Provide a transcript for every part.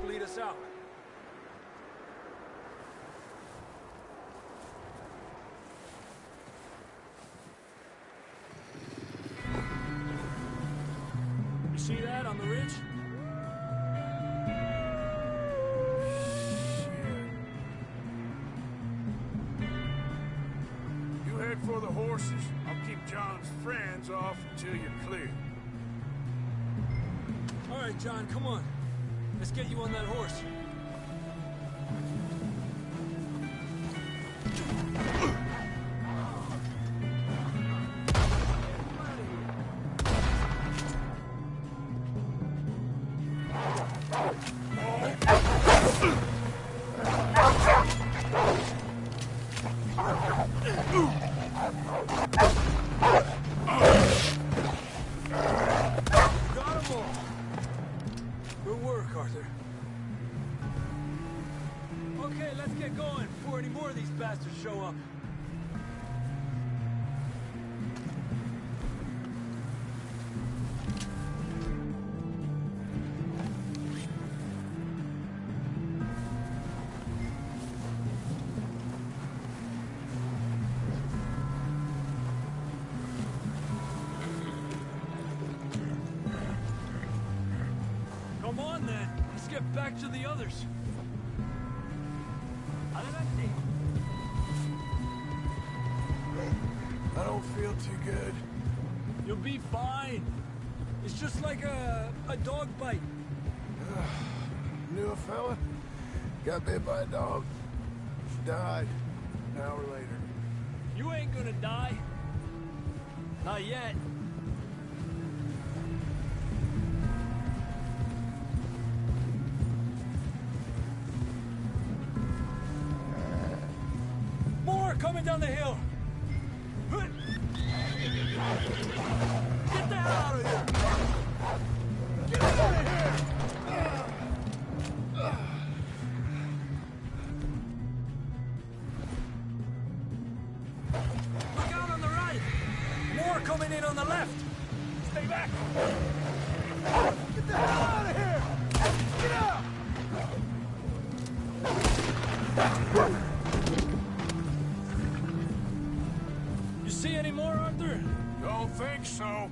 Lead us out. You see that on the ridge? You head for the horses. I'll keep John's friends off until you're clear. All right, John, come on. Let's get you on that horse. Okay, let's get going before any more of these bastards show up. Come on then, let's get back to the others. I don't feel too good. You'll be fine. It's just like a dog bite. Knew a fella, got bit by a dog, died an hour later. You ain't gonna die. Not yet. More coming down the hill. Get the hell out of here! Get out of here! Look out on the right! More coming in on the left! Stay back! Get the hell out of here! Get out! You see any more, Arthur? Don't think so.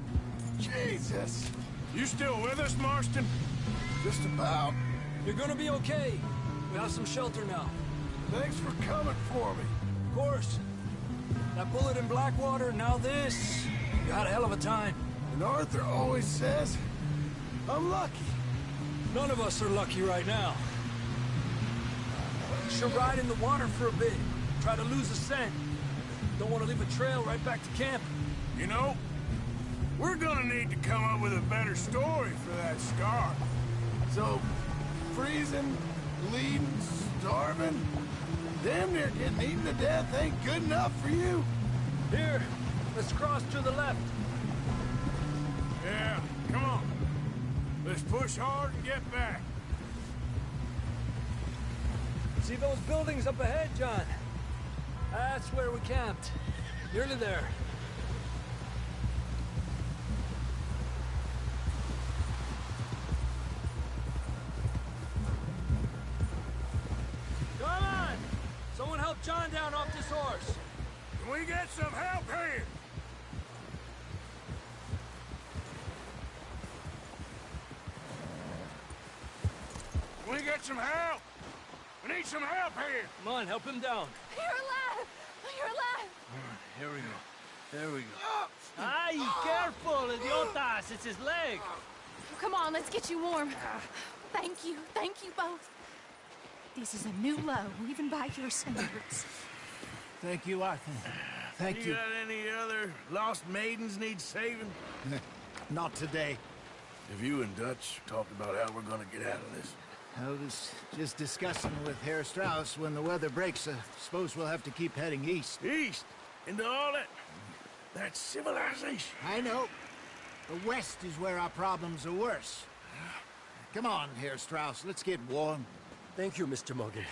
Jesus! You still with us, Marston? Just about. You're gonna be okay. We have some shelter now. Thanks for coming for me. Of course. That bullet in Blackwater, now this. You had a hell of a time. And Arthur always says, I'm lucky. None of us are lucky right now. Should ride in the water for a bit. Try to lose the scent. Don't want to leave a trail right back to camp. You know, we're gonna need to come up with a better story for that scar. So, freezing, bleeding, starving, damn near getting eaten to death ain't good enough for you? Here, let's cross to the left. Yeah, come on. Let's push hard and get back. See those buildings up ahead, John? That's where we camped. Nearly there. Come on! Someone help John down off this horse. Can we get some help here? Can we get some help? We need some help here. Come on, help him down. You're alive! You're alive! Here we go. There we go. Ay, careful, idiotas! It's his leg! Come on, let's get you warm. Thank you both. This is a new low, even by your standards. Thank you, Arthur. Thank you. Got any other lost maidens need saving? Not today. Have you and Dutch talked about how we're gonna get out of this? I was just discussing with Herr Strauss when the weather breaks. Suppose we'll have to keep heading east. East? Into all that civilization? I know. The west is where our problems are worse. Come on, Herr Strauss, let's get warm. Thank you, Mr. Morgan.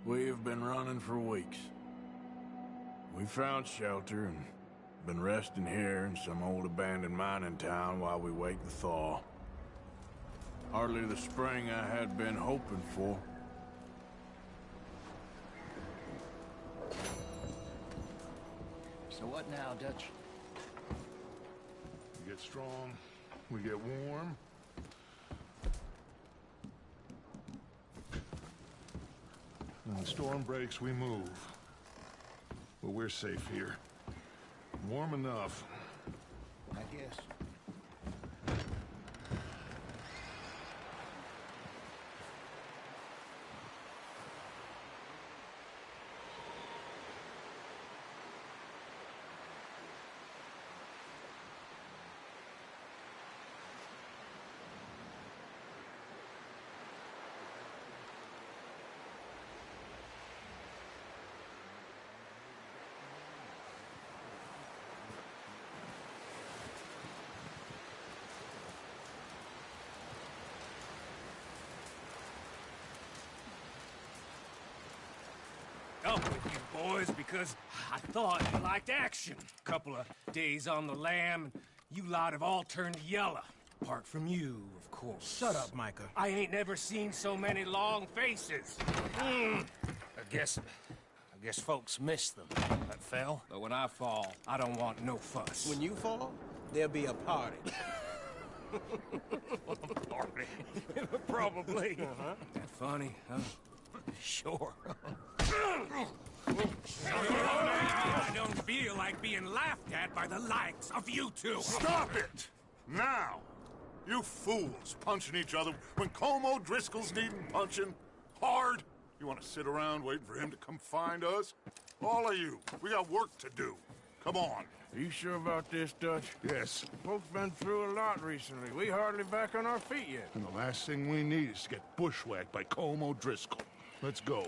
We've been running for weeks. We found shelter and been resting here in some old abandoned mining town while we wait the thaw. Hardly the spring I had been hoping for. So what now, Dutch? We get strong, we get warm. When the storm breaks, we move. But we're safe here. Warm enough. I guess. Up with you boys because I thought you liked action. Couple of days on the lam, and you lot have all turned yellow. Apart from you, of course. Shut up, Micah. I ain't never seen so many long faces. I guess folks miss them. That fell. But when I fall, I don't want no fuss. When you fall, there'll be a party. Party. Probably. That funny, huh? Sure. I don't feel like being laughed at by the likes of you two. Stop it! Now! You fools punching each other when Como Driscoll's needing punching. Hard! You want to sit around waiting for him to come find us? All of you, we got work to do. Come on. Are you sure about this, Dutch? Yes. Folks been through a lot recently. We hardly back on our feet yet. And the last thing we need is to get bushwhacked by Como Driscoll. Let's go.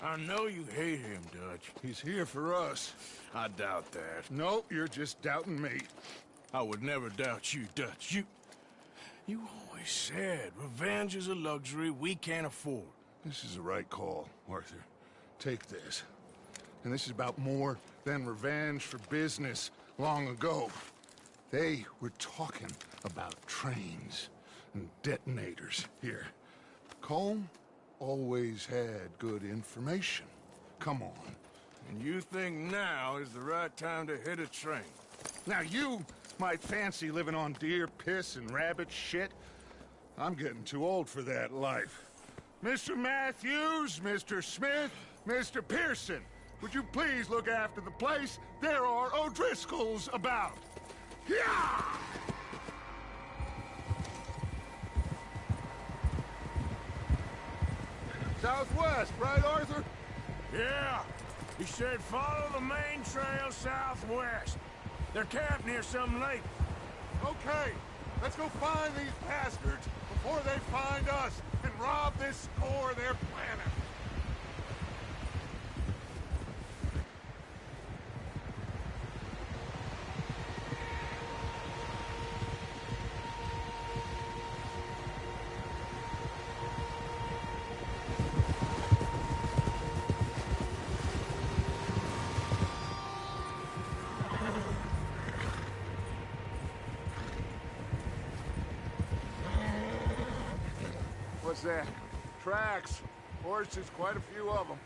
I know you hate him, Dutch. He's here for us. I doubt that. No, you're just doubting me. I would never doubt you, Dutch. You always said revenge is a luxury we can't afford. This is the right call, Arthur. Take this. And this is about more than revenge for business long ago. They were talking about trains and detonators here. Colm always had good information. Come on. And you think now is the right time to hit a train? Now you might fancy living on deer piss and rabbit shit. I'm getting too old for that life. Mr. Matthews, Mr. Smith, Mr. Pearson, would you please look after the place? There are O'Driscolls about. Yeah! Southwest, right, Arthur? Yeah. He said follow the main trail southwest. They're camped near some lake. Okay, let's go find these bastards before they find us and rob this core of their planet. What's that? Tracks. Horses, quite a few of them.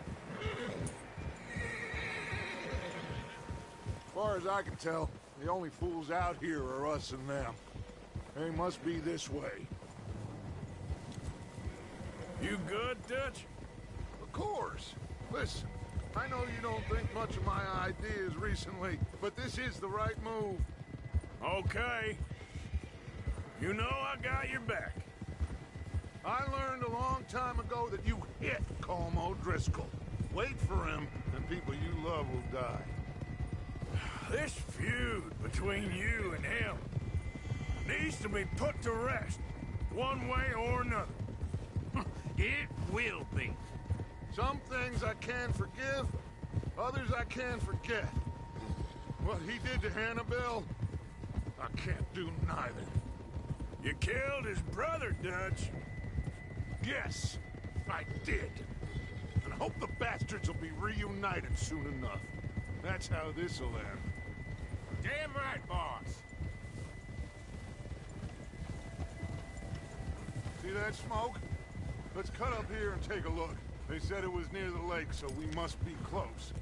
As far as I can tell, the only fools out here are us and them. They must be this way. You good, Dutch? Of course. Listen, I know you don't think much of my ideas recently, but this is the right move. Okay. You know I got your back. I learned a long time ago that you hit Como Driscoll. Wait for him, and people you love will die. This feud between you and him needs to be put to rest, one way or another. It will be. Some things I can forgive, others I can't forget. What he did to Annabelle, I can't do neither. You killed his brother, Dutch. Yes, I did. And hope the bastards will be reunited soon enough. That's how this'll end. Damn right, boss. See that smoke? Let's cut up here and take a look. They said it was near the lake, so we must be close.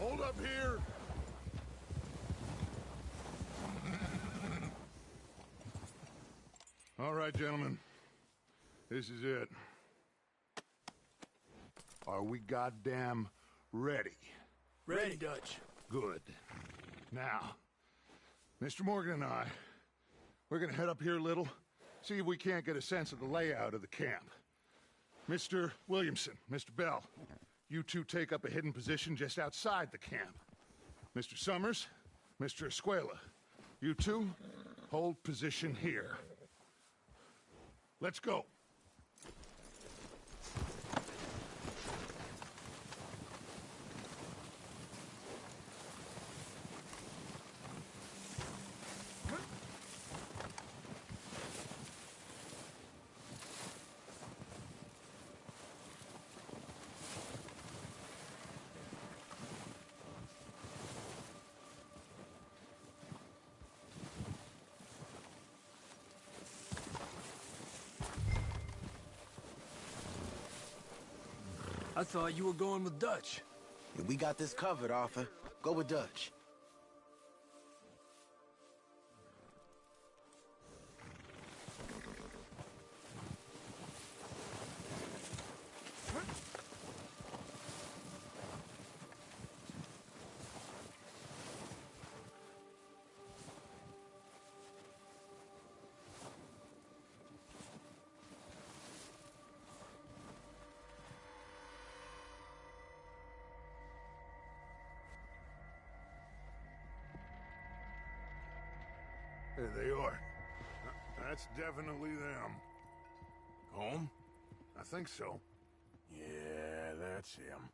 Hold up here! All right, gentlemen. This is it. Are we goddamn ready? Ready, Dutch. Good. Now, Mr. Morgan and I, we're gonna head up here a little, see if we can't get a sense of the layout of the camp. Mr. Williamson, Mr. Bell, you two take up a hidden position just outside the camp. Mr. Summers, Mr. Escuela, you two hold position here. Let's go. I thought you were going with Dutch. Yeah, we got this covered, Arthur. Go with Dutch. There they are. That's definitely them. Home? I think so. Yeah, that's him.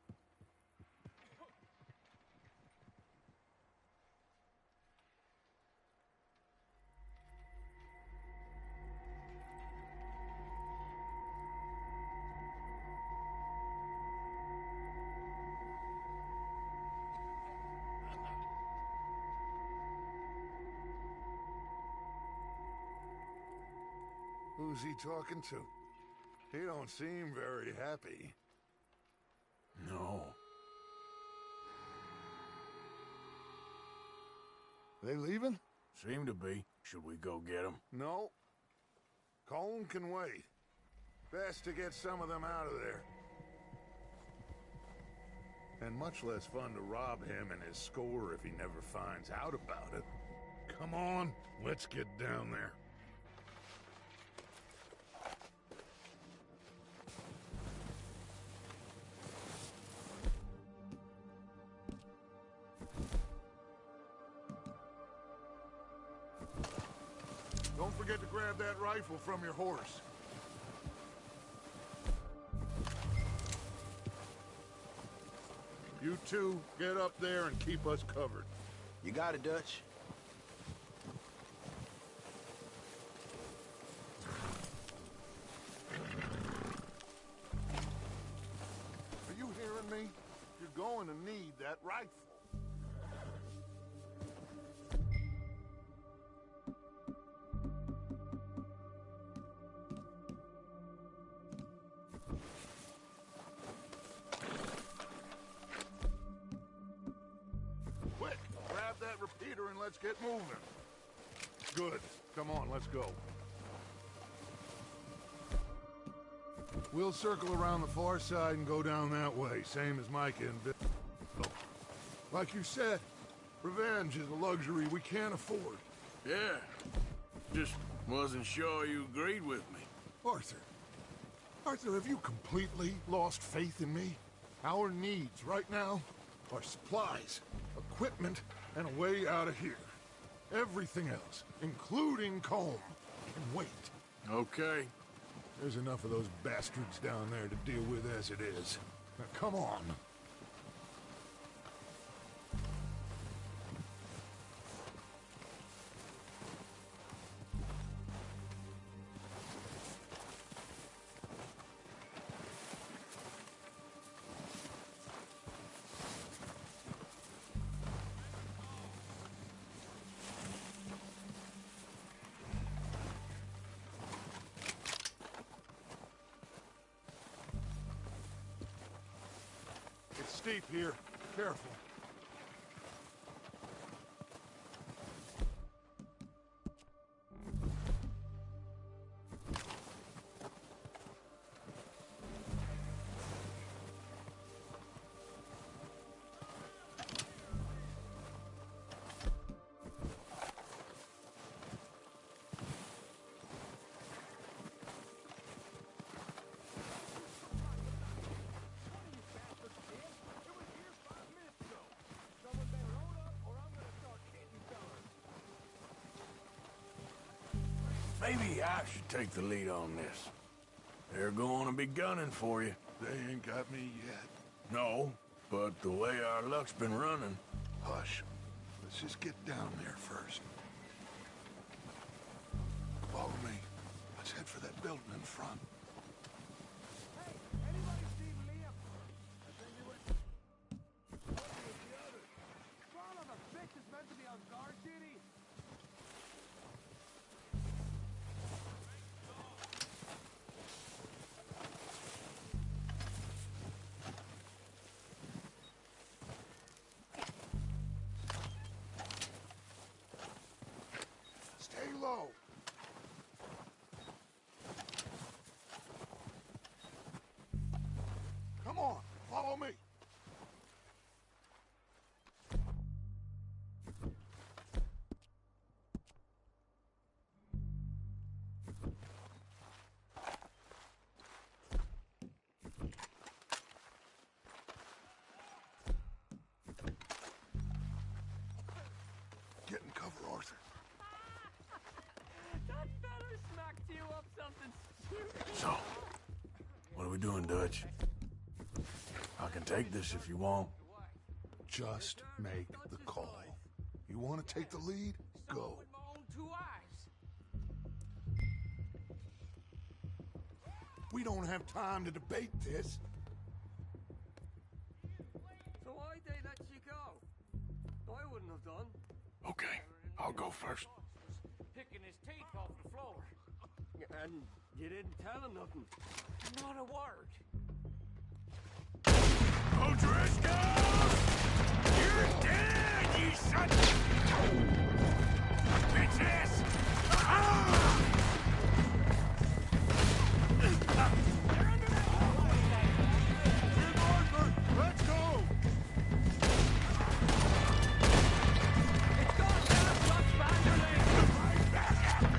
Who's he talking to? He don't seem very happy. No. They leaving? Seem to be. Should we go get him? No. Colm can wait. Best to get some of them out of there. And much less fun to rob him and his score if he never finds out about it. Come on, let's get down there. Don't forget to grab that rifle from your horse. You two, get up there and keep us covered. You got it, Dutch. Are you hearing me? You're going to need that rifle. Quick, grab that repeater and let's get moving. Good. Come on, let's go. We'll circle around the far side and go down that way, same as Micah and Bill. Like you said, revenge is a luxury we can't afford. Yeah. Just wasn't sure you agreed with me. Arthur. Arthur, have you completely lost faith in me? Our needs right now are supplies, equipment, and a way out of here. Everything else, including Colm, can wait. Okay. There's enough of those bastards down there to deal with as it is. Now, come on. steep here. Careful. Maybe I should take the lead on this. They're going to be gunning for you. They ain't got me yet. No, but the way our luck's been running... Hush. Let's just get down there first. Follow me. Let's head for that building in front. Stay low. Come on, follow me. Get in cover, Arthur. That feather smacked you up something stupid. So, what are we doing, Dutch? I can take this if you want. Just make the call. You want to take the lead? Go. With my own 2 eyes. We don't have time to debate this. So why'd they let you go? I wouldn't have done. Okay, I'll go first. Picking his teeth off the floor. And you didn't tell him nothing. Not a word. O'Driscoll! You're dead, you son! Bitches! Let's go! It's gone down, Dutch Vanderlei! Right back at them!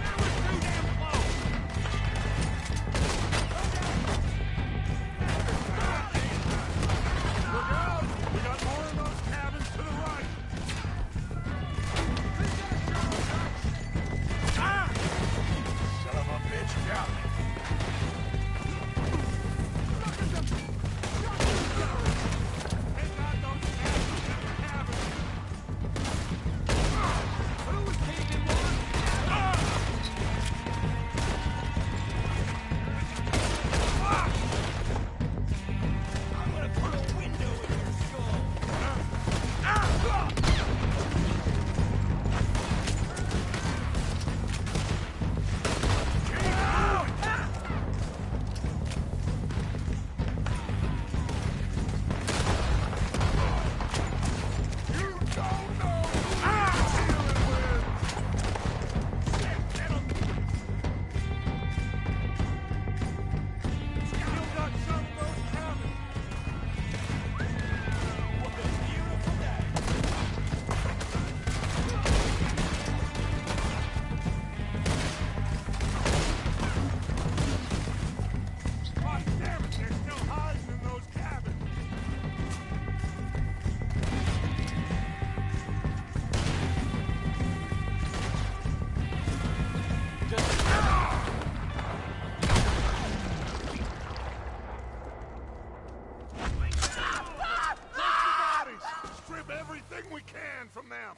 That was too damn close! Look out! We got more of those cabins to the right! Ah! Son of a bitch, got me. Take out those cabins! Who was keeping one? I'm gonna put a window in your skull! You don't know who you're dealing with! Still got some of those cabins! What a beautiful day! God damn it, they're still hiding in those cabins! Bodies! Strip everything we can from them!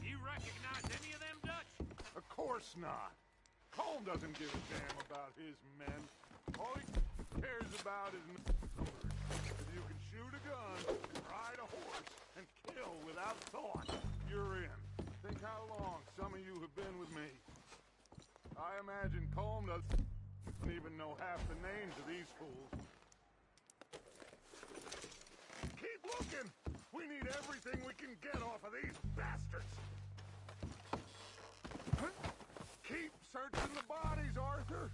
You recognize any of them, Dutch? Of course not. Colm doesn't give a damn about his men. All he cares about is numbers. If you can shoot a gun, ride a horse, and kill without thought, you're in. Think how long some of you have been with me. I imagine Colm does... doesn't even know half the names of these fools. Keep looking! We need everything we can get off of these bastards! Keep searching the bodies, Arthur!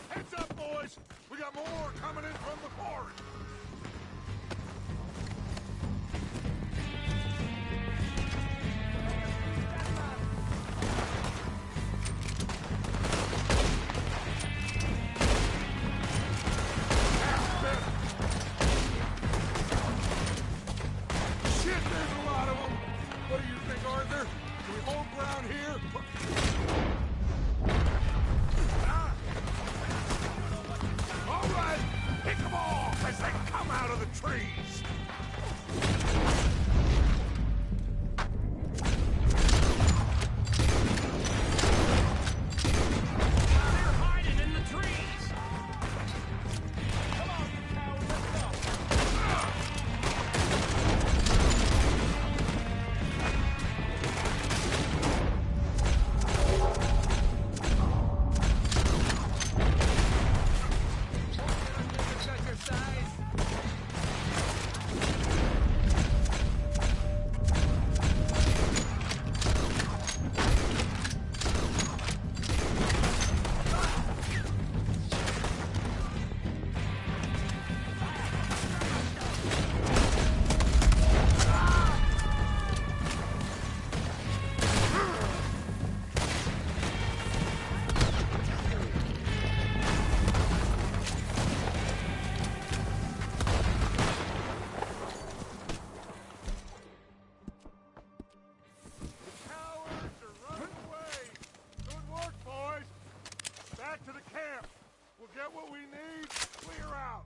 Heads up, boys! We got more coming in from the forest! Shit, there's a lot of them! What do you think, Arthur? Can we hold ground here? All right, pick them off as they come out of the trees. They're hiding in the trees! Come on, you coward, let's go! Exercise! Cowards are running away. Good work, boys. Back to the camp. We'll get what we need. Clear out.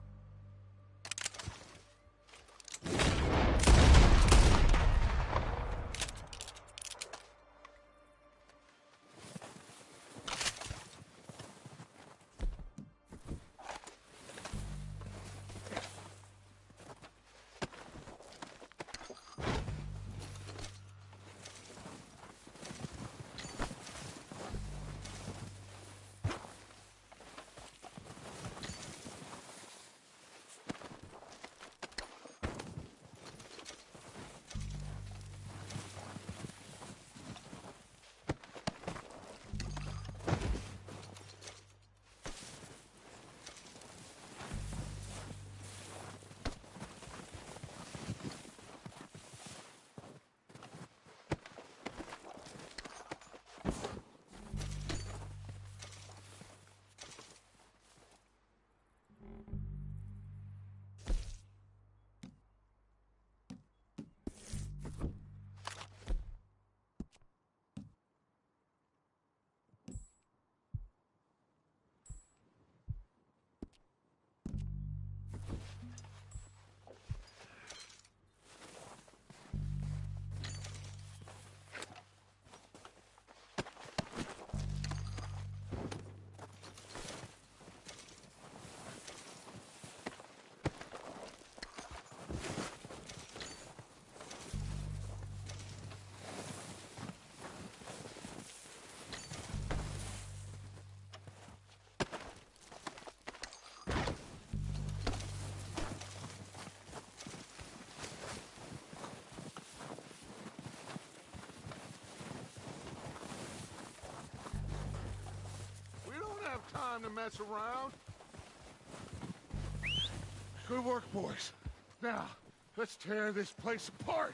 We don't have time to mess around. Good work, boys. Now, let's tear this place apart.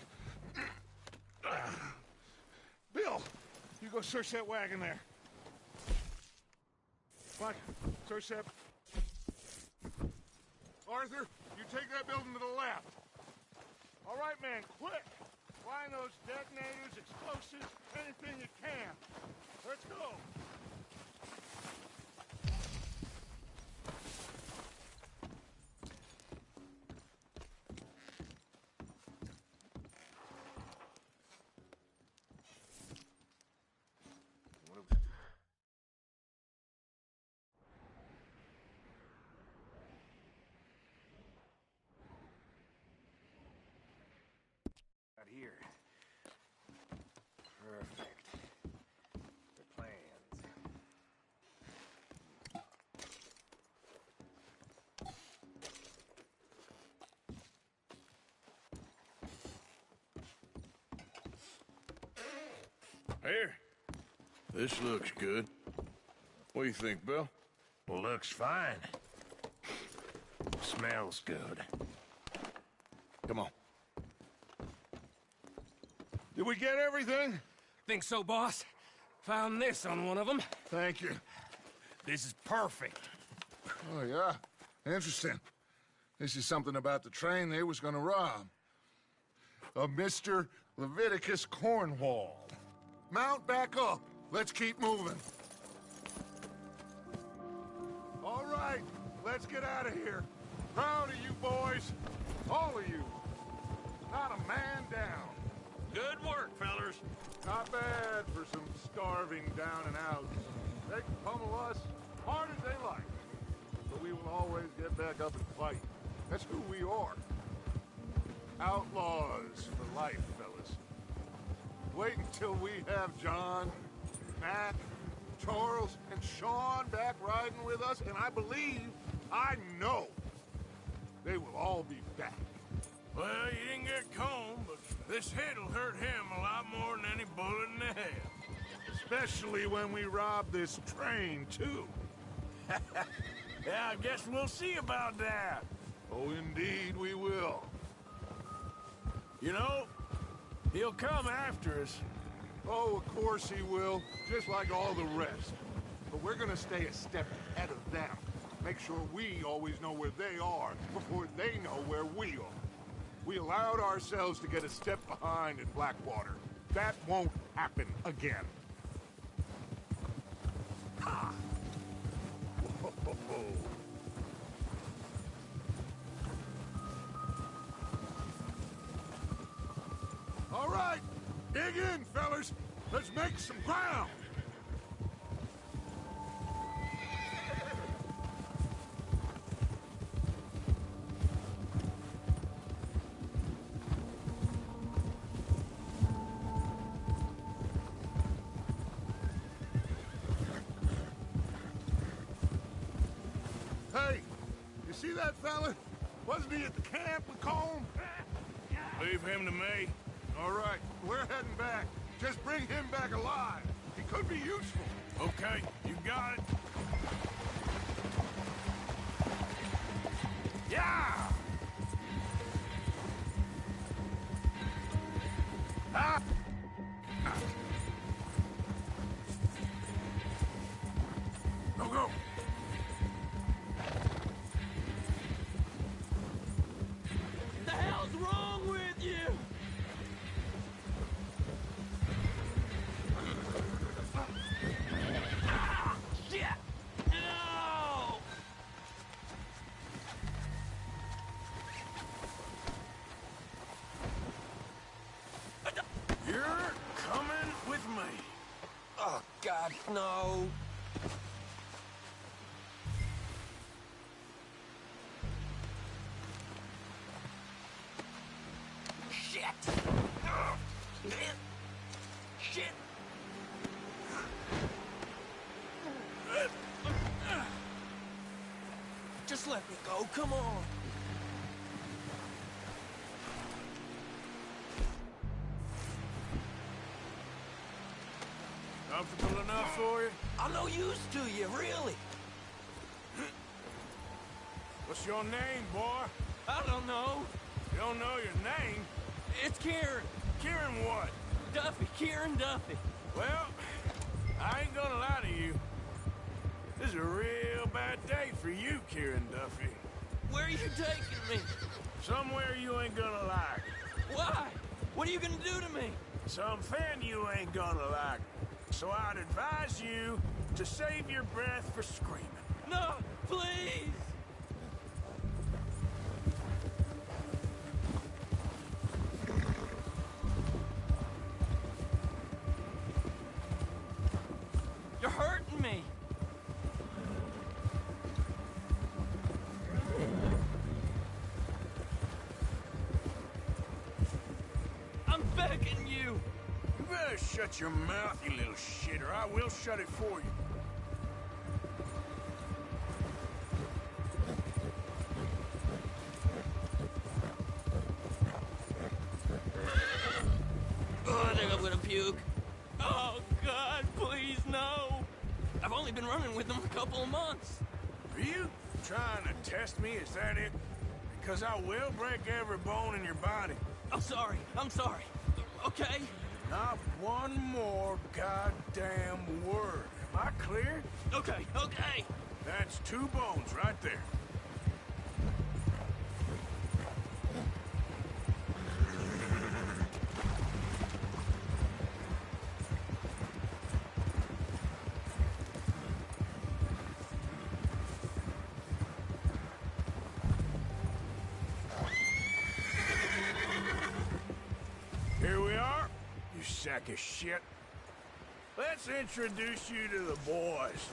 Bill, you go search that wagon there. Mike, search that. Arthur, you take that building to the left. All right, man, quick. Find those detonators, explosives, anything you can. Let's go. Perfect. The plans. Here. This looks good. What do you think, Bill? Looks fine. Smells good. Come on. Did we get everything? Think so, boss? Found this on one of them. Thank you. This is perfect. Oh, yeah? Interesting. This is something about the train they was gonna rob. A Mr. Leviticus Cornwall. Mount back up. Let's keep moving. All right, let's get out of here. Proud of you boys. All of you. Not a man down. Good work, fellers. Not bad for some starving down and outs. They can pummel us hard as they like. But we will always get back up and fight. That's who we are. Outlaws for life, fellas. Wait until we have John, Mac, Charles, and Sean back riding with us, and I know, they will all be back. Well, you didn't get Combe, but this hit'll hurt him a lot more than any bullet in the head. Especially when we rob this train, too. Yeah, I guess we'll see about that. Oh, indeed we will. You know, he'll come after us. Oh, of course he will, just like all the rest. But we're gonna stay a step ahead of them. Make sure we always know where they are before they know where we are. We allowed ourselves to get a step behind in Blackwater. That won't happen again. Ha! Whoa. All right, dig in, fellas. Let's make some ground. Hey, you see that fella? Wasn't he at the camp with Colm? Leave him to me. All right, we're heading back. Just bring him back alive. He could be useful. Okay, you got it. Yeah! Ah! Go. The hell's wrong with you? Ah, shit! No! You're coming with me. Oh, God, no. Shit! Shit! Just let me go, come on. Comfortable enough for you? I'm no use to you, really. What's your name, boy? I don't know. You don't know your name? It's Kieran. Kieran what? Duffy, Kieran Duffy. Well, I ain't gonna lie to you. This is a real bad day for you, Kieran Duffy. Where are you taking me? Somewhere you ain't gonna like. Why? What are you gonna do to me? Something you ain't gonna like. So I'd advise you to save your breath for screaming. No, please! You're hurting me. I'm begging you. You better better shut your mouth, you little shit, or I will shut it for you. Oh, I think I'm gonna puke. Oh, God, please, no. I've only been running with them a couple of months. Are you trying to test me? Is that it? Because I will break every bone in your body. I'm sorry. Okay? Not one more goddamn word. Am I clear? Okay. That's 2 bones right there. Here we are, you sack of shit. Let's introduce you to the boys.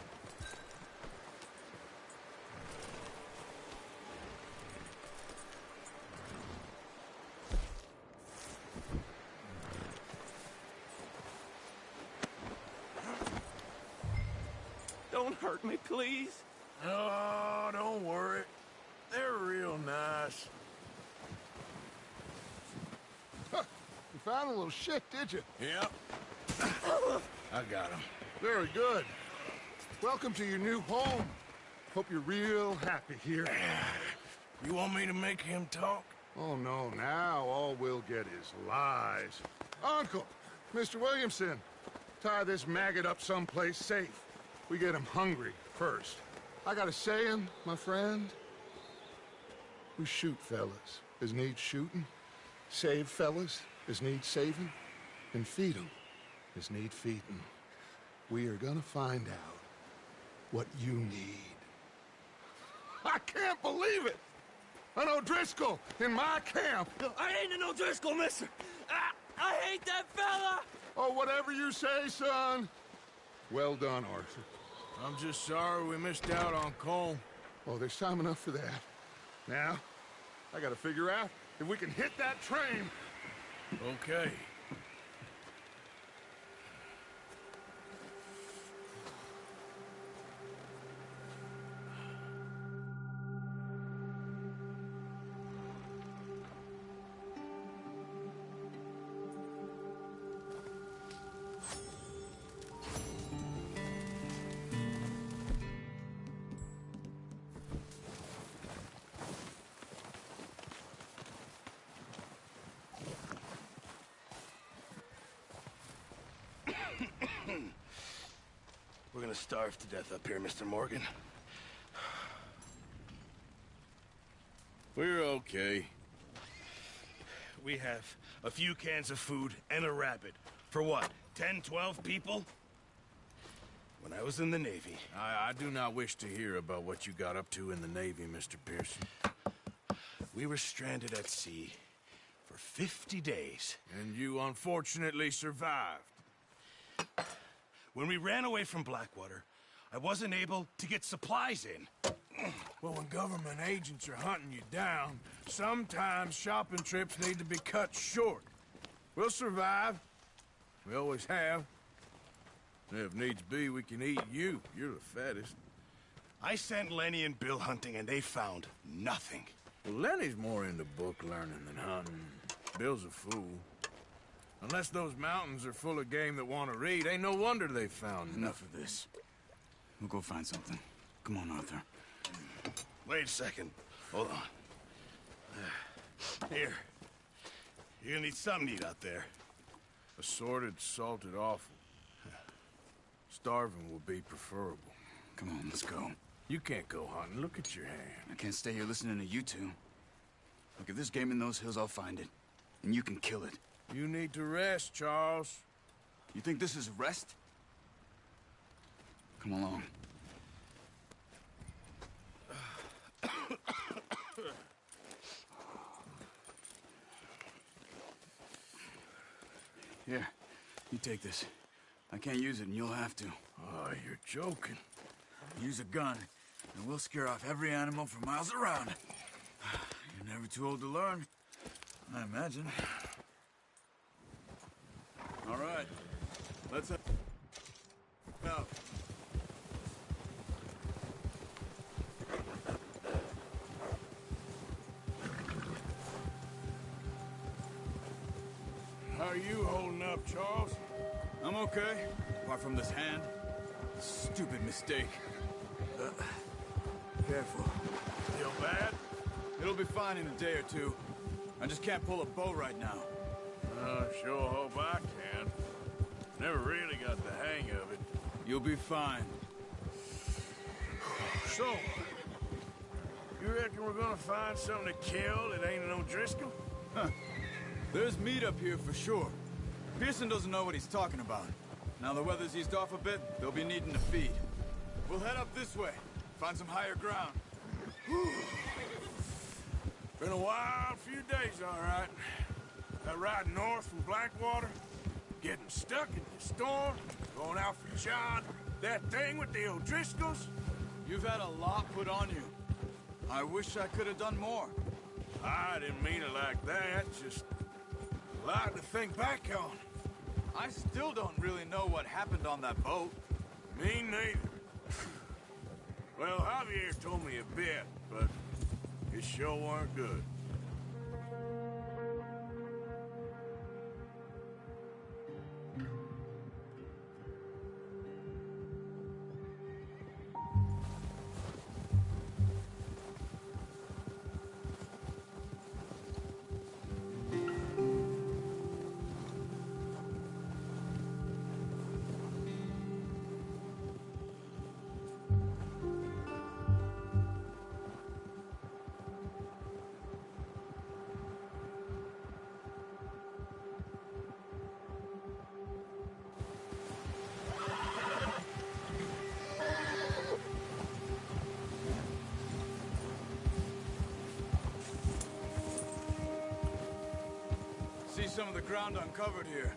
Don't hurt me, please. Oh, don't worry. They're real nice. You found a little shit, did you? Yep. I got him. Very good. Welcome to your new home. Hope you're real happy here. You want me to make him talk? Oh, no, now all we'll get is lies. Uncle, Mr. Williamson, tie this maggot up someplace safe. We get him hungry first. I got a saying, my friend. We shoot fellas as need shooting, save fellas as need saving, and feed 'em as need feeding. We are gonna find out what you need. I can't believe it! An O'Driscoll in my camp! I ain't an O'Driscoll, mister. I hate that fella. Oh, whatever you say, son. Well done, Arthur. I'm just sorry we missed out on Cole. Oh, there's time enough for that. Now, I gotta figure out if we can hit that train. Okay. We're gonna starve to death up here, Mr. Morgan. We're okay. We have a few cans of food and a rabbit. For what, 10, 12 people? When I was in the Navy... I do not wish to hear about what you got up to in the Navy, Mr. Pearson. We were stranded at sea for 50 days. And you unfortunately survived. When we ran away from Blackwater, I wasn't able to get supplies in. Well, when government agents are hunting you down, sometimes shopping trips need to be cut short. We'll survive. We always have. And if needs be, we can eat you. You're the fattest. I sent Lenny and Bill hunting, and they found nothing. Well, Lenny's more into book learning than hunting. Bill's a fool. Unless those mountains are full of game that want to read, ain't no wonder they found Enough of this. We'll go find something. Come on, Arthur. Wait a second. Hold on. Here. You're gonna need something to eat out there. Assorted, salted offal. Starving will be preferable. Come on, let's go. You can't go hunting. Look at your hand. I can't stay here listening to you two. Look, if there's game in those hills, I'll find it. And you can kill it. You need to rest, Charles. You think this is rest? Come along. Here, you take this. I can't use it, and you'll have to. Oh, you're joking. Use a gun, and we'll scare off every animal for miles around. You're never too old to learn, I imagine. All right. Let's head out. How are you holding up, Charles? I'm okay, apart from this hand. Stupid mistake. Careful. Feel bad? It'll be fine in a day or two. I just can't pull a bow right now. Sure hope I can. Never really got the hang of it. You'll be fine. So, you reckon we're gonna find something to kill that ain't an O'Driscoll? Huh. There's meat up here for sure. Pearson doesn't know what he's talking about. Now the weather's eased off a bit, they'll be needing to feed. We'll head up this way, find some higher ground. Been a wild few days, all right. That ride north from Blackwater, getting stuck in the storm, going out for John, that thing with the O'Driscolls. You've had a lot put on you. I wish I could have done more. I didn't mean it like that, just a lot to think back on. I still don't really know what happened on that boat. Me neither. Well, Javier told me a bit, but it sure weren't good. See some of the ground uncovered here.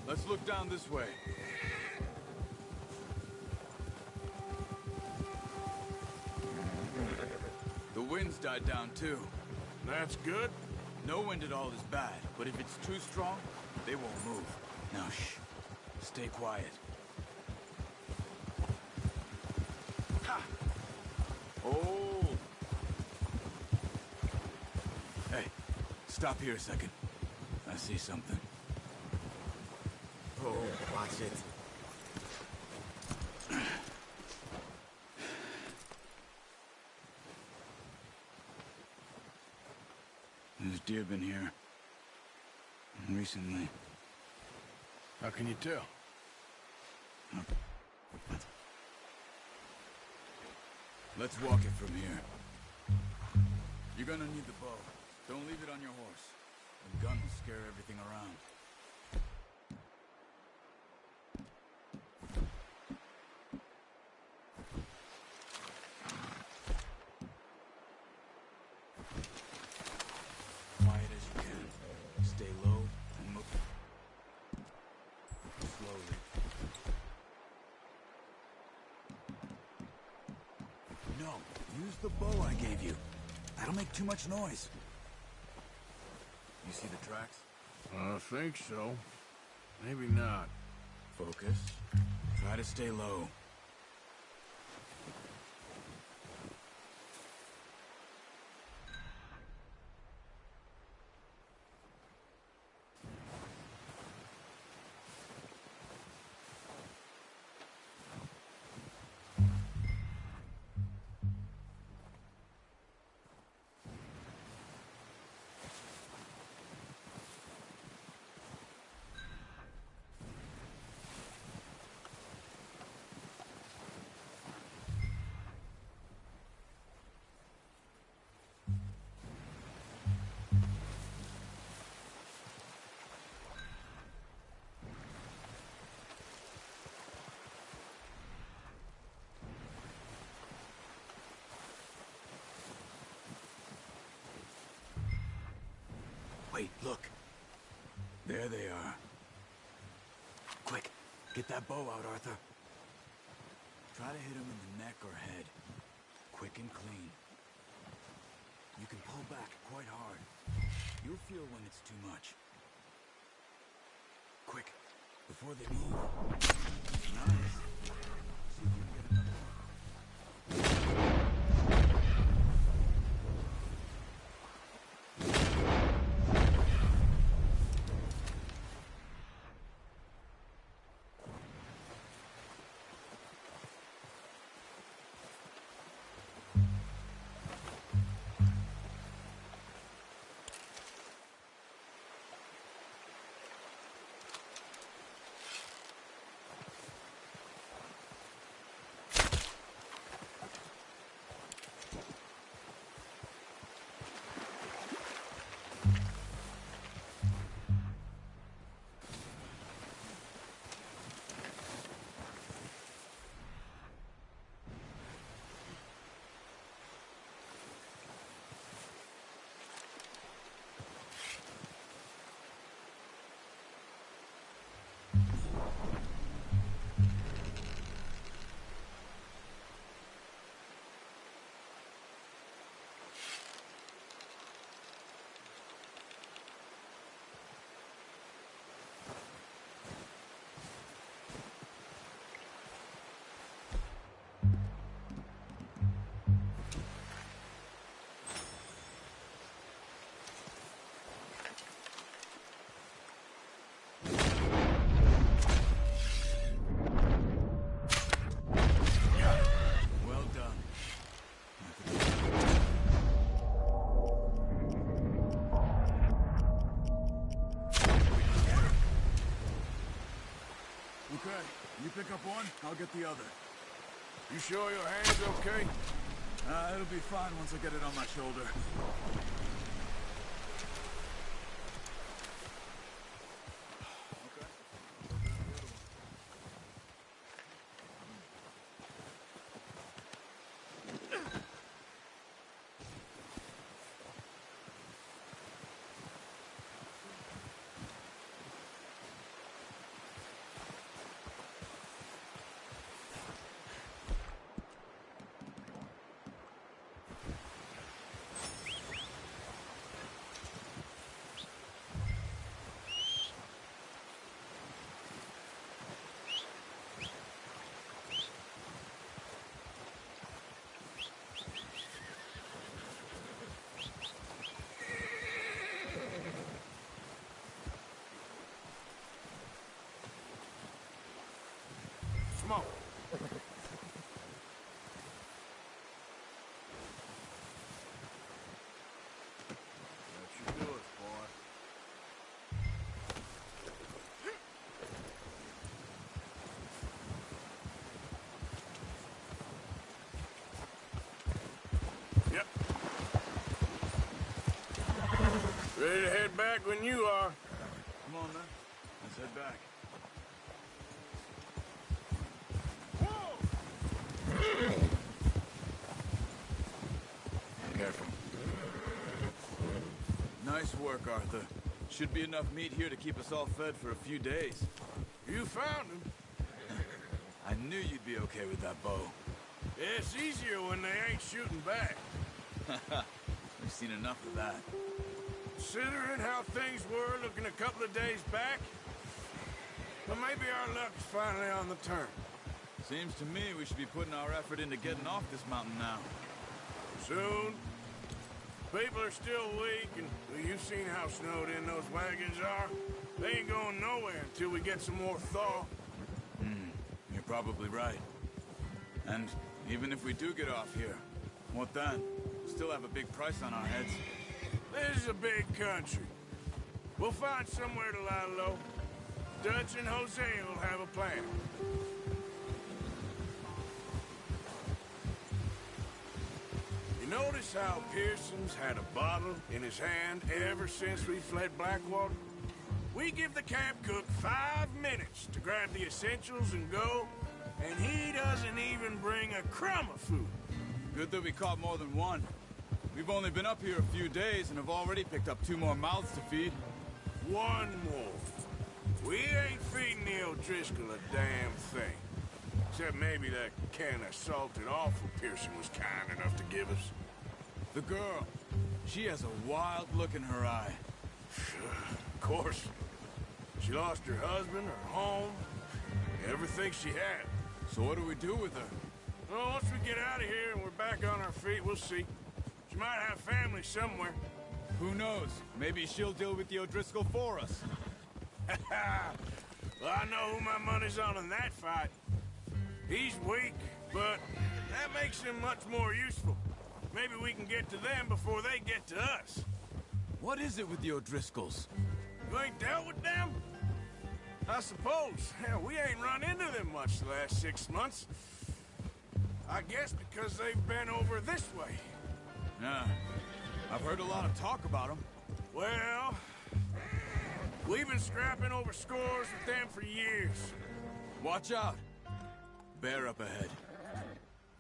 Let's look down this way. The wind's died down too. That's good. No wind at all is bad, but if it's too strong, they won't move. Now shh. Stay quiet. Ha! Oh! Hey, stop here a second. I see something. Oh, watch it. There's deer been here. Recently. How can you tell? Let's walk it from here. You're gonna need the bow. Don't leave it on your horse. The gun will scare everything around. Quiet as you can. Stay low and move slowly. No, use the bow I gave you. That'll make too much noise. You see the tracks? I think so. Maybe not. Focus. Try to stay low. Wait, look. There they are. Quick, get that bow out, Arthur. Try to hit him in the neck or head. Quick and clean. You can pull back quite hard. You'll feel when it's too much. Quick, before they move. Nice. See if we can get another one. Okay, you pick up one, I'll get the other. You sure your hand's okay? It'll be fine once I get it on my shoulder. Smoke. That should do it, boy. Yep. Ready to head back when you are. Come on, man. Let's head back. Careful. Nice work, Arthur. Should be enough meat here to keep us all fed for a few days. You found him. I knew you'd be okay with that bow. It's easier when they ain't shooting back. We've seen enough of that. Considering how things were looking a couple of days back, well, maybe our luck's finally on the turn. Seems to me we should be putting our effort into getting off this mountain now. Soon. People are still weak, and well, you've seen how snowed in those wagons are. They ain't going nowhere until we get some more thaw. You're probably right. And even if we do get off here, what then? Still have a big price on our heads. This is a big country. We'll find somewhere to lie low. Dutch and Jose will have a plan. You notice how Pearson's had a bottle in his hand ever since we fled Blackwater? We give the camp cook 5 minutes to grab the essentials and go, and he doesn't even bring a crumb of food. Good that we caught more than one. We've only been up here a few days and have already picked up 2 more mouths to feed. 1 more. We ain't feeding the O'Driscoll a damn thing. Except maybe that can of salted offal Pearson was kind enough to give us. The girl, she has a wild look in her eye. Of course. She lost her husband, her home, everything she had. So what do we do with her? Well, once we get out of here and we're back on our feet, we'll see. She might have family somewhere. Who knows? Maybe she'll deal with the O'Driscoll for us. Well, I know who my money's on in that fight. He's weak, but that makes him much more useful. Maybe we can get to them before they get to us. What is it with the O'Driscolls? You ain't dealt with them? I suppose. Hell, we ain't run into them much the last 6 months. I guess because they've been over this way. Yeah. I've heard a lot of talk about them. Well, we've been scrapping over scores with them for years. Watch out. Bear up ahead.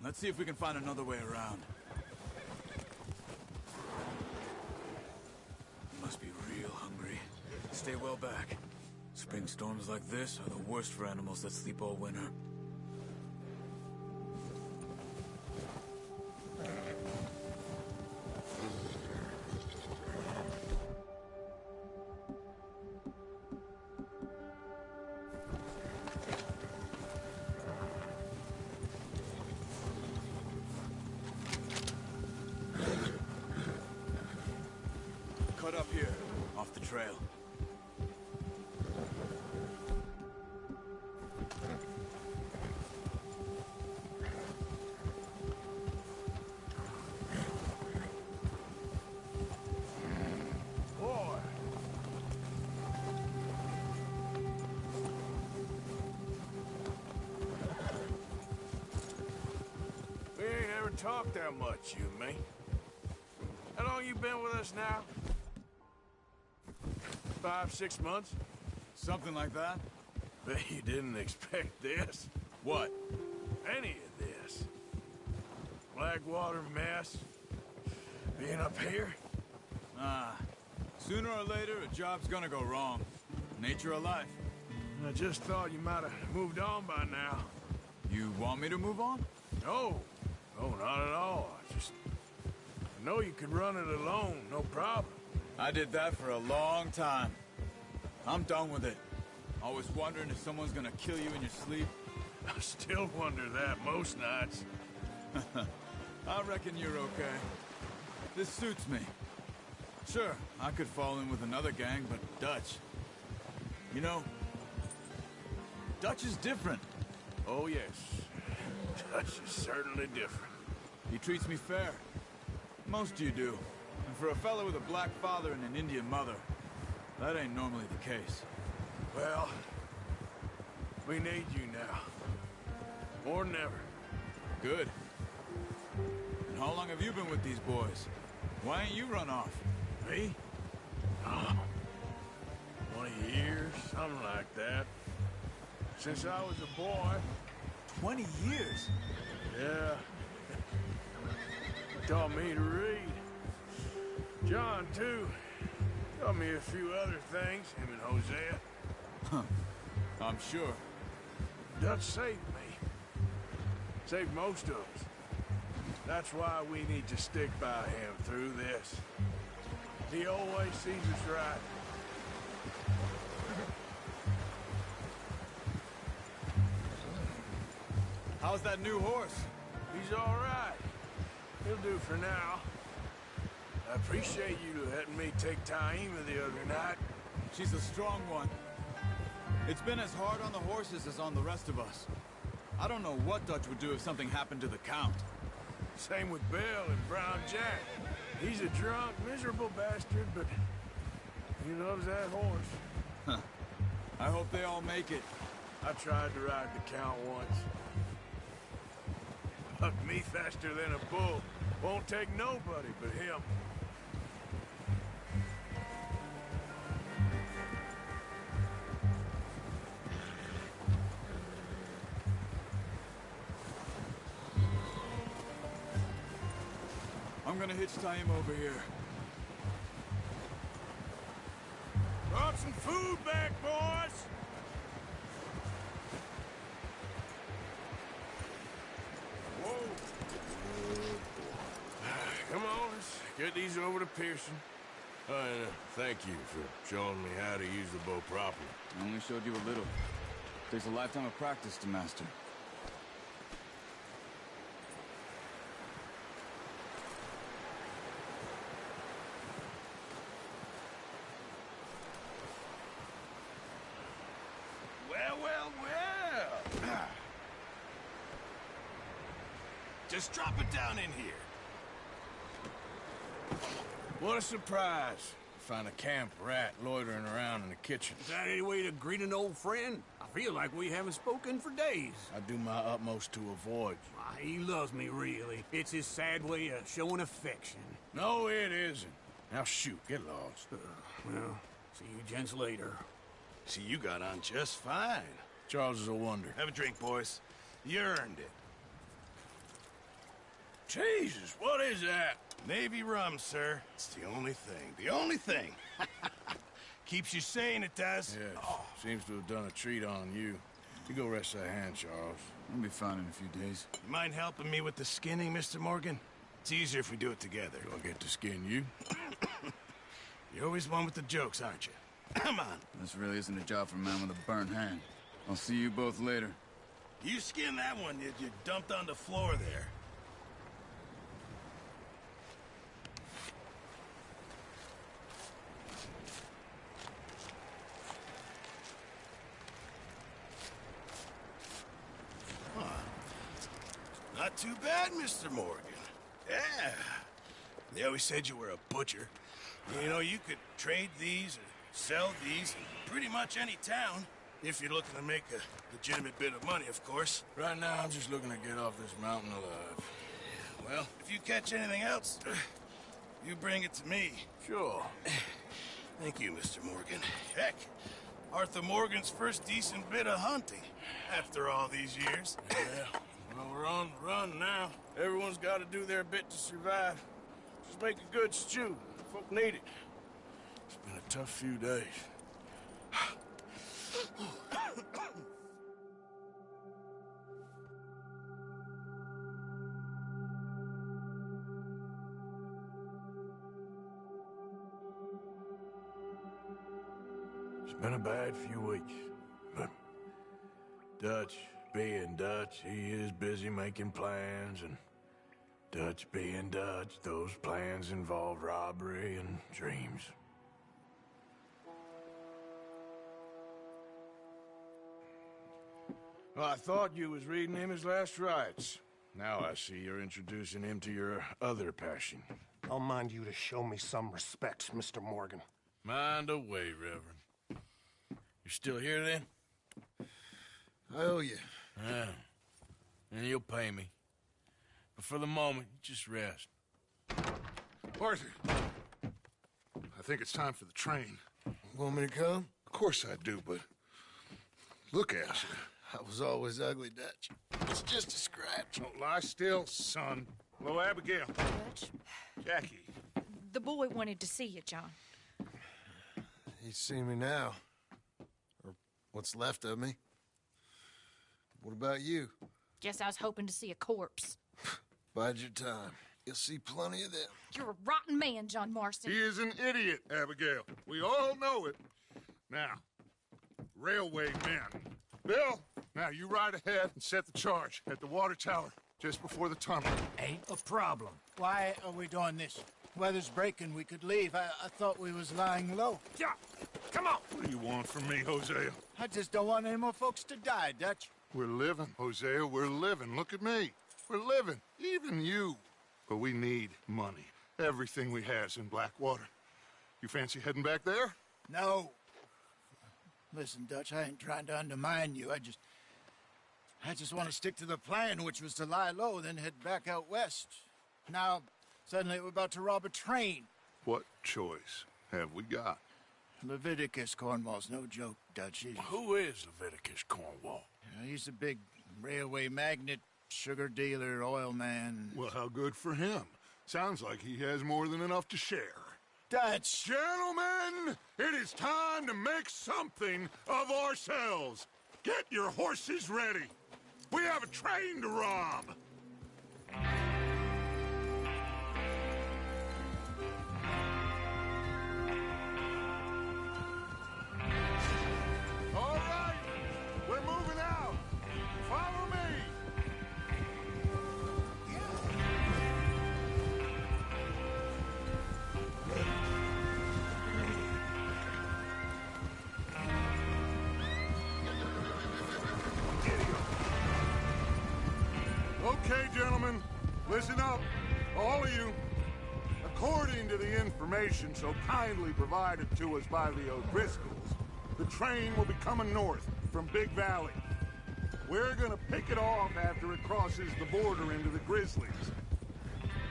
Let's see if we can find another way around. Must be real hungry. Stay well back. Spring storms like this are the worst for animals that sleep all winter. Cut up here, off the trail. Boy. We ain't ever talked that much, you and me. How long you been with us now? 5, 6 months? Something like that? Bet you didn't expect this. What? Any of this. Blackwater mess. Being up here. Sooner or later, a job's gonna go wrong. Nature of life. I just thought you might have moved on by now. You want me to move on? No. No, not at all. I know you could run it alone, no problem. I did that for a long time. I'm done with it. Always wondering if someone's gonna kill you in your sleep. I still wonder that most nights. I reckon you're okay. This suits me. Sure, I could fall in with another gang, but Dutch... You know, Dutch is different. Oh, yes. Dutch is certainly different. He treats me fair. Most of you do. And for a fellow with a black father and an Indian mother, that ain't normally the case. Well, we need you now. More than ever. Good. And how long have you been with these boys? Why ain't you run off? Me? Oh, 20 years, something like that. Since I was a boy. 20 years? Yeah. Taught me to read. John, too. Taught me a few other things, him and Hosea. Huh. I'm sure. Dutch saved me. Saved most of us. That's why we need to stick by him through this. He always sees us right. How's that new horse? He's all right. He'll do for now. I appreciate you letting me take Taima the other night. She's a strong one. It's been as hard on the horses as on the rest of us. I don't know what Dutch would do if something happened to the Count. Same with Bill and Brown Jack. He's a drunk, miserable bastard, but he loves that horse. Huh. I hope they all make it. I tried to ride the Count once. Bucked me faster than a bull. Won't take nobody but him. I'm gonna hitch Taima over here. Brought some food back, boys! Whoa. Come on, let's get these over to Pearson. Thank you for showing me how to use the bow properly. I only showed you a little. Takes a lifetime of practice to master. Well. Just drop it down in here. What a surprise. Find a camp rat loitering around in the kitchen. Is that any way to greet an old friend? I feel like we haven't spoken for days. I do my utmost to avoid you. Why, he loves me, really. It's his sad way of showing affection. No, it isn't. Now shoot, get lost. Well, see you gents later. See, you got on just fine. Charles is a wonder. Have a drink, boys. You earned it. Jesus, what is that? Navy rum, sir. It's the only thing. The only thing. Keeps you sane, it does. Yes. Oh. Seems to have done a treat on you. You go rest that hand, Charles. I'll be fine in a few days. You mind helping me with the skinning, Mr. Morgan? It's easier if we do it together. Do I get to skin you? You're always one with the jokes, aren't you? Come on. This really isn't a job for a man with a burnt hand. I'll see you both later. You skin that one you dumped on the floor there. Not too bad, Mr. Morgan. Yeah. They always said you were a butcher. You know, you could trade these or sell these in pretty much any town, if you're looking to make a legitimate bit of money, of course. Right now, I'm just looking to get off this mountain alive. Well, if you catch anything else, you bring it to me. Sure. Thank you, Mr. Morgan. Heck, Arthur Morgan's first decent bit of hunting after all these years. Yeah. Well, we're on the run now. Everyone's got to do their bit to survive. Just make a good stew. Folk need it. It's been a tough few days. It's been a bad few weeks, but Dutch being Dutch, he is busy making plans, and Dutch being Dutch, those plans involve robbery and dreams. Well, I thought you was reading him his last rites. Now I see you're introducing him to your other passion. I'll mind you to show me some respect, Mr. Morgan. Mind away, Reverend. You still here, then? I owe you. Yeah. And you'll pay me. But for the moment, just rest. Arthur, I think it's time for the train. Want me to come? Of course I do, but look at you. I was always ugly, Dutch. It's just a scratch. Don't lie still, son. Hello, Abigail. Dutch, Jackie. the boy wanted to see you, John. He's seen me now. Or what's left of me. What about you? Guess I was hoping to see a corpse. Bide your time. You'll see plenty of them. You're a rotten man, John Marston. He is an idiot, Abigail. We all know it. Now, railway men. Bill, now you ride ahead and set the charge at the water tower just before the tunnel. Ain't a problem. Why are we doing this? Weather's breaking. We could leave. I thought we was lying low. Yeah, come on. What do you want from me, Hosea? I just don't want any more folks to die, Dutch. We're living, Hosea. We're living. Look at me. We're living. Even you. But we need money. Everything we has in Blackwater. You fancy heading back there? No. Listen, Dutch, I ain't trying to undermine you. I just want to stick to the plan, which was to lie low, then head back out west. Now, suddenly we're about to rob a train. What choice have we got? Leviticus Cornwall's no joke, Dutch. Who is Leviticus Cornwall? He's a big railway magnate, sugar dealer, oil man. Well, how good for him. Sounds like he has more than enough to share. Dutch! Gentlemen, it is time to make something of ourselves. Get your horses ready. We have a train to rob. listen up, all of you. According to the information so kindly provided to us by the O'Driscolls, the train will be coming north from Big Valley. We're gonna pick it off after it crosses the border into the Grizzlies.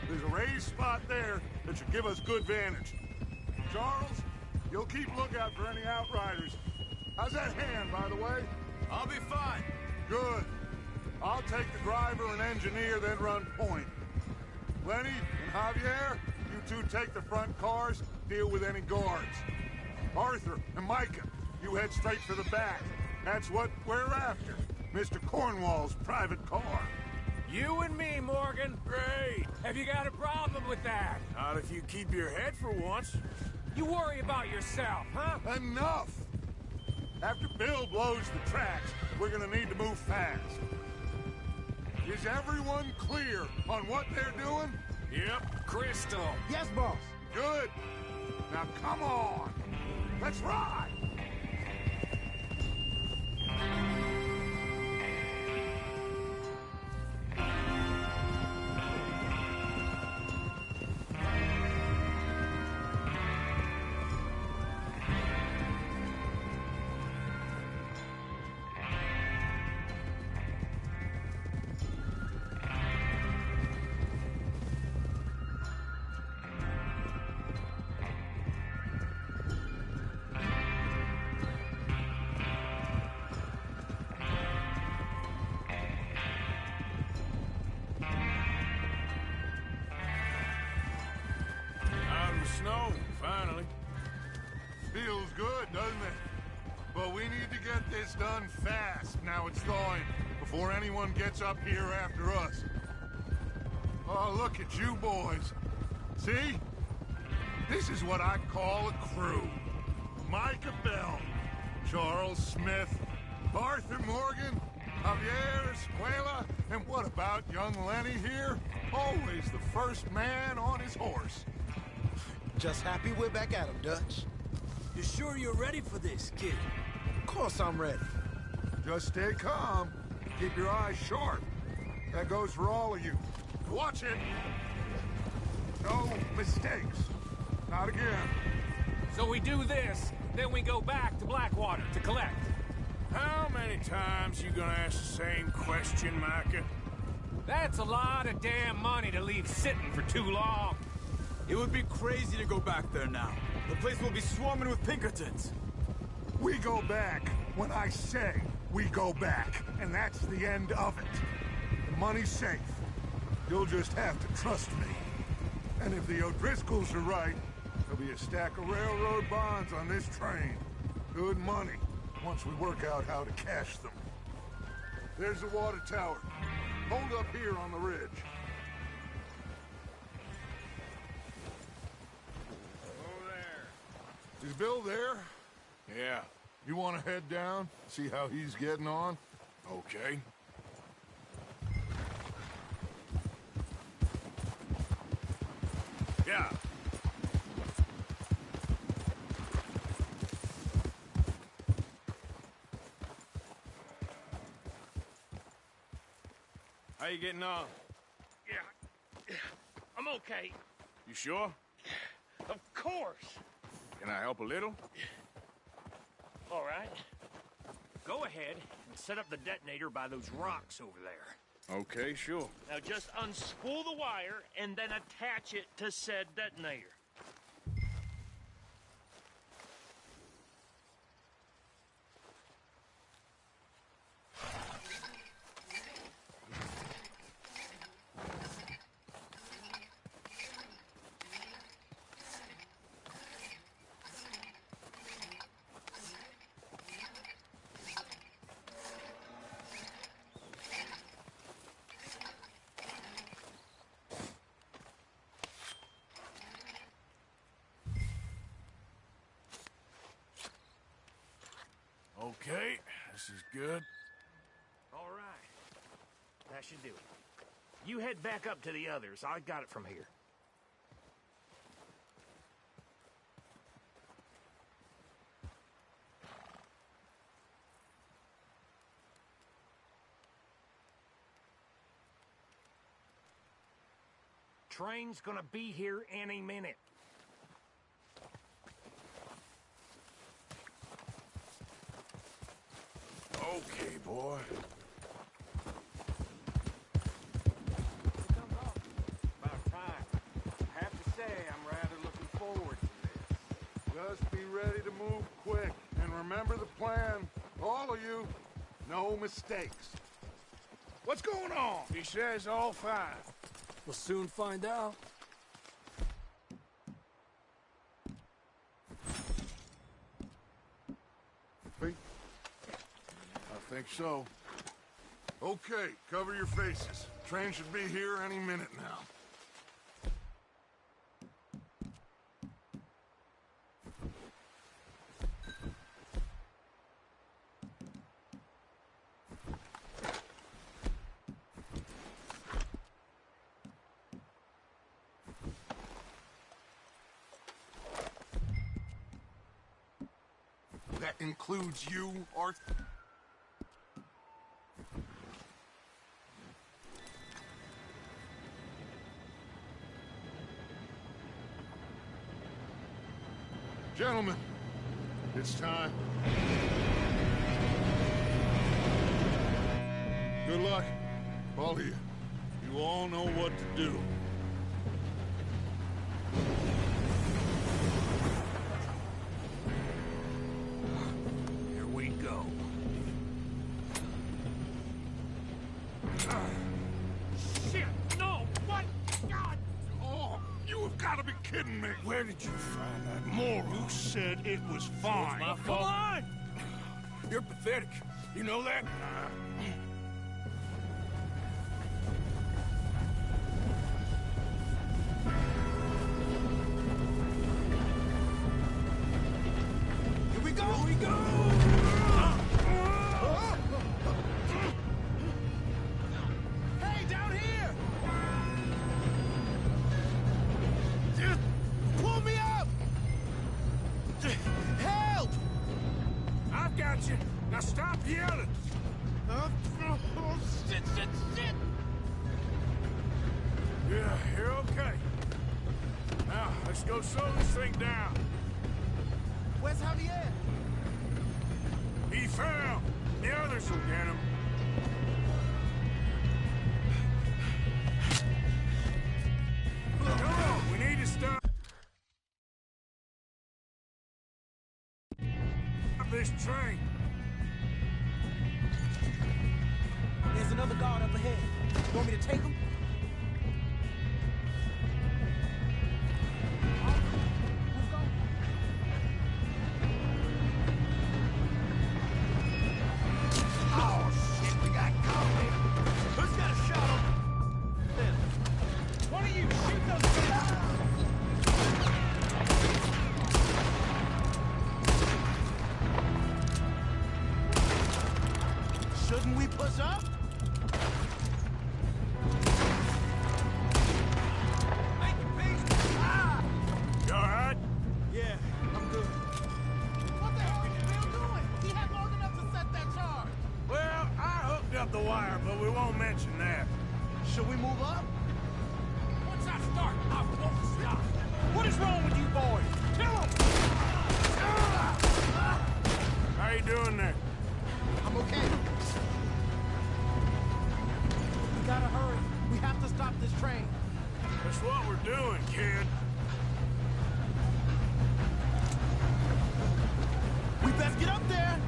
There's a raised spot there that should give us good vantage. Charles, you'll keep lookout for any outriders. How's that hand, by the way? I'll be fine. Good. I'll take the driver and engineer, then run point. Lenny and Javier, you two take the front cars, deal with any guards. Arthur and Micah, you head straight for the back. That's what we're after. Mr. Cornwall's private car. You and me, Morgan. Great. Have you got a problem with that? Not if you keep your head for once. You worry about yourself, huh? Enough! After Bill blows the tracks, we're gonna need to move fast. Is everyone clear on what they're doing? Yep. Crystal. Yes, boss. Good. Now come on. Let's ride. Snow, finally. Feels good, doesn't it? But we need to get this done fast, now it's thawing, before anyone gets up here after us. Oh, look at you boys. See? This is what I call a crew. Micah Bell, Charles Smith, Arthur Morgan, Javier Escuela, and what about young Lenny here? Always the first man on his horse. Just happy we're back at him, Dutch. You sure you're ready for this, kid? Of course I'm ready. Just stay calm. Keep your eyes sharp. That goes for all of you. Watch it. No mistakes. Not again. So we do this, then we go back to Blackwater to collect. How many times you gonna ask the same question, Micah? That's a lot of damn money to leave sitting for too long. It would be crazy to go back there now. The place will be swarming with Pinkertons. We go back when I say we go back, and that's the end of it. The money's safe. You'll just have to trust me. And if the O'Driscolls are right, there'll be a stack of railroad bonds on this train. Good money, once we work out how to cash them. There's the water tower. Hold up here on the ridge. Is Bill there? Yeah. You want to head down, see how he's getting on? Okay. Yeah. How you getting on? Yeah. I'm okay. You sure? Of course. Can I help a little? All right. Go ahead and set up the detonator by those rocks over there. Okay, sure. Now just unspool the wire and then attach it to said detonator. Okay, this is good. All right. That should do it. You head back up to the others. I got it from here. train's gonna be here any minute. Okay, boy. About time. I have to say, I'm rather looking forward to this. Just be ready to move quick. And remember the plan. All of you. No mistakes. What's going on? He says all fine. We'll soon find out. Think? I think so. Okay, cover your faces. Train should be here any minute now. That includes you, Arthur? Gentlemen, it's time. Good luck, all of you. You all know what to do. Here we go. Shit! No! What? God! Oh, you have got to be kidding me. Where did you find that moron? You said it was fine. My fault. Come on! You're pathetic. You know that? Here we go! Here we go! Hey, down here! Just pull me up! Help! I've got you. Now stop yelling. Oh, shit, shit, shit! Yeah, you're okay. Now, let's go slow this thing down. Where's Javier? He fell. The others will get him. Come on, we need to stop this train. There's another guard up ahead. You want me to take him? Oh, shit, we got company. Who's got a shot on? One of you, shoot those guys! Shouldn't we push up? Make it peace! Ah! You all right? Yeah, I'm good. What the hell is Bill doing? He had long enough to set that charge. Well, I hooked up the wire, but we won't mention that. Should we move up? Once I start, I won't stop. What is wrong with you boys? Kill him! How you doing there? I'm okay. We gotta hurry. We have to stop this train. That's what we're doing, kid. We best get up there.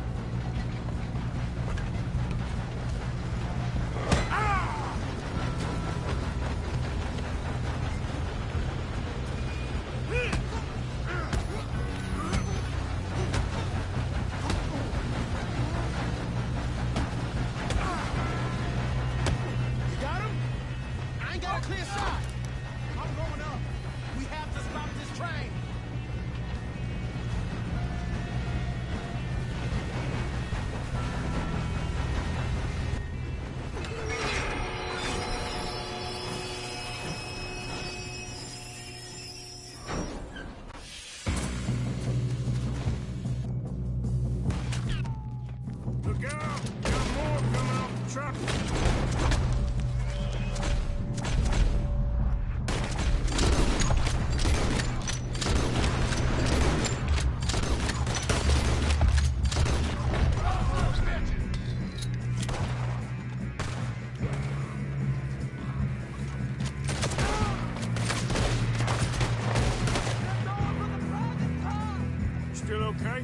still okay? I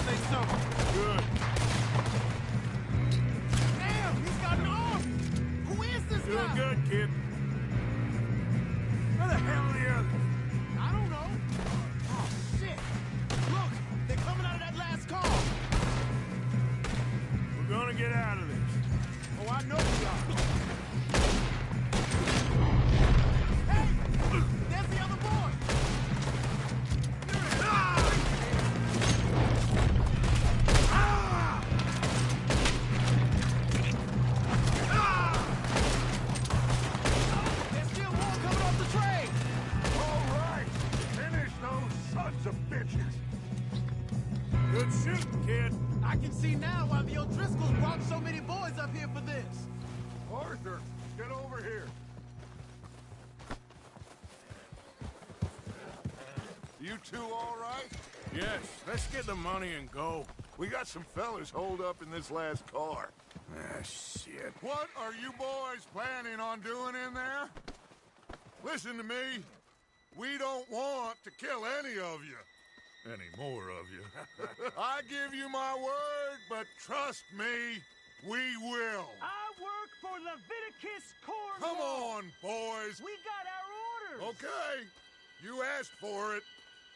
think so. Good. Damn, he's got an arm! Who is this Doing guy? good, kid. Where the hell are the others? I don't know. Oh, shit. Look, they're coming out of that last car. We're gonna get out of this. Oh, I know we are. Hey! There's the other boy! There's still more coming off the train! All right! Finish those sons of bitches! Good shooting, kid. I can see now why the O'Driscolls brought so many boys up here for this. Arthur, get over here. You two all right? Yes, let's get the money and go. We got some fellas holed up in this last car. Ah, shit. What are you boys planning on doing in there? Listen to me. We don't want to kill any of you. Any more of you. I give you my word, but trust me, we will. I work for Leviticus Corps. Come on, boys. We got our orders. Okay. You asked for it.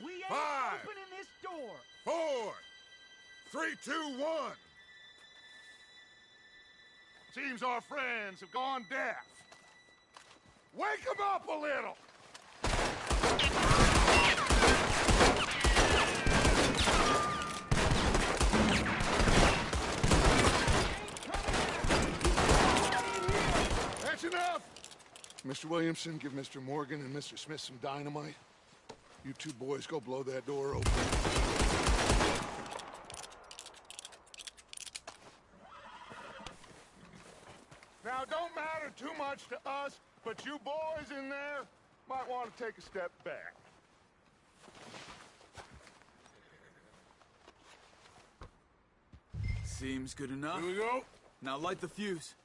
We ain't 5, opening this door. 4, 3, 2, 1. Seems our friends have gone deaf. Wake them up a little. That's enough. Mr. Williamson, give Mr. Morgan and Mr. Smith some dynamite. You two boys go blow that door open. Now, it don't matter too much to us, but you boys in there might want to take a step back. Seems good enough. Here we go. Now light the fuse.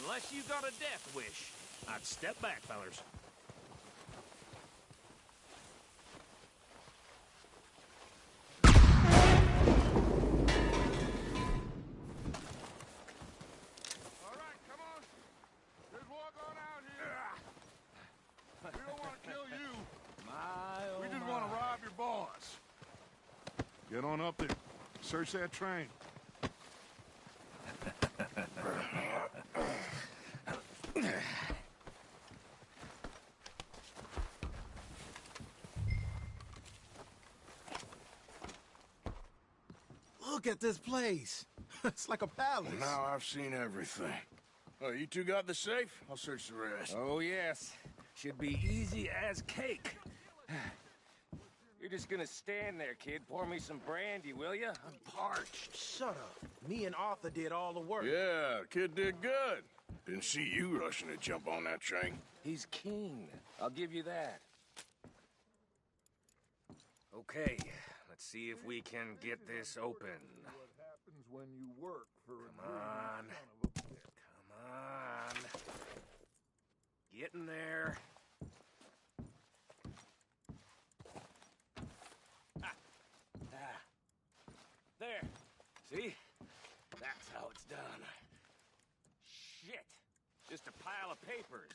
Unless you got a death wish, I'd step back, fellers. All right, come on. Just walk on out here. We don't want to kill you. We just want to rob your boss. Get on up there. Search that train. Look at this place. It's like a palace. Now I've seen everything. Oh, you two got the safe? I'll search the rest. Oh, yes. Should be easy as cake. You're just gonna stand there, kid. Pour me some brandy, will you? I'm parched. Shut up. Me and Arthur did all the work. Yeah, kid did good. Didn't see you rushing to jump on that train. He's keen. I'll give you that. Okay, let's see if we can get this open. What happens when you work for Come on. Come on. Get in there. There. See? That's how it's done. Shit. Just a pile of papers.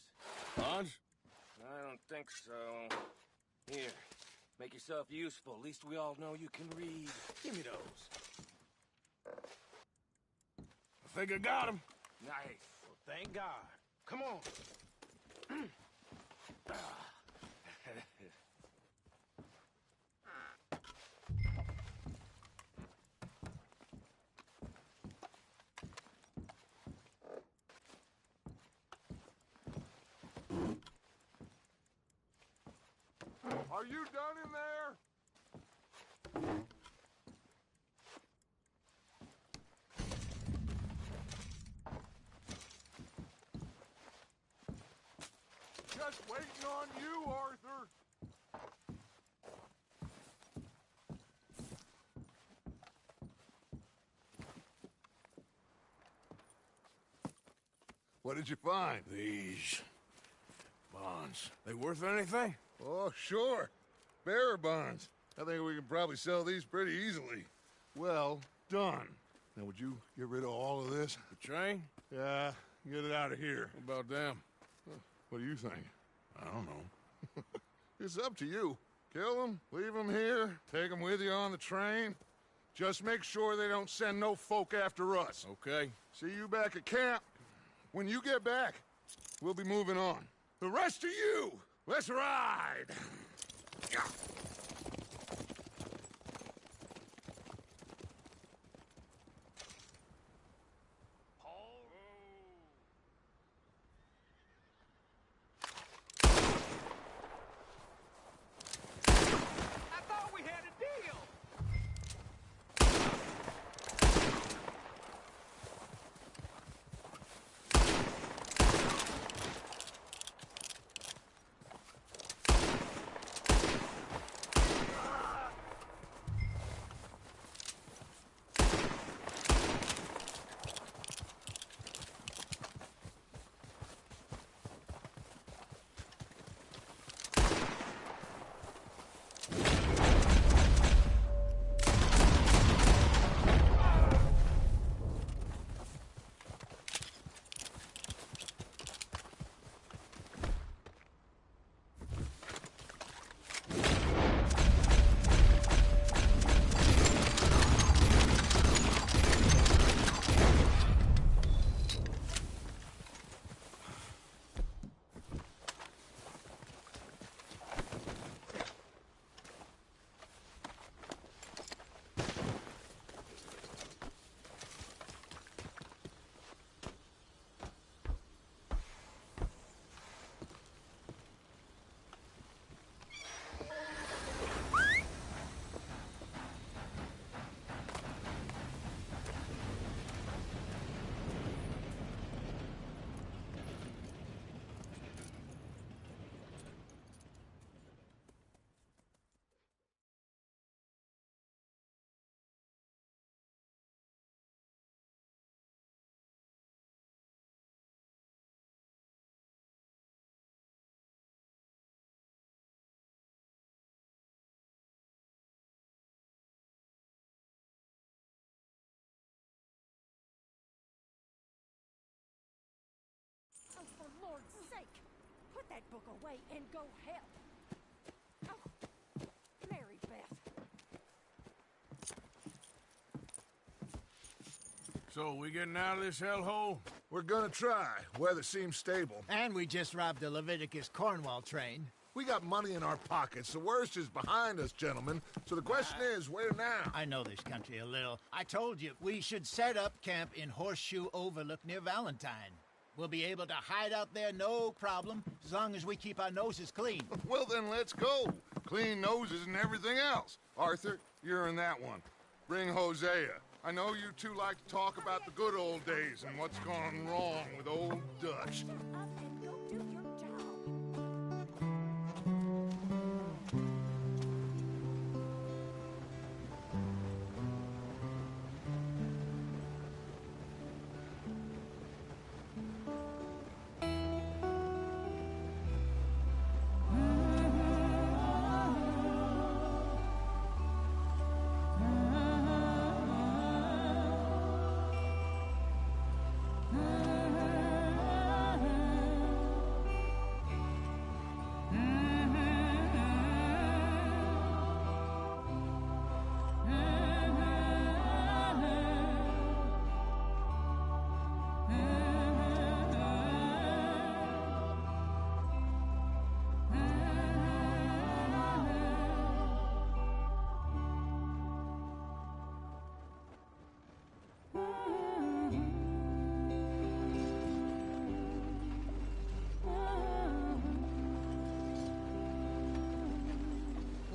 Bonds? I don't think so. Here. Make yourself useful. At least we all know you can read. Give me those. I think I got him. Nice. Well, thank God. Come on. Are you done in there? Just waiting on you, Arthur. What did you find? These bonds. They worth anything? Oh, sure. Bearer bonds. I think we can probably sell these pretty easily. Well done. Now, would you get rid of all of this? The train? Yeah, get it out of here. What about them? What do you think? I don't know. It's up to you. Kill them, leave them here, take them with you on the train. Just make sure they don't send no folk after us. Okay. See you back at camp. When you get back, we'll be moving on. The rest of you, let's ride! I thought we had a deal! Oh, for Lord's sake! Put that book away and go help! Oh, Mary Beth. So, we getting out of this hellhole? We're gonna try. Weather seems stable. And we just robbed the Leviticus Cornwall train. We got money in our pockets. The worst is behind us, gentlemen. So the question is, where now? I know this country a little. I told you, we should set up camp in Horseshoe Overlook near Valentine. We'll be able to hide out there no problem, as long as we keep our noses clean. Well, then let's go. Clean noses and everything else. Arthur, you're in that one. Bring Hosea. I know you two like to talk about the good old days and what's gone wrong with old Dutch. Up and go do your job.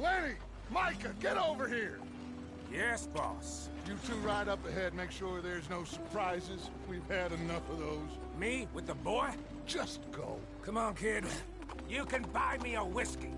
Lenny! Micah, get over here! Yes, boss. You two ride up ahead, make sure there's no surprises. We've had enough of those. Me with the boy? Just go. Come on, kid. You can buy me a whiskey.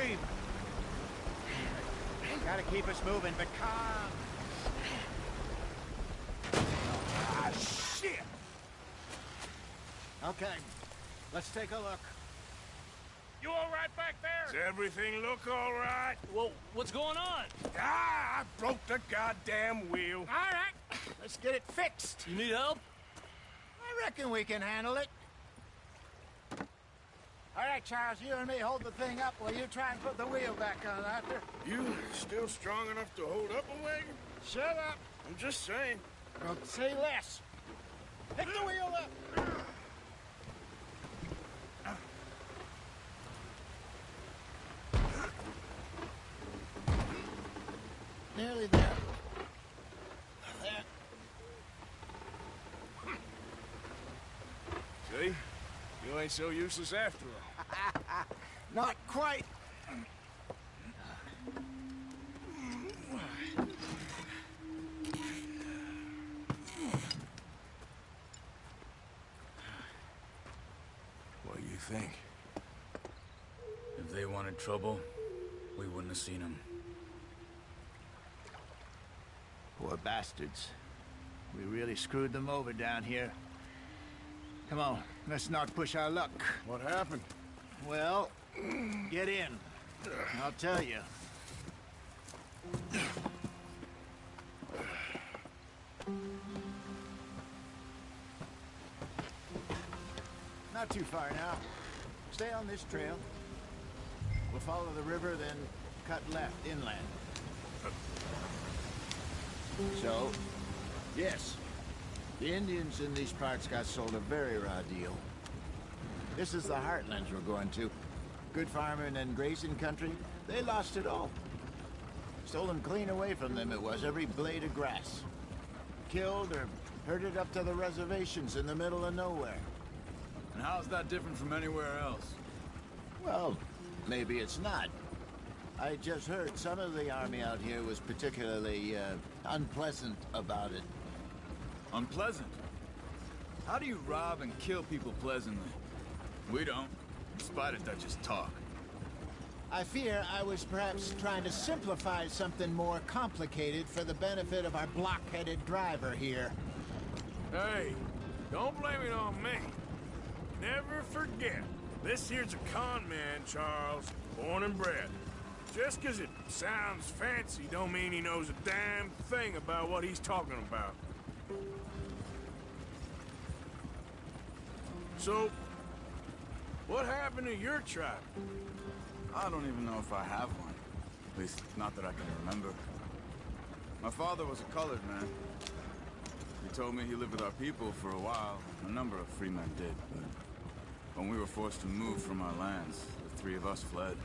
stream. Gotta keep us moving, but calm. Ah, shit! Okay, let's take a look. You all right back there? Does everything look all right? Well, what's going on? Ah, I broke the goddamn wheel. All right, let's get it fixed. You need help? I reckon we can handle it. All right, Charles, you and me hold the thing up while you try and put the wheel back on, Arthur. You still strong enough to hold up a wagon? Shut up. I'm just saying. Don't say less. Pick the wheel up. Nearly there. There. See? You ain't so useless after all. Not quite. What do you think? If they wanted trouble, we wouldn't have seen them. Poor bastards. We really screwed them over down here. Come on, let's not push our luck. What happened? Well, get in. I'll tell you. Not too far now. Stay on this trail. We'll follow the river, then cut left inland. So, yes, the Indians in these parts got sold a very raw deal. This is the heartlands we're going to. Good farming and grazing country, they lost it all. Stolen clean away from them it was, every blade of grass. Killed or herded up to the reservations in the middle of nowhere. And how's that different from anywhere else? Well, maybe it's not. I just heard some of the army out here was particularly, unpleasant about it. Unpleasant? How do you rob and kill people pleasantly? We don't, in spite of Dutch's talk. I fear I was perhaps trying to simplify something more complicated for the benefit of our block-headed driver here. Hey, don't blame it on me. Never forget, this here's a con man, Charles, born and bred. Just 'cause it sounds fancy don't mean he knows a damn thing about what he's talking about. So, what happened to your tribe? I don't even know if I have one. At least, not that I can remember. My father was a colored man. He told me he lived with our people for a while. A number of free men did, but when we were forced to move from our lands, the three of us fled.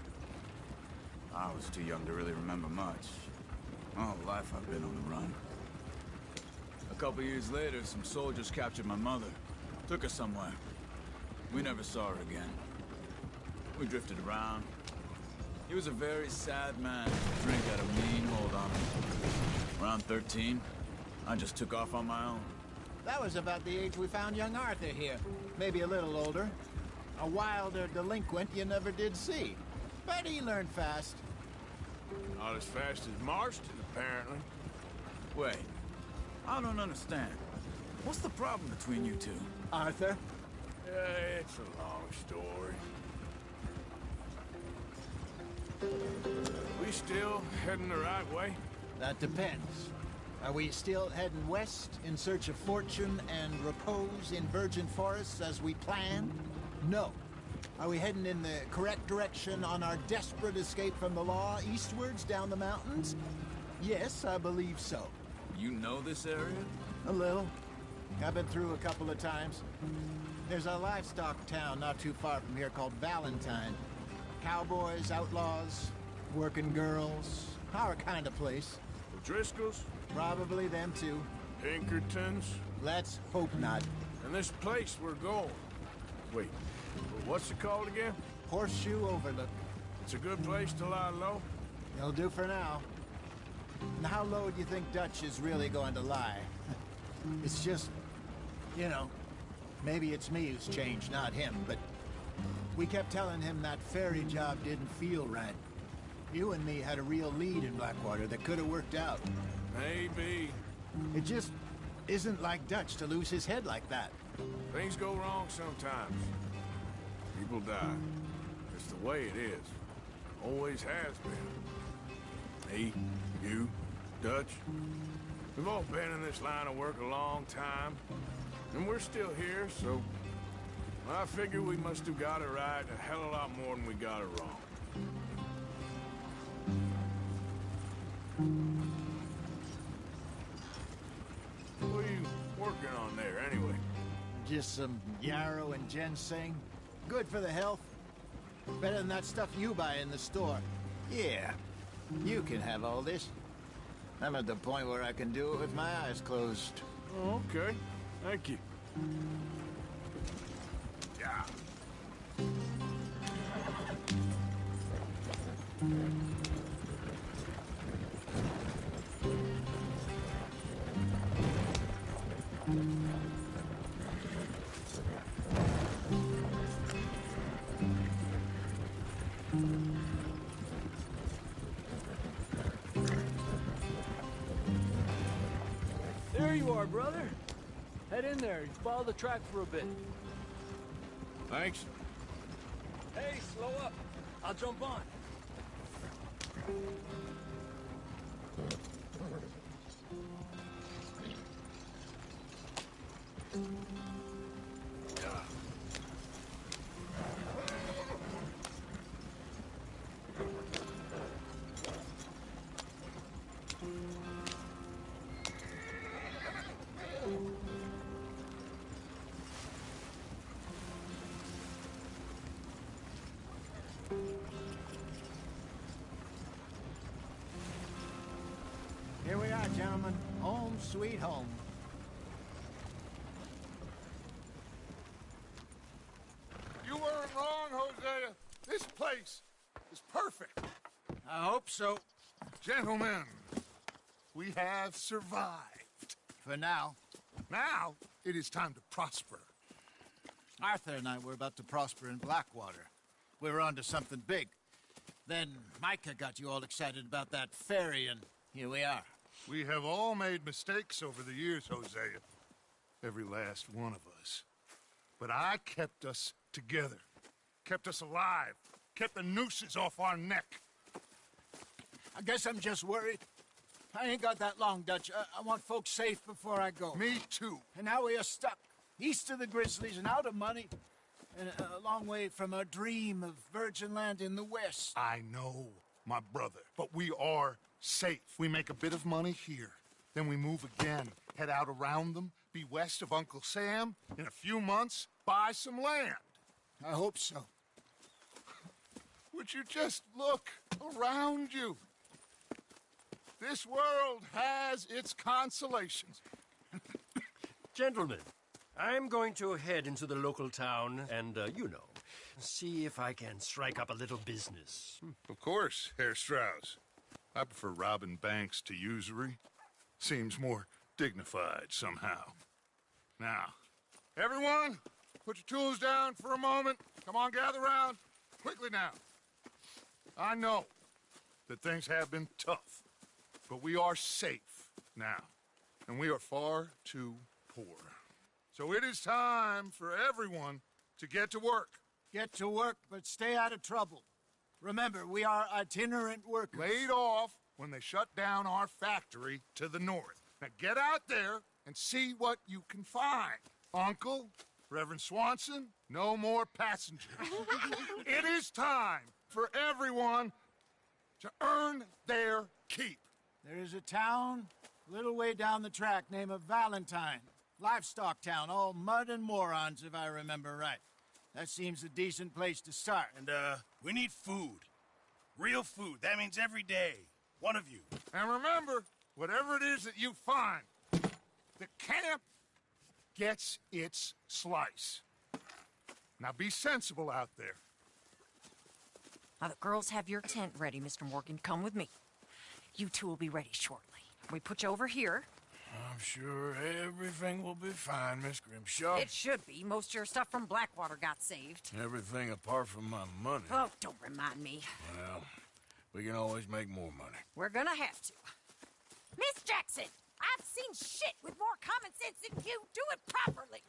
I was too young to really remember much. My whole life I've been on the run. A couple years later, some soldiers captured my mother. Took her somewhere. We never saw her again. We drifted around. He was a very sad man. Drink had a mean hold on him. Around 13, I just took off on my own. That was about the age we found young Arthur here. Maybe a little older. A wilder delinquent you never did see. But he learned fast. Not as fast as Marston, apparently. Wait, I don't understand. What's the problem between you two? Arthur? It's a long story. We still heading the right way? That depends. Are we still heading west in search of fortune and repose in virgin forests as we planned? No. Are we heading in the correct direction on our desperate escape from the law eastwards down the mountains? Yes, I believe so. You know this area? A little. I've been through a couple of times. There's a livestock town not too far from here called Valentine. Cowboys, outlaws, working girls, our kind of place. The Driscolls? Probably them too. Pinkertons? Let's hope not. And this place we're going. Wait, what's it called again? Horseshoe Overlook. It's a good place to lie low? It'll do for now. And how low do you think Dutch is really going to lie? It's just, you know, maybe it's me who's changed, not him, but we kept telling him that ferry job didn't feel right. You and me had a real lead in Blackwater that could have worked out. Maybe. It just isn't like Dutch to lose his head like that. Things go wrong sometimes. People die. It's the way it is. Always has been. Me, you, Dutch. We've all been in this line of work a long time. And we're still here, so... I figure we must have got it right a hell of a lot more than we got it wrong. What are you working on there, anyway? Just some yarrow and ginseng. Good for the health. Better than that stuff you buy in the store. Yeah, you can have all this. I'm at the point where I can do it with my eyes closed. Oh, okay. Thank you. Yeah. There you are, brother. Head in there. Follow the track for a bit. Thanks. Hey, slow up. I'll jump on. Here we are, gentlemen. Home sweet home. You weren't wrong, Hosea. This place is perfect. I hope so. Gentlemen, we have survived. For now. Now, it is time to prosper. Arthur and I were about to prosper in Blackwater. We were onto something big. Then Micah got you all excited about that ferry, and here we are. We have all made mistakes over the years, Hosea. Every last one of us. But I kept us together. Kept us alive. Kept the nooses off our neck. I guess I'm just worried. I ain't got that long, Dutch. I want folks safe before I go. Me too. And now we are stuck. East of the Grizzlies and out of money. And a long way from our dream of virgin land in the west. I know, my brother. But we are safe. We make a bit of money here. Then we move again. Head out around them. Be west of Uncle Sam. In a few months, buy some land. I hope so. Would you just look around you? This world has its consolations. Gentlemen, I'm going to head into the local town and, see if I can strike up a little business. Of course, Herr Strauss. I prefer robbing banks to usury. Seems more dignified somehow. Now, everyone, put your tools down for a moment. Come on, gather round. Quickly now. I know that things have been tough, but we are safe now, and we are far too poor. So it is time for everyone to get to work. Get to work, but stay out of trouble. Remember, we are itinerant workers. Laid off when they shut down our factory to the north. Now get out there and see what you can find. Uncle, Reverend Swanson, no more passengers. It is time for everyone to earn their keep. There is a town a little way down the track named Valentine. Livestock town, all mud and morons, if I remember right. That seems a decent place to start. And, we need food. Real food. That means every day. One of you. And remember, whatever it is that you find, the camp gets its slice. Now be sensible out there. Now, the girls have your tent ready, Mr. Morgan. Come with me. You two will be ready shortly. We put you over here. I'm sure everything will be fine, Miss Grimshaw. It should be. Most of your stuff from Blackwater got saved. Everything apart from my money. Oh, don't remind me. Well, We can always make more money. We're gonna have to. Miss Jackson, I've seen shit with more common sense than you. Do it properly.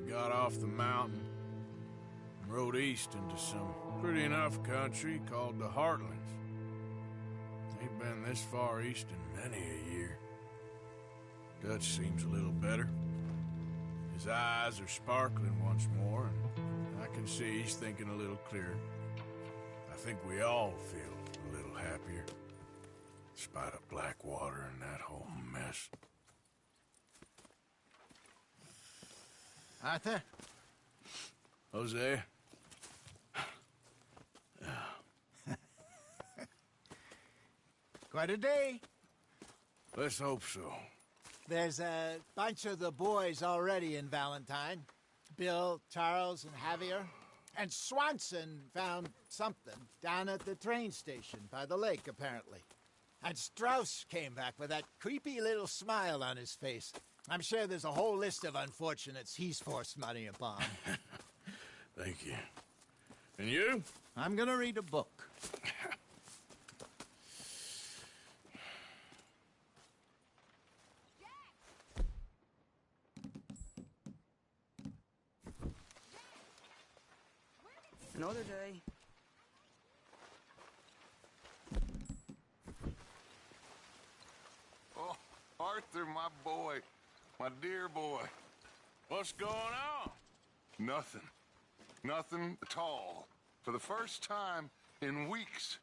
Got off the mountain and rode east into some pretty enough country called the Heartlands. Ain't been this far east in many a year. Dutch seems a little better. His eyes are sparkling once more, and I can see he's thinking a little clearer. I think we all feel a little happier, in spite of Blackwater and that whole mess. Arthur? Jose? Quite a day. Let's hope so. There's a bunch of the boys already in Valentine. Bill, Charles, and Javier. And Swanson found something down at the train station by the lake, apparently. And Strauss came back with that creepy little smile on his face. I'm sure there's a whole list of unfortunates he's forced money upon. Thank you. And you? I'm gonna read a book. Another day. Oh, Arthur, my boy. My dear boy. What's going on? Nothing. Nothing at all. For the first time in weeks.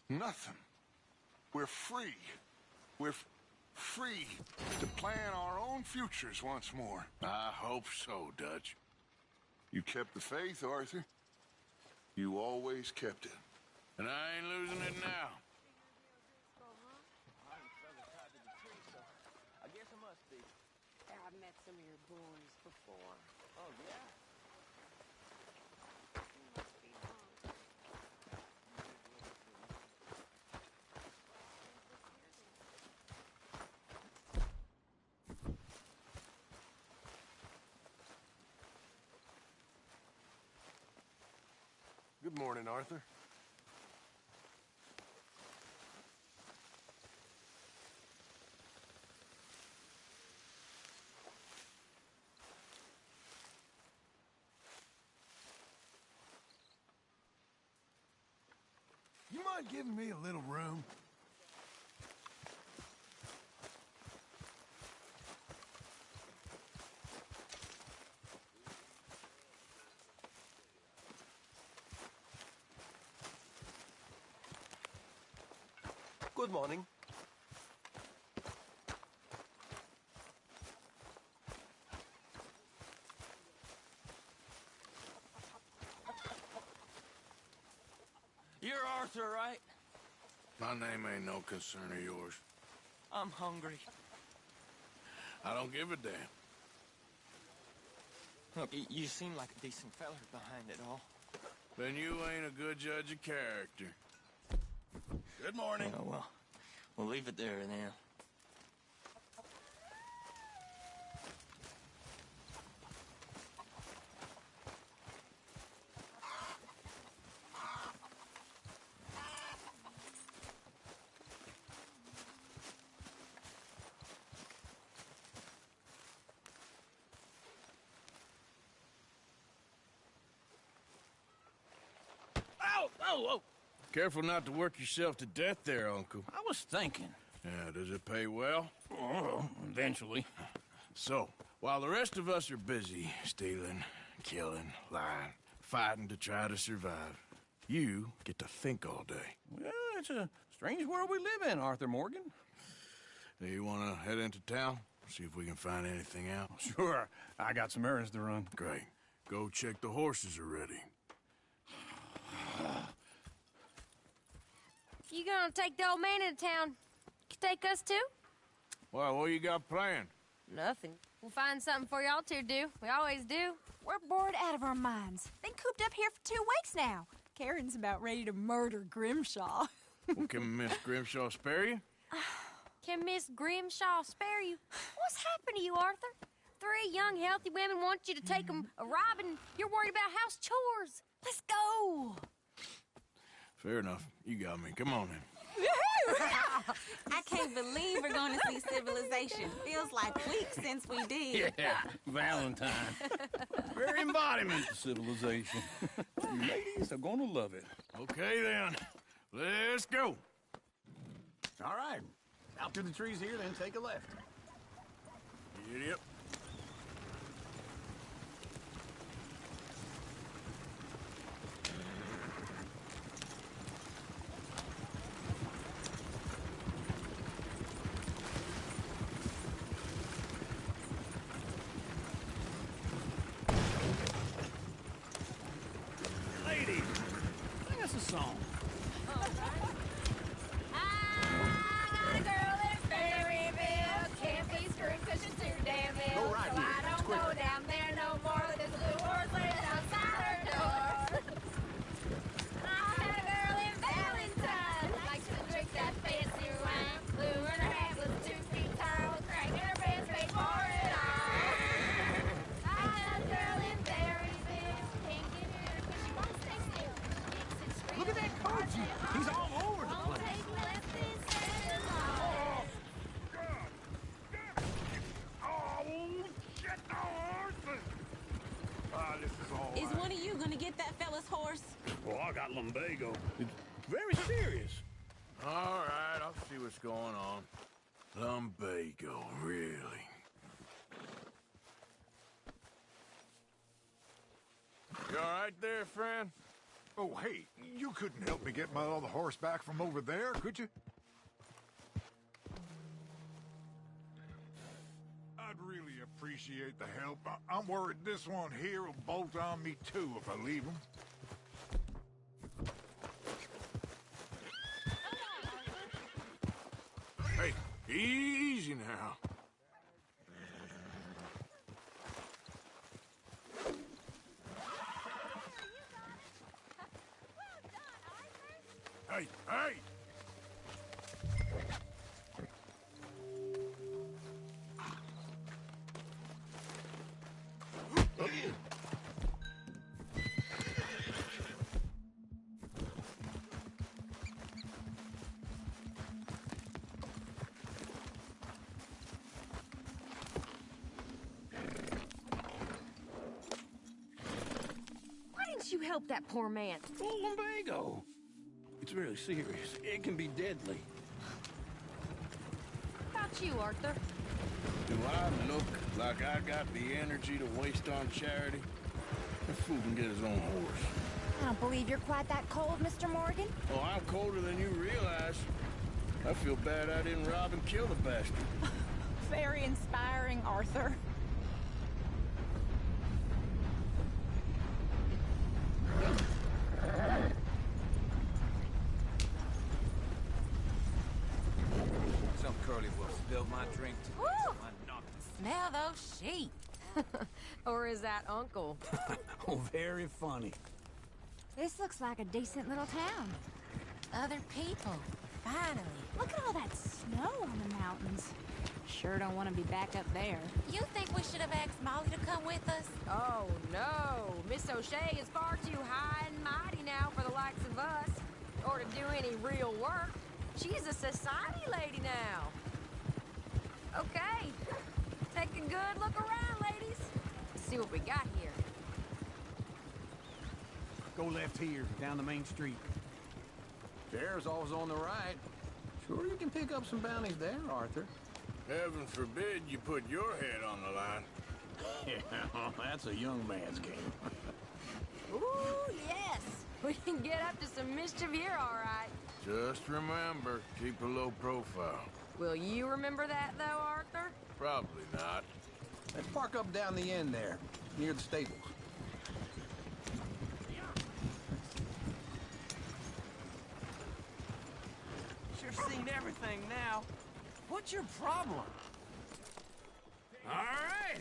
Nothing. We're free. We're free to plan our own futures once more. I hope so, Dutch. You kept the faith, Arthur. You always kept it. And I ain't losing it now. I guess I must be. I've met some of your boys before. Oh, yeah? You must be home. Good morning, Arthur. You mind giving me a little room? Good morning. You're Arthur, right? My name ain't no concern of yours. I'm hungry. I don't give a damn. Look, you seem like a decent fella behind it all. Then you ain't a good judge of character. Good morning. Oh, well, we'll leave it there then. Oh! Careful not to work yourself to death there, Uncle. I was thinking. Yeah, does it pay well? Oh, eventually. So, while the rest of us are busy stealing, killing, lying, fighting to try to survive, you get to think all day. Well, it's a strange world we live in, Arthur Morgan. Do you want to head into town? See if we can find anything out? Sure. I got some errands to run. Great. Go check the horses are ready. you gonna take the old man into town, you take us too? Well, what you got planned? Nothing. We'll find something for y'all to do. We always do. We're bored out of our minds. Been cooped up here for 2 weeks now. Karen's about ready to murder Grimshaw. Well, can Miss Grimshaw spare you? Can Miss Grimshaw spare you? What's happened to you, Arthur? 3 young, healthy women want you to take them a robbing. You're worried about house chores. Let's go. Fair enough. You got me. Come on then. I can't believe we're going to see civilization. Feels like weeks since we did. Yeah, Valentine. Very embodiment of civilization. Ladies are gonna love it. Okay then. Let's go. All right. Out through the trees here, then take a left. Yep. Ladies, sing us a song. Go right here. I don't go down there no more. There's a blue horse waiting outside her door. I met a girl in Valentine. Likes to drink that fancy wine. Blue in her hat was 2 feet tall. Cranking her pants paid for it all. I met a girl in Berryville. Can't get her 'cause she won't stay still. Kicks and screams. Look at that coach. He's all over the Won't place. take less than 7 miles. This is all Is one of you going to get that fella's horse? Well, I got lumbago. It's very serious. All right, I'll see what's going on. Lumbago, really? You all right there, friend? Oh, hey, you couldn't help me get my other horse back from over there, could you? I'd really appreciate the help. I'm worried this one here will bolt on me too if I leave him. Hey, easy now. Hey, hey! Why didn't you help that poor man? Oh, lumbago. It's really serious. It can be deadly. How about you, Arthur? Do I look like I got the energy to waste on charity? That fool can get his own horse. I don't believe you're quite that cold, Mr. Morgan. Oh, I'm colder than you realize. I feel bad I didn't rob and kill the bastard. Very inspiring, Arthur. Some curly will spill my drink to Woo! I knocked it. Smell those sheep. Or is that Uncle? Oh, very funny. This looks like a decent little town. Other people. Finally. Look at all that snow on the mountains. Sure don't want to be back up there. You think we should have asked Molly to come with us? Oh, no. Miss O'Shea is far too high and mighty now for the likes of us, or to do any real work. She's a society lady now. Okay. Take a good look around, ladies. See what we got here. Go left here, down the main street. There's always on the right. Sure you can pick up some bounties there, Arthur. Heaven forbid you put your head on the line. Yeah, that's a young man's game. Ooh, yes. We can get up to some mischief here, all right. Just remember, keep a low profile. Will you remember that, though, Arthur? Probably not. Let's park up down the end there, near the stables. seen everything now. What's your problem? All right.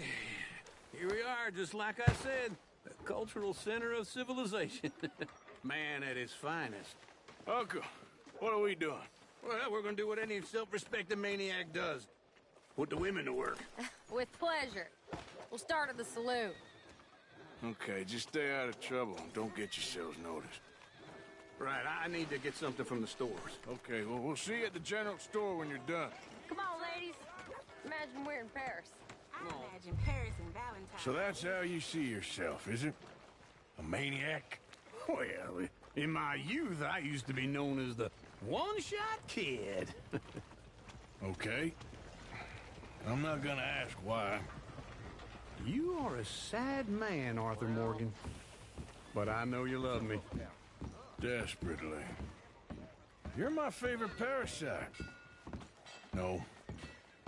Here we are, just like I said. The cultural center of civilization. Man at his finest. Uncle, what are we doing? Well, we're gonna do what any self-respecting maniac does. Put the women to work. With pleasure. We'll start at the saloon. Okay, just stay out of trouble and don't get yourselves noticed. Right, I need to get something from the stores. Okay, well, we'll see you at the general store when you're done. Come on, ladies. Imagine we're in Paris. I imagine Paris and Valentine. So that's how you see yourself, is it? A maniac? Well, in my youth, I used to be known as the one-shot kid. Okay. I'm not gonna ask why. You are a sad man, Arthur Morgan. But I know you love me. Desperately. You're my favorite parasite. No.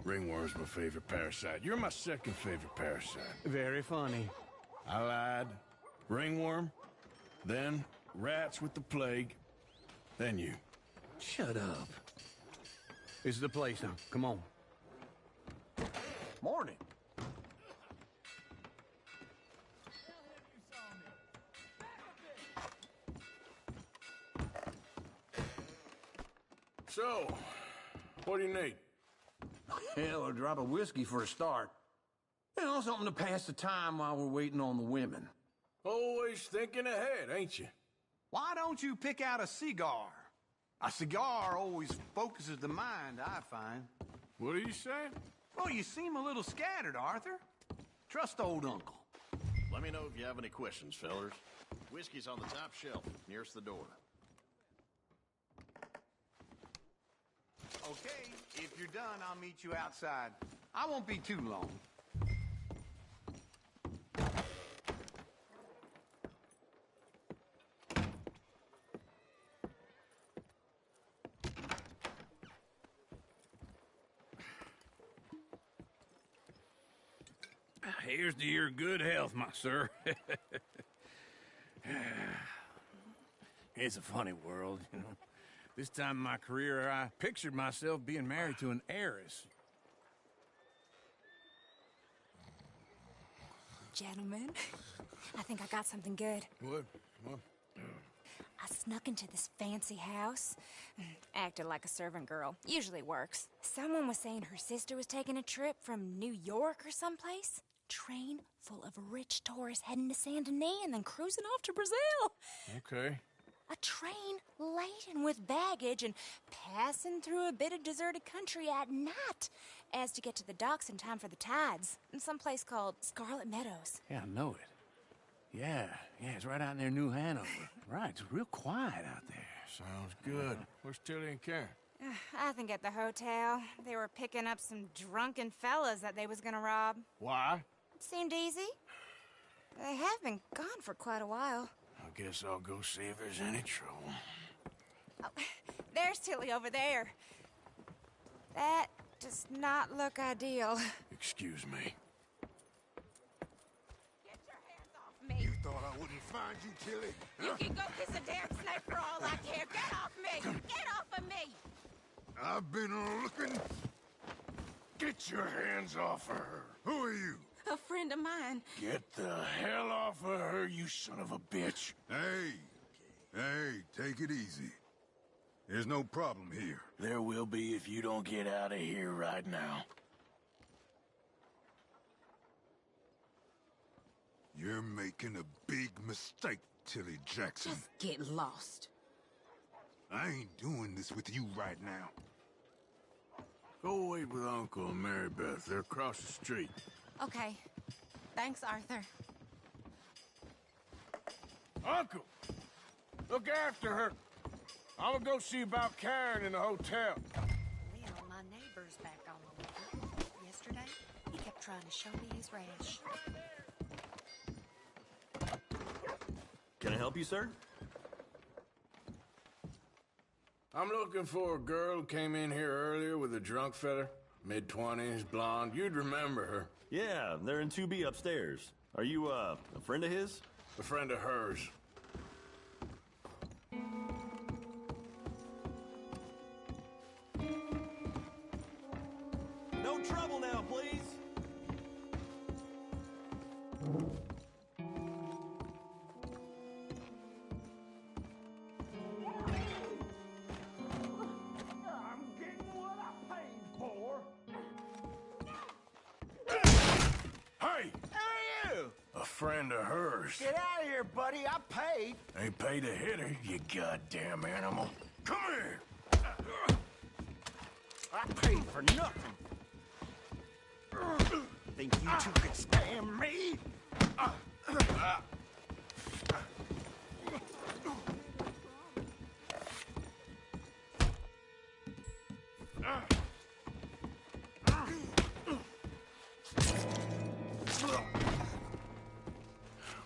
Ringworm's my favorite parasite. You're my second favorite parasite. Very funny. I lied. Ringworm, then rats with the plague, then you. Shut up. This is the place now. Come on. Morning. So, what do you need? Hell, a drop of whiskey for a start. You know, something to pass the time while we're waiting on the women. Always thinking ahead, ain't you? Why don't you pick out a cigar? A cigar always focuses the mind, I find. What are you saying? Well, you seem a little scattered, Arthur. Trust old uncle. Let me know if you have any questions, fellers. Whiskey's on the top shelf, nearest the door. Okay, if you're done, I'll meet you outside. I won't be too long. Here's to your good health, my sir. It's a funny world, you know. This time in my career, I pictured myself being married to an heiress. Gentlemen, I think I got something good. What? What? I snuck into this fancy house, acted like a servant girl. Usually works. Someone was saying her sister was taking a trip from New York or someplace. Train full of rich tourists heading to Saint Denis and then cruising off to Brazil. Okay. A train laden with baggage and passing through a bit of deserted country at night as to get to the docks in time for the tides in some place called Scarlet Meadows. Yeah, I know it. Yeah, it's right out near New Hanover. Right, it's real quiet out there. Sounds good. Where's Tilly and Karen? I think at the hotel. They were picking up some drunken fellas that they was gonna rob. Why? It seemed easy. They have been gone for quite a while. I guess I'll go see if there's any trouble. Oh, there's Tilly over there. That does not look ideal. Excuse me. Get your hands off me. You thought I wouldn't find you, Tilly? You can go kiss a damn snake for all I care. Get off me! Get off of me! I've been looking. Get your hands off of her. Who are you? A friend of mine. Get the hell off of her, you son of a bitch. Hey, take it easy. There's no problem here. There will be if you don't get out of here right now. You're making a big mistake, Tilly Jackson. Just get lost. I ain't doing this with you right now. Go wait with Uncle and Mary Beth. They're across the street. Okay. Thanks, Arthur. Uncle! Look after her. I'm gonna go see about Karen in the hotel. Well, my neighbor's back on the look. Yesterday, he kept trying to show me his ranch. Can I help you, sir? I'm looking for a girl who came in here earlier with a drunk fella. Mid-20s, blonde. You'd remember her. Yeah, they're in 2B upstairs. Are you, a friend of his? A friend of hers. trouble now, please. I'm getting what I paid for. Hey! Who are you? A friend of hers. Get out of here, buddy. I paid. Ain't paid to hit her, you goddamn animal. Come here! I paid for nothing. Think you two could stand me?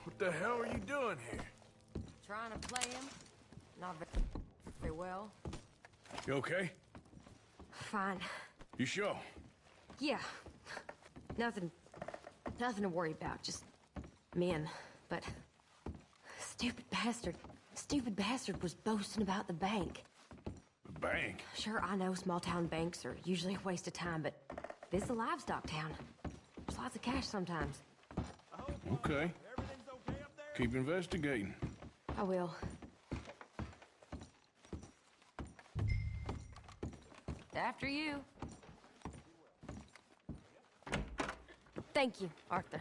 What the hell are you doing here? Trying to play him. Not very well. You okay? Fine. You sure? Yeah. Nothing to worry about. Just men. But stupid bastard was boasting about the bank. The bank? Sure, I know small town banks are usually a waste of time, but this is a livestock town. There's lots of cash sometimes. Okay. Keep investigating. I will. After you. Thank you, Arthur.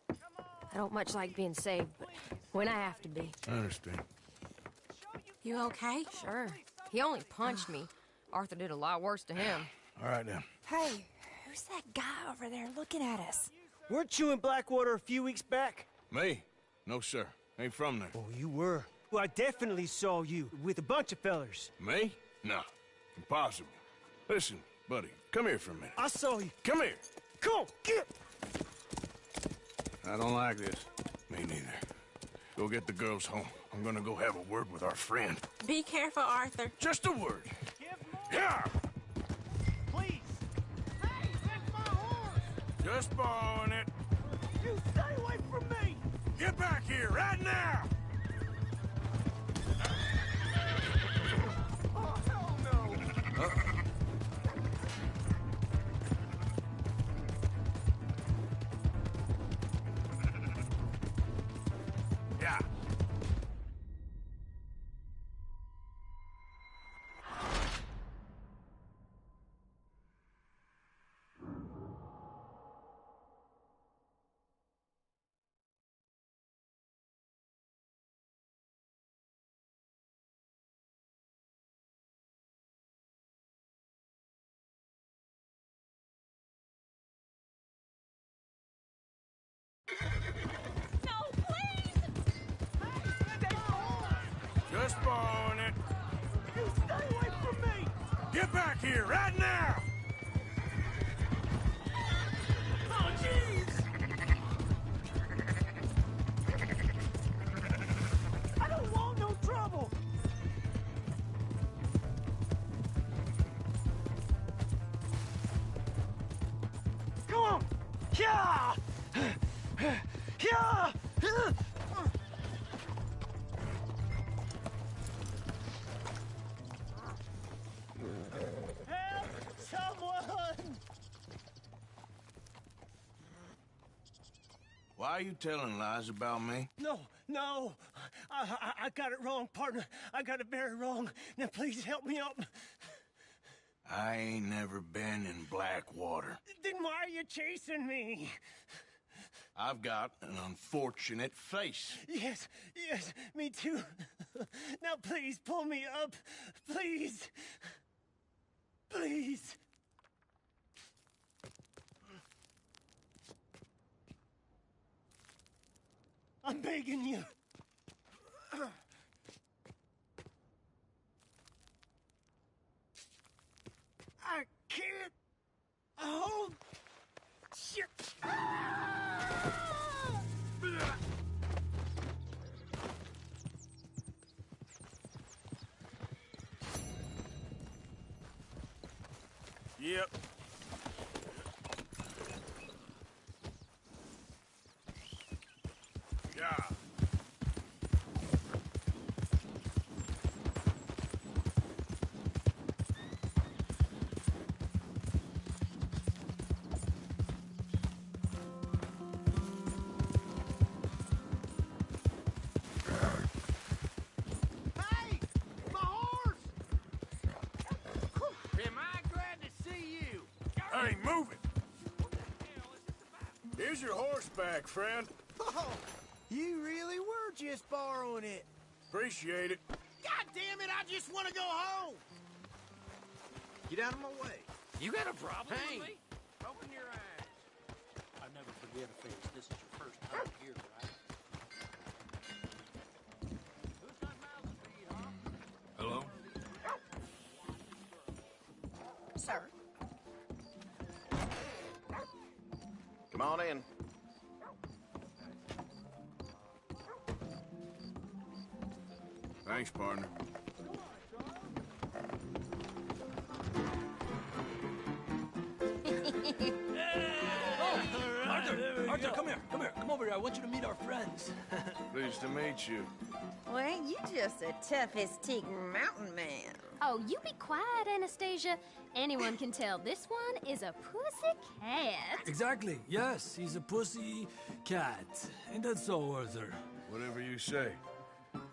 I don't much like being saved, but when I have to be. I understand. You okay? Sure. He only punched me. Arthur did a lot worse to him. All right, then. Hey, who's that guy over there looking at us? Weren't you in Blackwater a few weeks back? Me? No, sir. Ain't from there. Oh, you were. Well, I definitely saw you with a bunch of fellers. Me? No. Impossible. Listen, buddy, come here for a minute. I saw you. Come here. Come on, get! I don't like this. Me neither. Go get the girls home. I'm gonna go have a word with our friend. Be careful, Arthur. Just a word. Yeah! Please! Hey, that's my horse! Just borrowing it. You stay away from me! Get back here, right now! Oh, hell no! Yeah. No, please! Hey, that's my horse! Just borrowing it. You stay away from me! Get back here, right now! Oh, jeez! I don't want no trouble! Come on! Yeah! Yeah! Help! Someone! Why are you telling lies about me? No. I got it wrong, partner. I got it very wrong. Now, please help me out. I ain't never been in Blackwater. Then why are you chasing me? I've got an unfortunate face. Yes, me too. Now, please, pull me up. Please. Please. I'm begging you. I can't. Oh, shit. Yep. Yeah. Hey, move it! Here's your horseback, friend. Oh, you really were just borrowing it. Appreciate it. God damn it, I just want to go home! Get out of my way. You got a problem Hey. with me? Open your eyes. I never forget a face. This is your first time here, right? Hello? Sir. Come on in. Thanks, partner. Arthur, come here. Come over here. I want you to meet our friends. Pleased to meet you. Well, you just the toughest teak mountain man. Oh, you be quiet, Anastasia. Anyone can tell this one is a pussy cat. Exactly. Yes, he's a pussy cat. Ain't that so, Arthur? Whatever you say.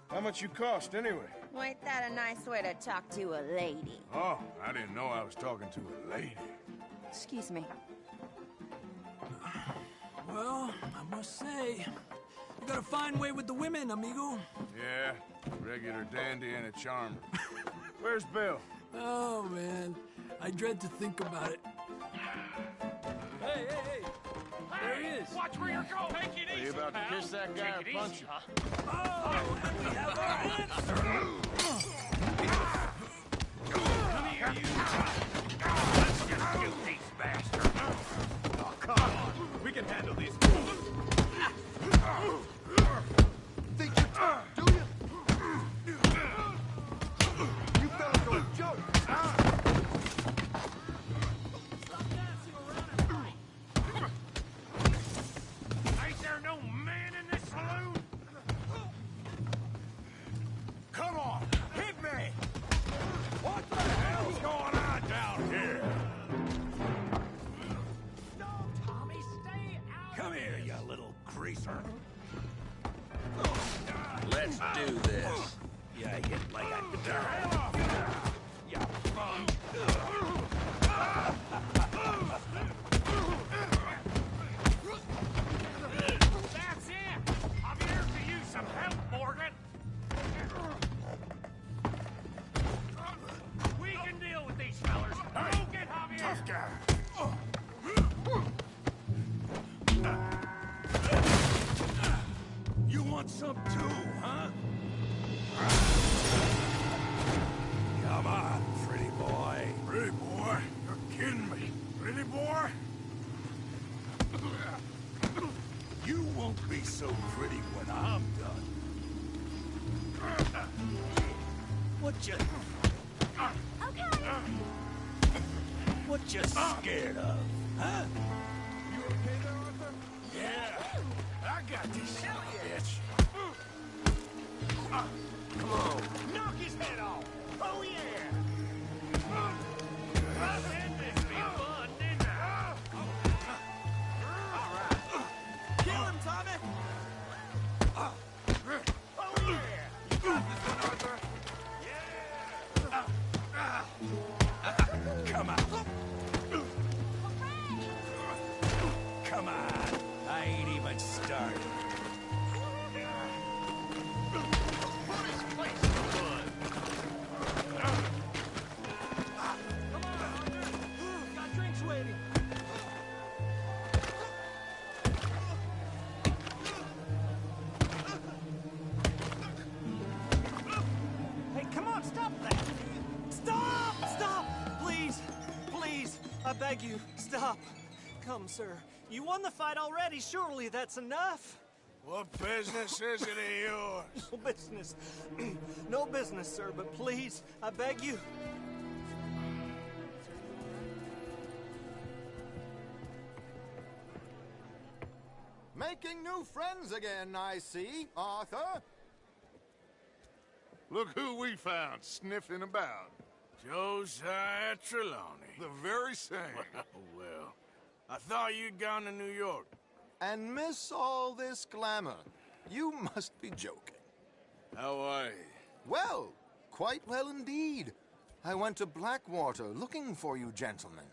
How much you cost, anyway? Well, ain't that a nice way to talk to a lady? Oh, I didn't know I was talking to a lady. Excuse me. Well, I must say, you got a fine way with the women, amigo. Yeah, regular dandy and a charmer. Where's Bill? Oh, man. I dread to think about it. Hey! There he is. Watch where you're going. Take it Are easy, you about to pal. kiss that guy Take it or punch easy, him? huh? Oh, and we have our answer. Come here, you. Let's just shoot these bastards. Oh, come on. We can handle these. Think you're tough, do you? You fellas are a joke, huh? Ain't there no man in this saloon? Come on, hit me! What the hell's going on down here? No, Tommy, stay out. Come here, you little greaser. Let's do this. You hit like a dime. You bum. That's it. I'm here to use some help, Morgan. We can deal with these fellers. Go get Javier. Tough guy. You want some too, huh? Come on, pretty boy. Pretty boy? You're kidding me. Pretty boy? You won't be so pretty when I'm done. What you... Okay. What you scared of, huh? You okay there, Arthur? Yeah. I got this son of a bitch. Come on. Knock his head off. Oh, yeah. Didn't this be fun, didn't I? All right. Kill him, Tommy. Oh, yeah. You got this one, Arthur. Come on. Come on. I ain't even started. Got drinks waiting. Hey, come on, stop that. Stop! Stop! Please. Please. I beg you, stop. Come, sir. You won the fight already. Surely that's enough. What business is it of yours? No business. No business, sir, but please, I beg you. Making new friends again, I see, Arthur. Look who we found sniffing about. Josiah Trelawney. The very same. Well, I thought you'd gone to New York. And miss all this glamour. You must be joking. How are you? Well, quite well indeed. I went to Blackwater looking for you gentlemen.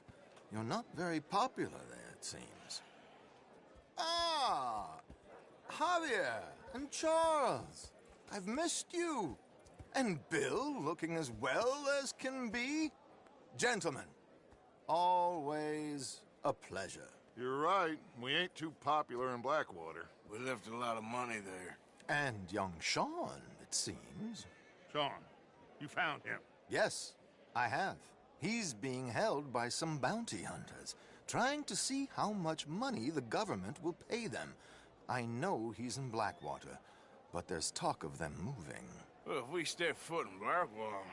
You're not very popular there, it seems. Ah! Javier and Charles. I've missed you. And Bill looking as well as can be. Gentlemen, always a pleasure. You're right. We ain't too popular in Blackwater. We left a lot of money there. And young Sean, it seems. Sean, you found him? Yes, I have. He's being held by some bounty hunters, trying to see how much money the government will pay them. I know he's in Blackwater, but there's talk of them moving. Well, if we step foot in Blackwater...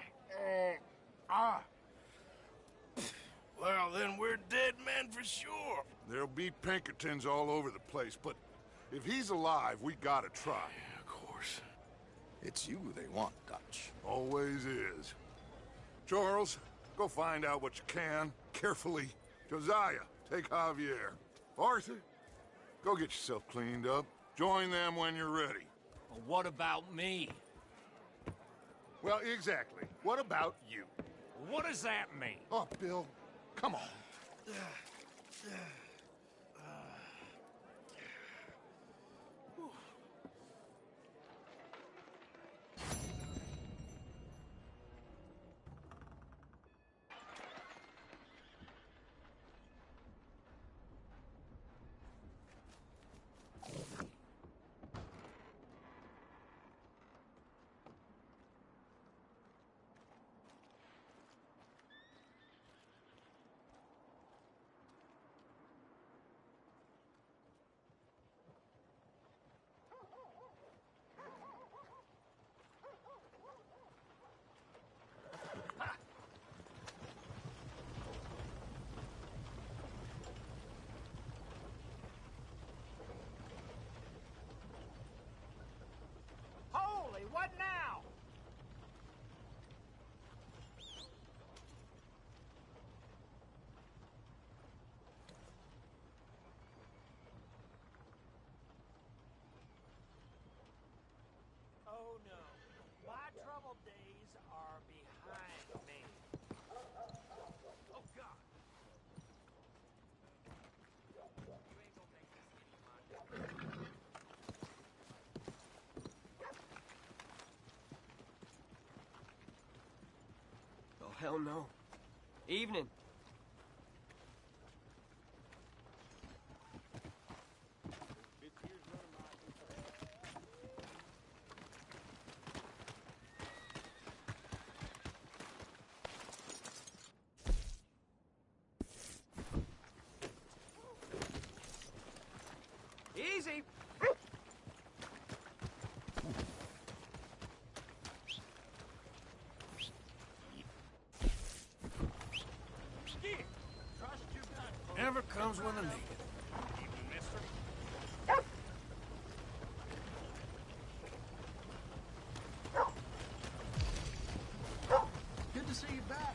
Well, then we're dead men for sure. There'll be Pinkertons all over the place, but if he's alive, we gotta try. Yeah, of course. It's you they want, Dutch. Always is. Charles, go find out what you can, carefully. Josiah, take Javier. Arthur, go get yourself cleaned up. Join them when you're ready. Well, what about me? Well, exactly. What about you? What does that mean? Oh, Bill, come on. What now? Oh no, my troubled days are behind me. Oh God. You ain't gonna make this any of my Hell no. Evening. Easy. Never comes when I need it. Evening, mister. Good to see you back.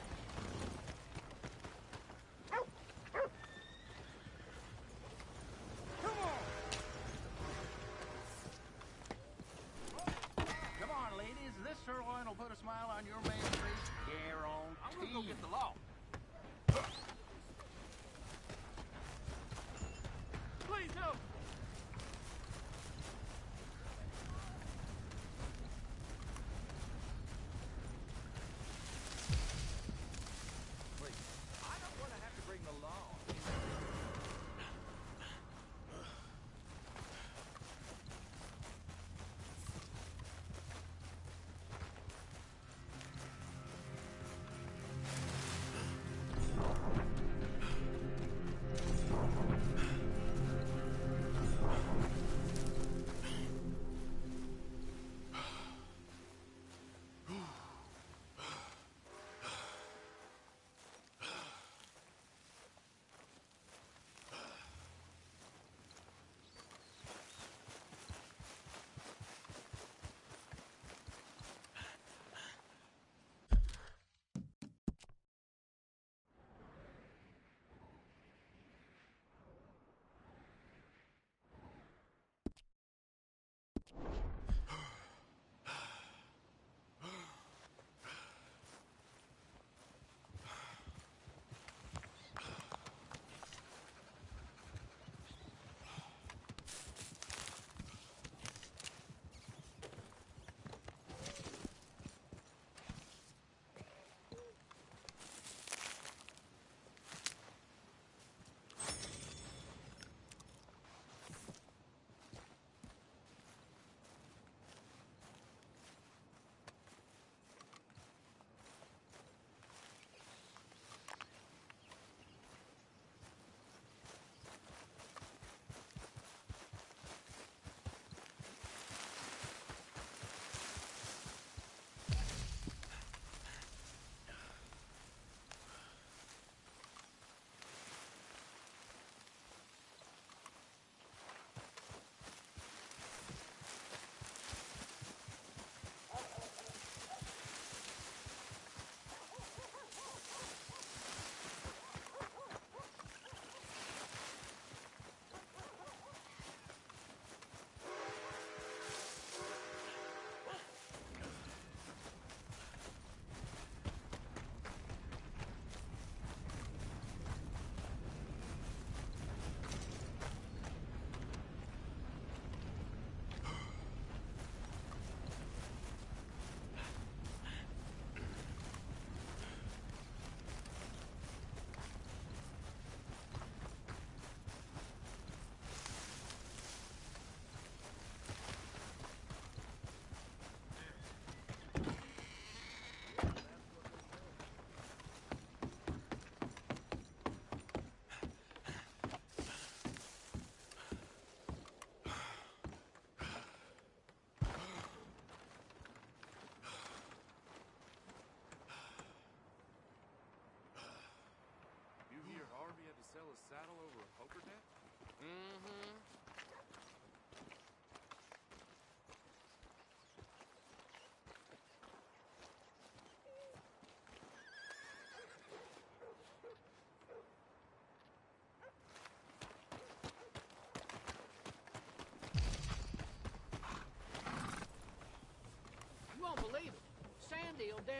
Come on, ladies. This sirloin will put a smile on your man's face. Guarantee. I'm gonna go get the law. Please help. Wait, I don't want to have to bring the law.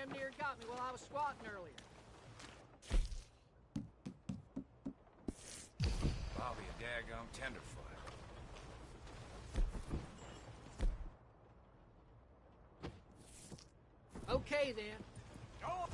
damn near got me while I was squatting earlier. Bobby, a daggum tenderfoot. Okay, then. Oh.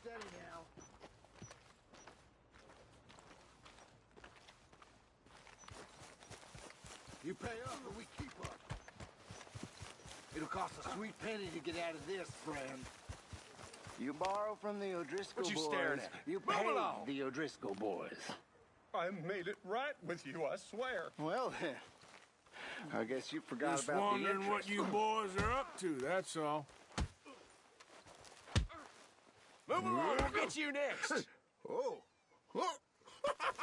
Steady now. You pay up or we keep up. It'll cost a sweet penny to get out of this, friend. You borrow from the O'Driscoll boys. What you staring at? You Move pay along. the O'Driscoll boys. I made it right with you, I swear. Well, then, I guess you forgot Just about the wondering interest. what you boys are up to, that's all. Move along, we'll get you next. Oh.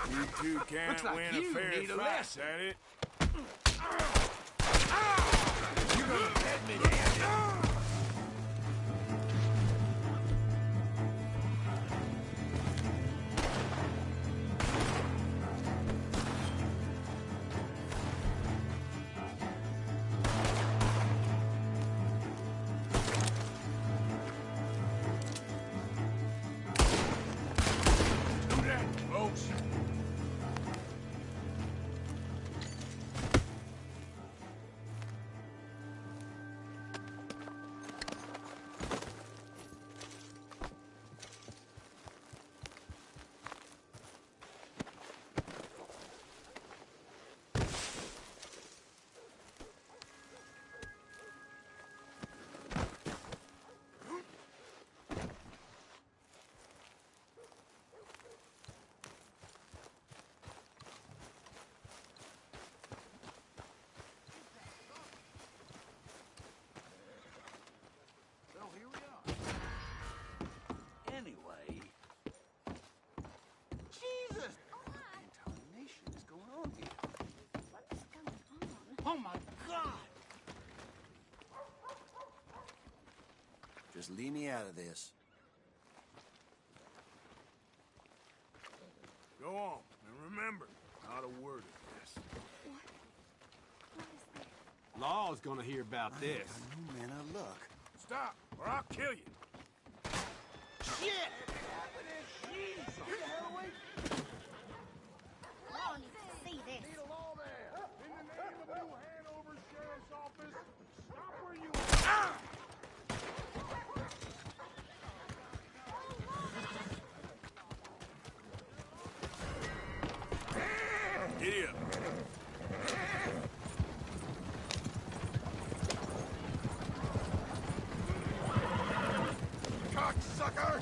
You two can't Looks like win you a fair need a fight lesson. at it. You gonna let me down? Do that, folks. Well, here we are. Anyway. Jesus! What the entire nation is going on here? What is going on? Oh my God! Just leave me out of this. Go on, and remember, not a word of this. Law's gonna hear about this. No man of luck. Stop, or I'll kill you. Shit! Law needs to see this. Need a law there. In the name of New Hanover Sheriff's Office, stop where you are. Giddy up. Cocksucker!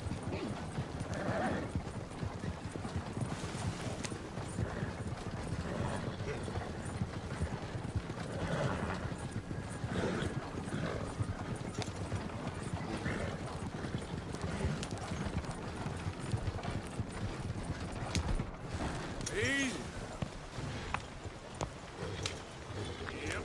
Easy. Yep.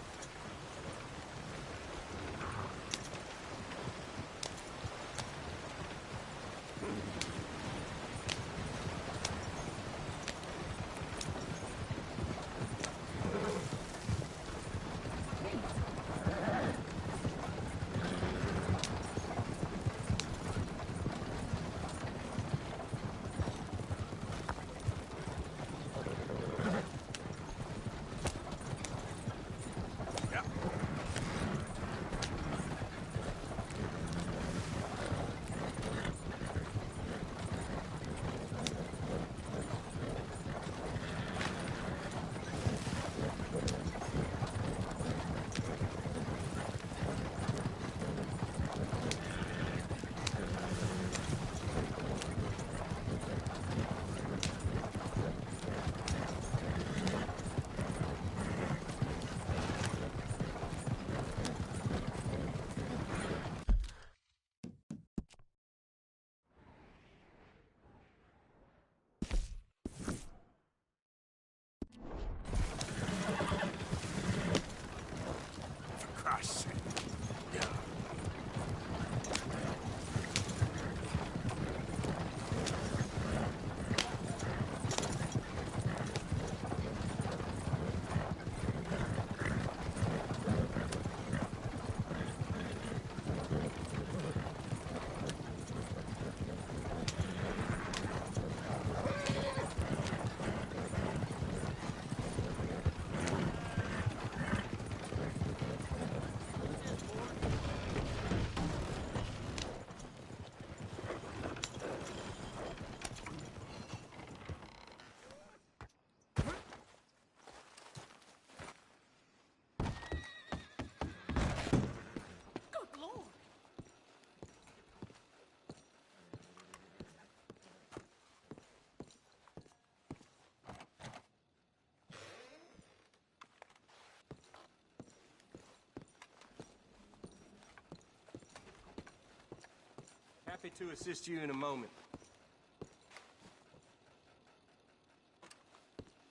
Happy to assist you in a moment.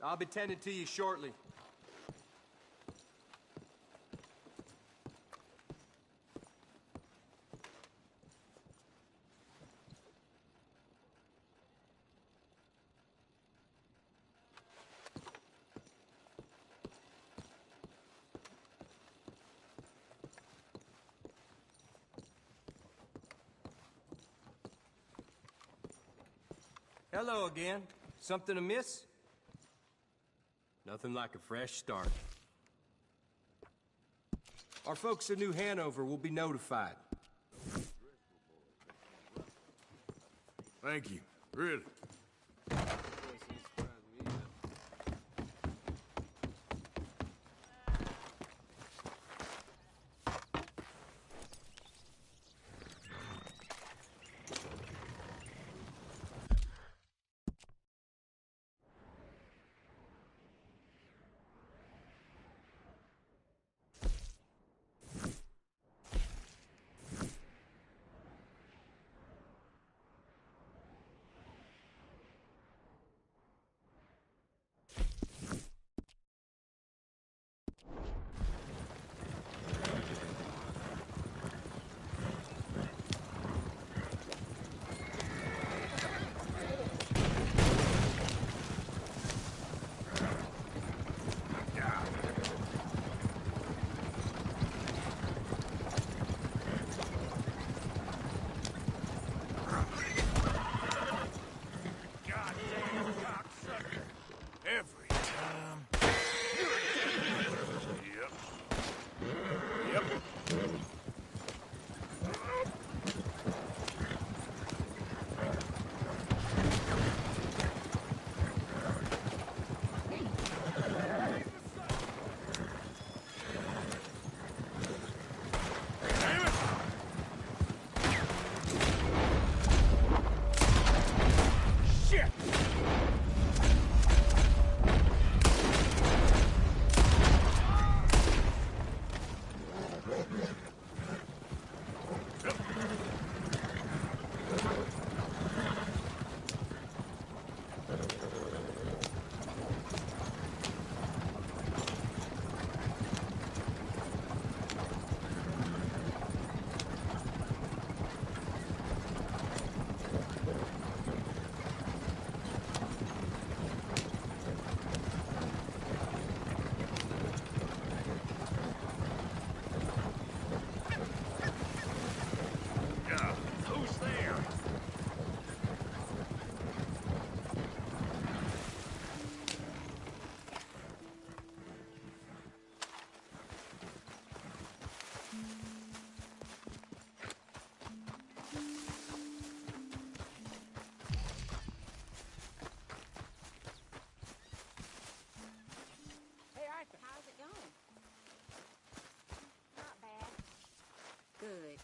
I'll be tending to you shortly. Hello again. Something amiss? Nothing like a fresh start. Our folks in New Hanover will be notified. Thank you. Really. How's it going? Not bad. Good.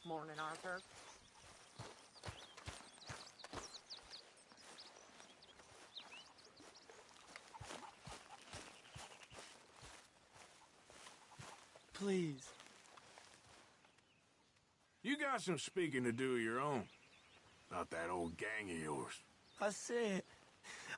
Morning, Arthur. Please. You got some speaking to do of your own. About that old gang of yours. I said,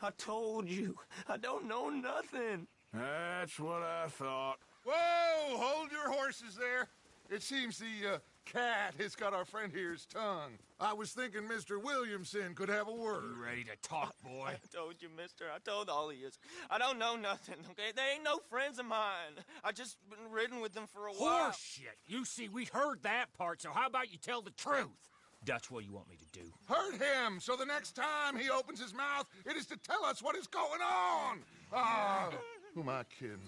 I told you, I don't know nothing. That's what I thought. Whoa! Hold your horses there. It seems the cat has got our friend here's tongue. I was thinking Mr. Williamson could have a word. You ready to talk, boy? I told you, mister. I told all of you. I don't know nothing, okay? They ain't no friends of mine. I just been ridden with them for a while. Horse shit. You see, we heard that part, so how about you tell the truth? Dutch, what do you want me to do? Hurt him, so the next time he opens his mouth, it is to tell us what is going on! Ah, who am I kidding?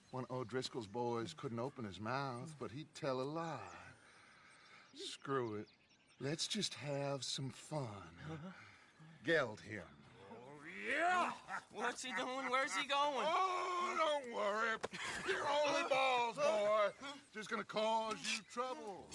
One of O'Driscoll's boys couldn't open his mouth, but he'd tell a lie. Screw it. Let's just have some fun. Geld him. Yeah! What's he doing? Where's he going? Oh, don't worry. You're only balls, boy. Just gonna cause you trouble.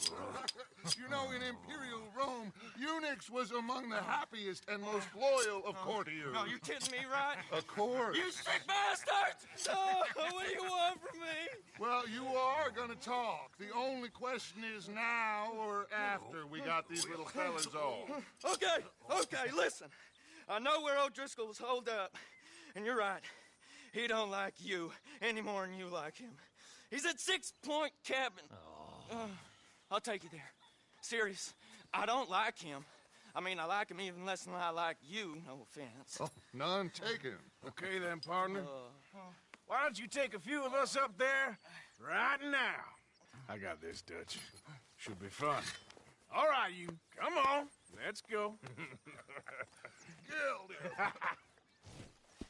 You know, in Imperial Rome, eunuchs was among the happiest and most loyal of courtiers. No, you're kidding me, right? Of course. You sick bastards! Oh, what do you want from me? Well, you are gonna talk. The only question is now or after we got these little fellas off. Okay, listen. I know where O'Driscoll is holed up, and you're right. He don't like you any more than you like him. He's at 6 Point Cabin. I'll take you there. Serious, I don't like him. I mean, I like him even less than I like you, no offense. Oh, none taken. Okay then, partner. Why don't you take a few of us up there right now? I got this, Dutch. Should be fun. All right, you. Come on. Let's go.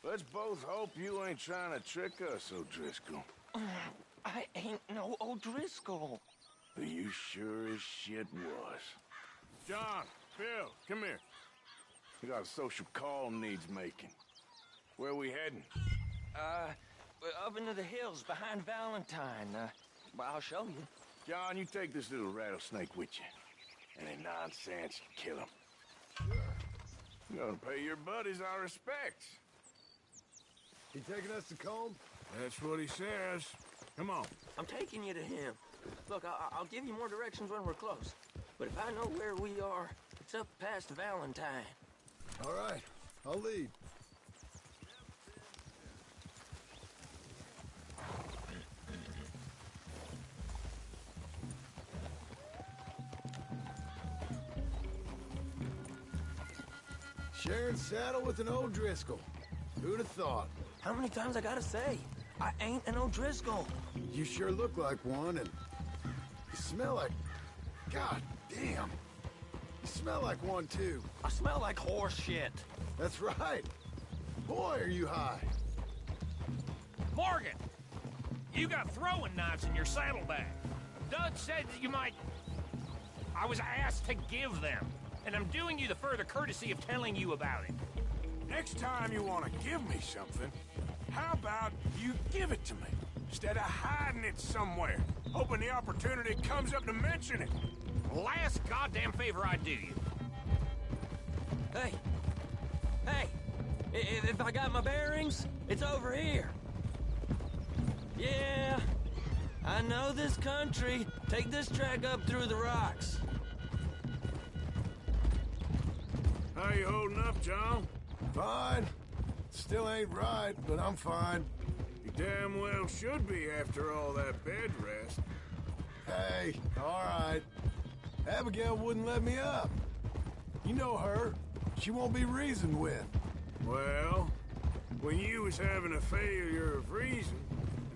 Let's both hope you ain't trying to trick us, O'Driscoll. I ain't no O'Driscoll. But you sure as shit was. John, Phil, come here. We got a social call needs making. Where we heading? Up into the hills behind Valentine. Well, I'll show you. John, you take this little rattlesnake with you. Any nonsense, kill him. You're gonna pay your buddies our respects. He taking us to Combe? That's what he says. Come on. I'm taking you to him. Look, I'll give you more directions when we're close. But if I know where we are, it's up past Valentine. All right, I'll lead. Sharing saddle with an O'Driscoll. Who'd have thought? How many times I gotta say? I ain't an O'Driscoll. You sure look like one, and you smell like... God damn. You smell like one, too. I smell like horse shit. That's right. Boy, are you high. Morgan! You got throwing knives in your saddlebag. Dud said that you might... I was asked to give them. And I'm doing you the further courtesy of telling you about it. Next time you want to give me something, how about you give it to me, instead of hiding it somewhere, hoping the opportunity comes up to mention it? Last goddamn favor I do you. Hey! If I got my bearings, it's over here. Yeah, I know this country. Take this track up through the rocks. How you holding up, John? Fine. Still ain't right, but I'm fine. You damn well should be after all that bed rest. Hey, all right. Abigail wouldn't let me up. You know her. She won't be reasoned with. Well, when you was having a failure of reason,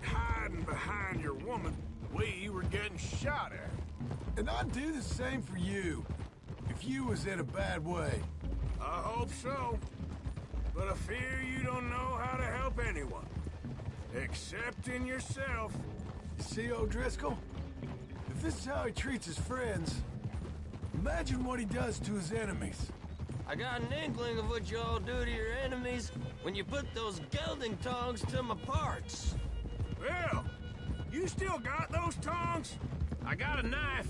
hiding behind your woman, we were getting shot at. And I'd do the same for you, if you was in a bad way. I hope so. But I fear you don't know how to help anyone. Except in yourself. You see, O'Driscoll? If this is how he treats his friends, imagine what he does to his enemies. I got an inkling of what you all do to your enemies when you put those gelding tongs to my parts. Bill, you still got those tongs? I got a knife.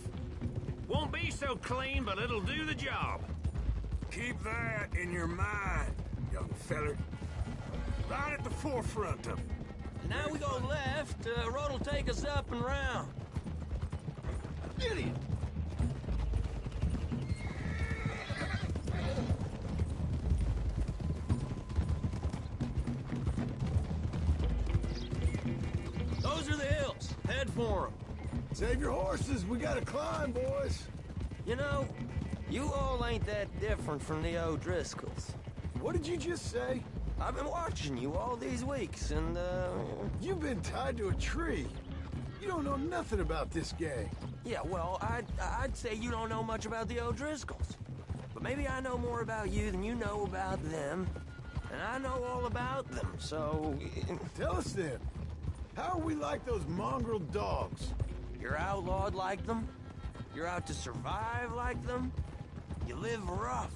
Won't be so clean, but it'll do the job. Keep that in your mind, young feller. Right at the forefront of it. Now we go left, road will take us up and round. Idiot! Those are the hills. Head for them. Save your horses. We gotta climb, boys. You know, you all ain't that different from the O'Driscolls. What did you just say? I've been watching you all these weeks, and, You've been tied to a tree. You don't know nothing about this gang. Yeah, well, I'd say you don't know much about the O'Driscolls. But maybe I know more about you than you know about them. And I know all about them, so... Tell us then. How are we like those mongrel dogs? You're outlawed like them. You're out to survive like them. You live rough.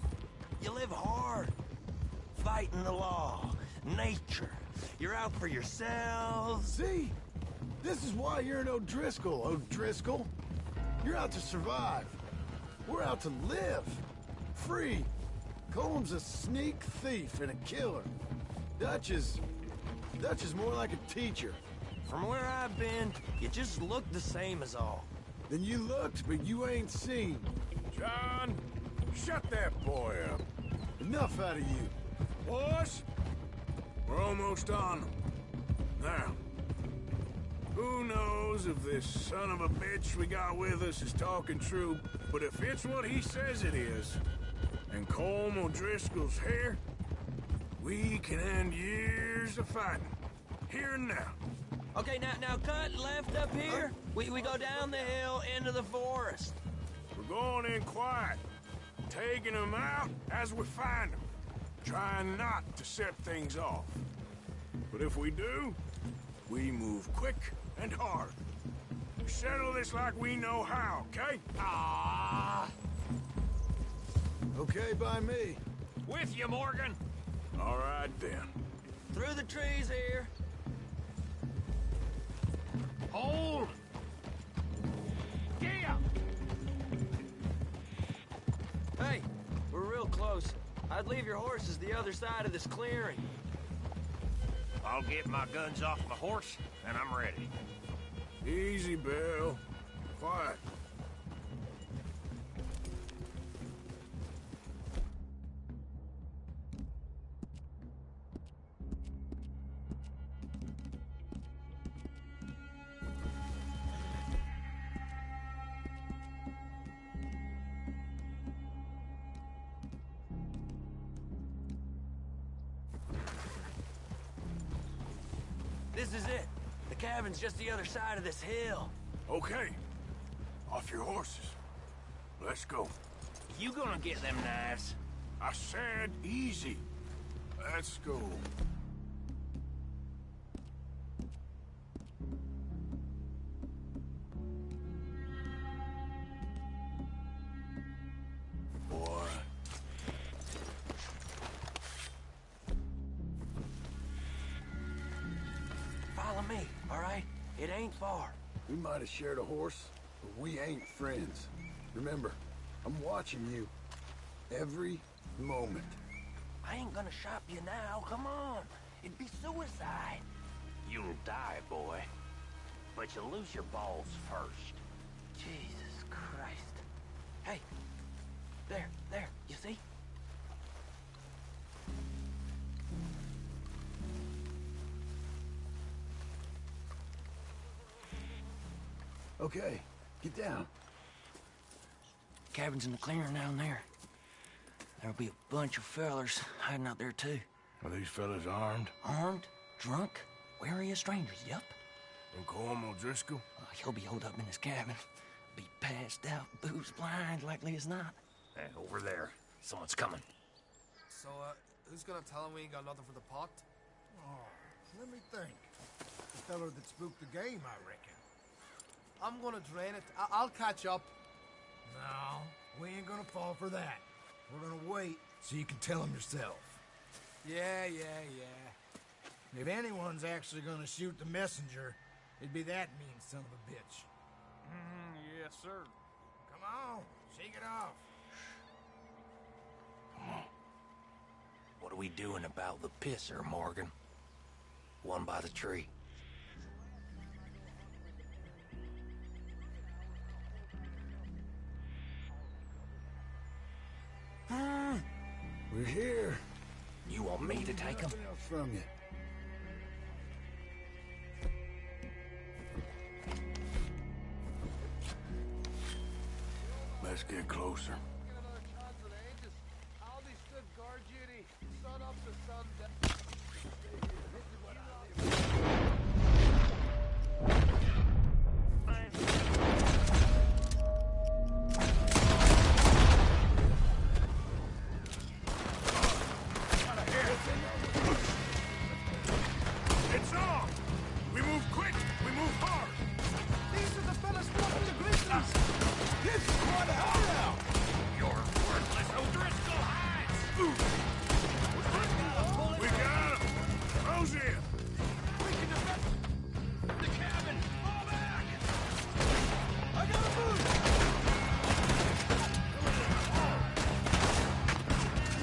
You live hard. Fighting the law. Nature. You're out for yourselves. See? This is why you're an O'Driscoll, O'Driscoll. You're out to survive. We're out to live. Free. Colm's a sneak thief and a killer. Dutch is more like a teacher. From where I've been, you just look the same as all. Then you looked, but you ain't seen. John, shut that boy up. Enough out of you. Boys, we're almost on them. Now, who knows if this son of a bitch we got with us is talking true, but if it's what he says it is, and Colm O'Driscoll's here, we can end years of fighting. Here and now. Okay, now cut left up here. We go down the hill into the forest. We're going in quiet, taking them out as we find them, trying not to set things off. But if we do, we move quick and hard. We settle this like we know how, okay? Okay by me. With you, Morgan. All right, then. Through the trees here. Hold! Yeah! Hey, we're real close. I'd leave your horses the other side of this clearing. I'll get my guns off my horse, and I'm ready. Easy, Bill. Quiet. This is it. The cabin's just the other side of this hill. Okay. Off your horses. Let's go. You gonna get them knives? I said easy. Let's go. Boy. Follow me, all right? It ain't far. We might have shared a horse, but we ain't friends. Remember, I'm watching you. Every moment. I ain't gonna shop you now, come on. It'd be suicide. You'll die, boy. But you'll lose your balls first. Jesus Christ. Hey, there, you see? Okay, get down. Cabin's in the clearing down there. There'll be a bunch of fellers hiding out there, too. Are these fellas armed? Armed? Drunk? Wary of strangers, yup. And Colm O'Driscoll? He'll be holed up in his cabin. Be passed out, booze blind, likely as not. Hey, over there. Someone's coming. So, who's gonna tell him we ain't got nothing for the pot? Oh, let me think. The feller that spooked the game, I reckon. I'm gonna drain it. I'll catch up. No, we ain't gonna fall for that. We're gonna wait so you can tell him yourself. Yeah. If anyone's actually gonna shoot the messenger, it'd be that mean son of a bitch. Yes, sir. Come on, shake it off. Come on. What are we doing about the pisser, Morgan? One by the tree. We're here. You want me to take him? Nothing else from you. Let's get closer.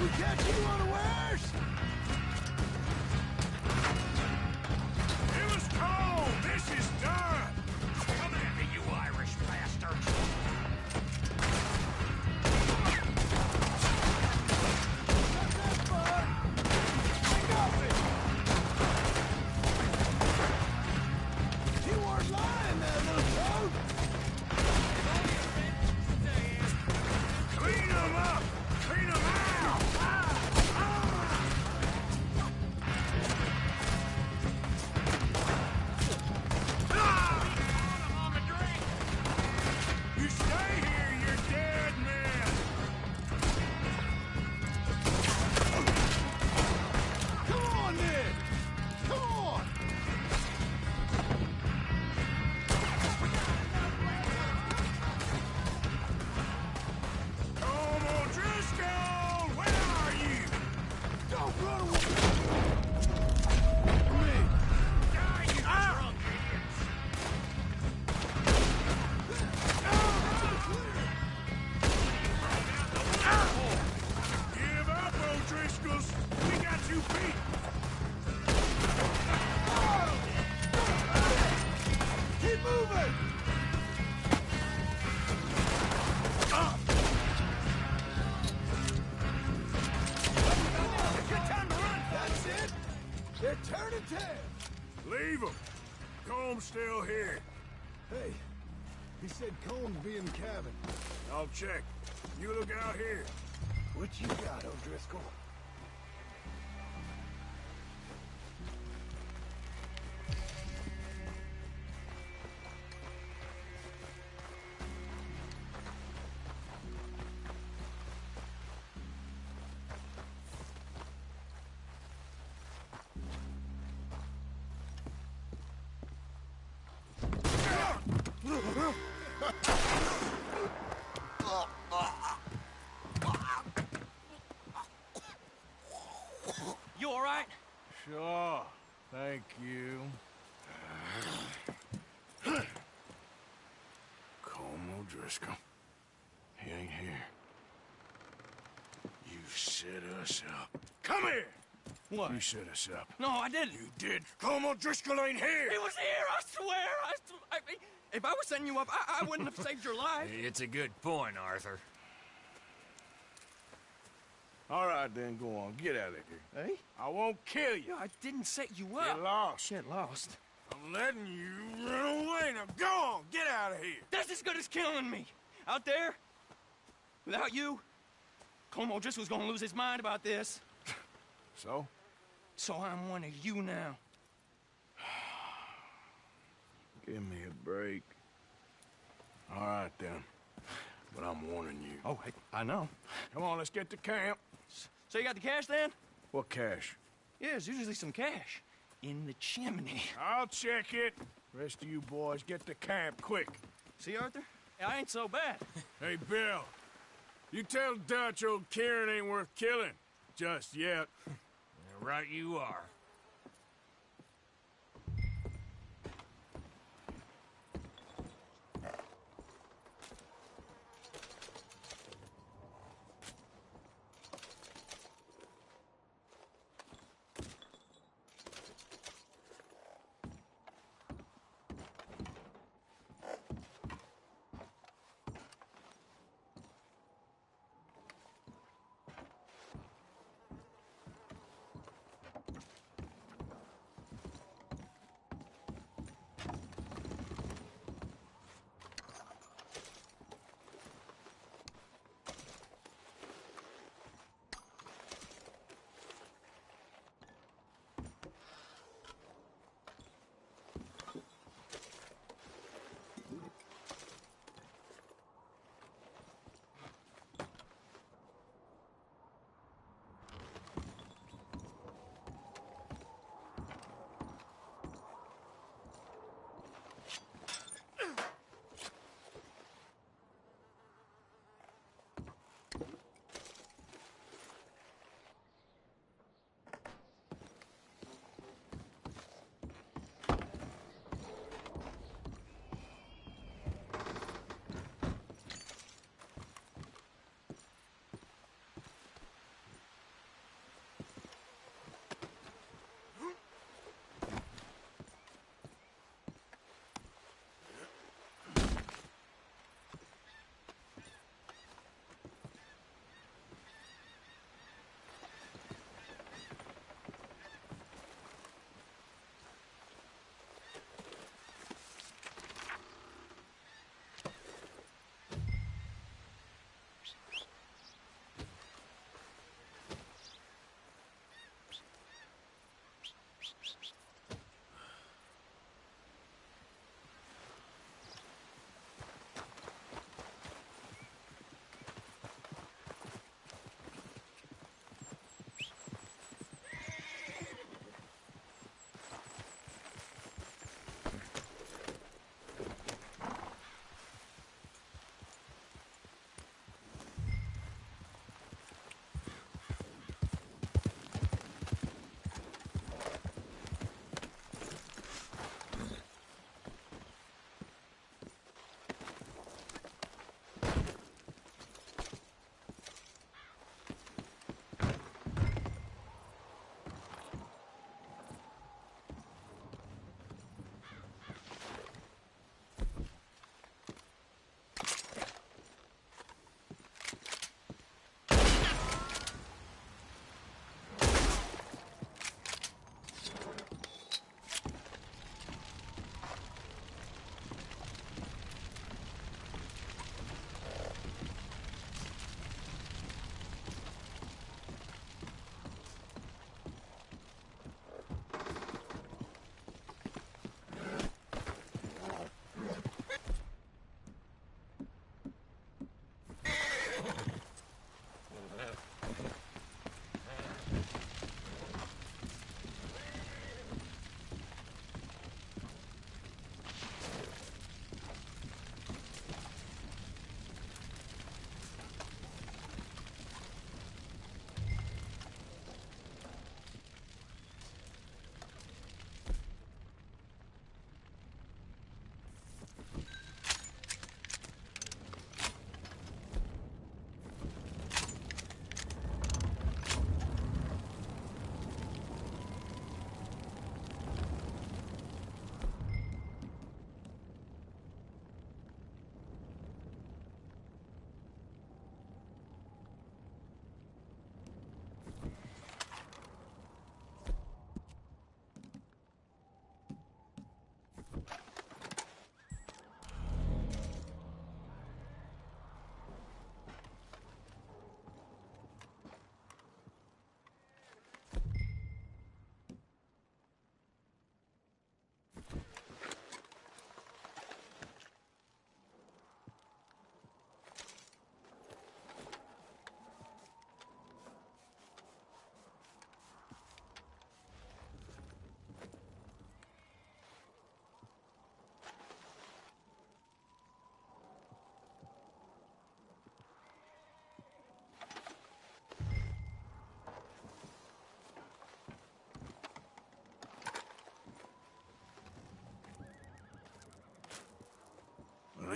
we catch you unawares? It was cold! This is done! Come at me, you Irish bastards! You weren't lying there, little toad! Clean them up! Clean them out! You stay here, you're dead men! Come on, then! Come on! Come on, Driscoll! Where are you? Don't run away! Me! Die, you drunk idiots! Give up, O'Driscolls! We got you beat! Keep moving! Good time to run! That's it! They're turning tail! Leave them! Comb's still here. Hey, he said Combs be in the cabin. I'll check. You look out here. What you got, O'Driscoll? You all right? Sure. Thank you. Colm O'Driscoll. He ain't here. You set us up. Come here! What? You set us up. No, I didn't. You did. Colm O'Driscoll ain't here! He was here, I swear! If I was setting you up, I wouldn't have saved your life. It's a good point, Arthur. All right, then, go on. Get out of here. Hey? I won't kill you. I didn't set you up. Get lost. Get lost. I'm letting you run away. Now go on. Get out of here. That's as good as killing me. Out there, without you, Colm O'Driscoll's gonna lose his mind about this. So? So I'm one of you now. Give me a break. All right, then. But I'm warning you. Oh, I know. Come on, let's get to camp. So you got the cash then? What cash? Yeah, there's usually some cash. In the chimney. I'll check it. Rest of you boys, get to camp, quick. See, Arthur? I ain't so bad. Hey, Bill. You tell Dutch old Kieran ain't worth killing. Just yet. Right you are.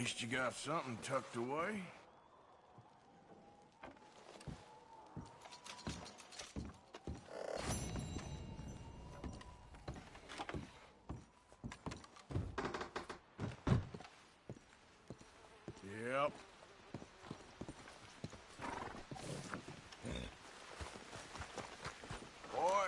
least you got something tucked away. Yep. Boy.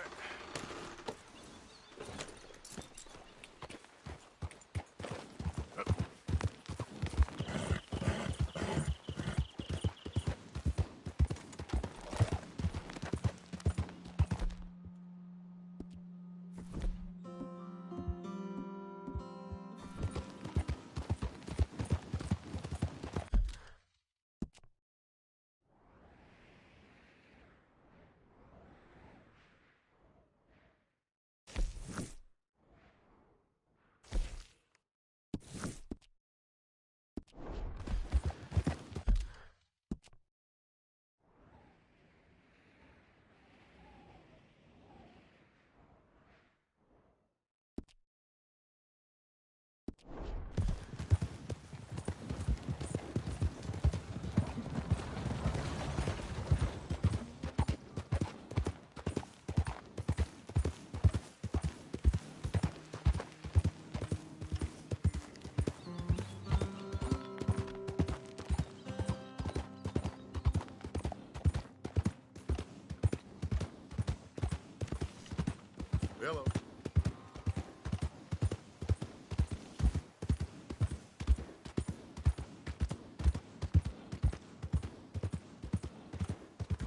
Hello.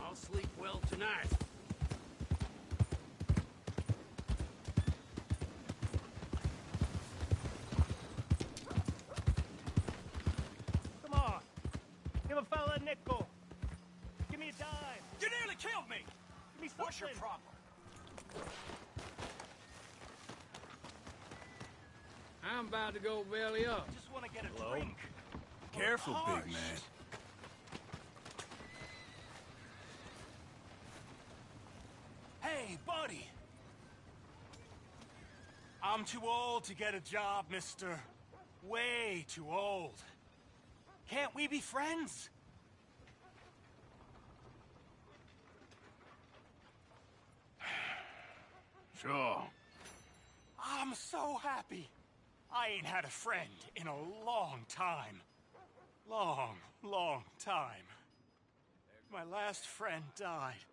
I'll sleep well tonight. Come on. Give a fella a nickel. Give me a dime. You nearly killed me! Give me something. What's your problem? I'm about to go belly up. Just want to get a Hello? drink. Careful, Of big course. man. Hey, buddy! I'm too old to get a job, mister. Way too old. Can't we be friends? Sure. I'm so happy. I ain't had a friend in a long time. Long, long time. My last friend died.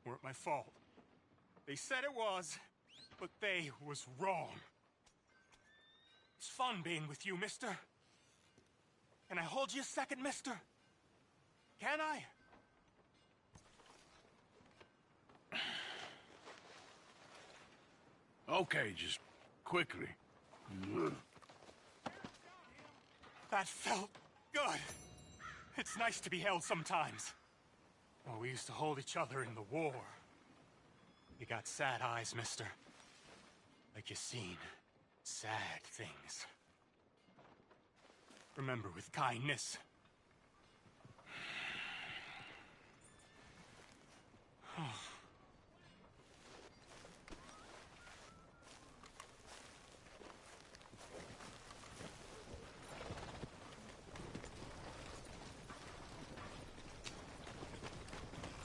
Weren't my fault. They said it was, but they was wrong. It's fun being with you, mister. Can I hold you a second, mister? Can I? Okay, just quickly. That felt good. It's nice to be held sometimes. Oh, we used to hold each other in the war. You got sad eyes, mister. Like you seen sad things. Remember with kindness.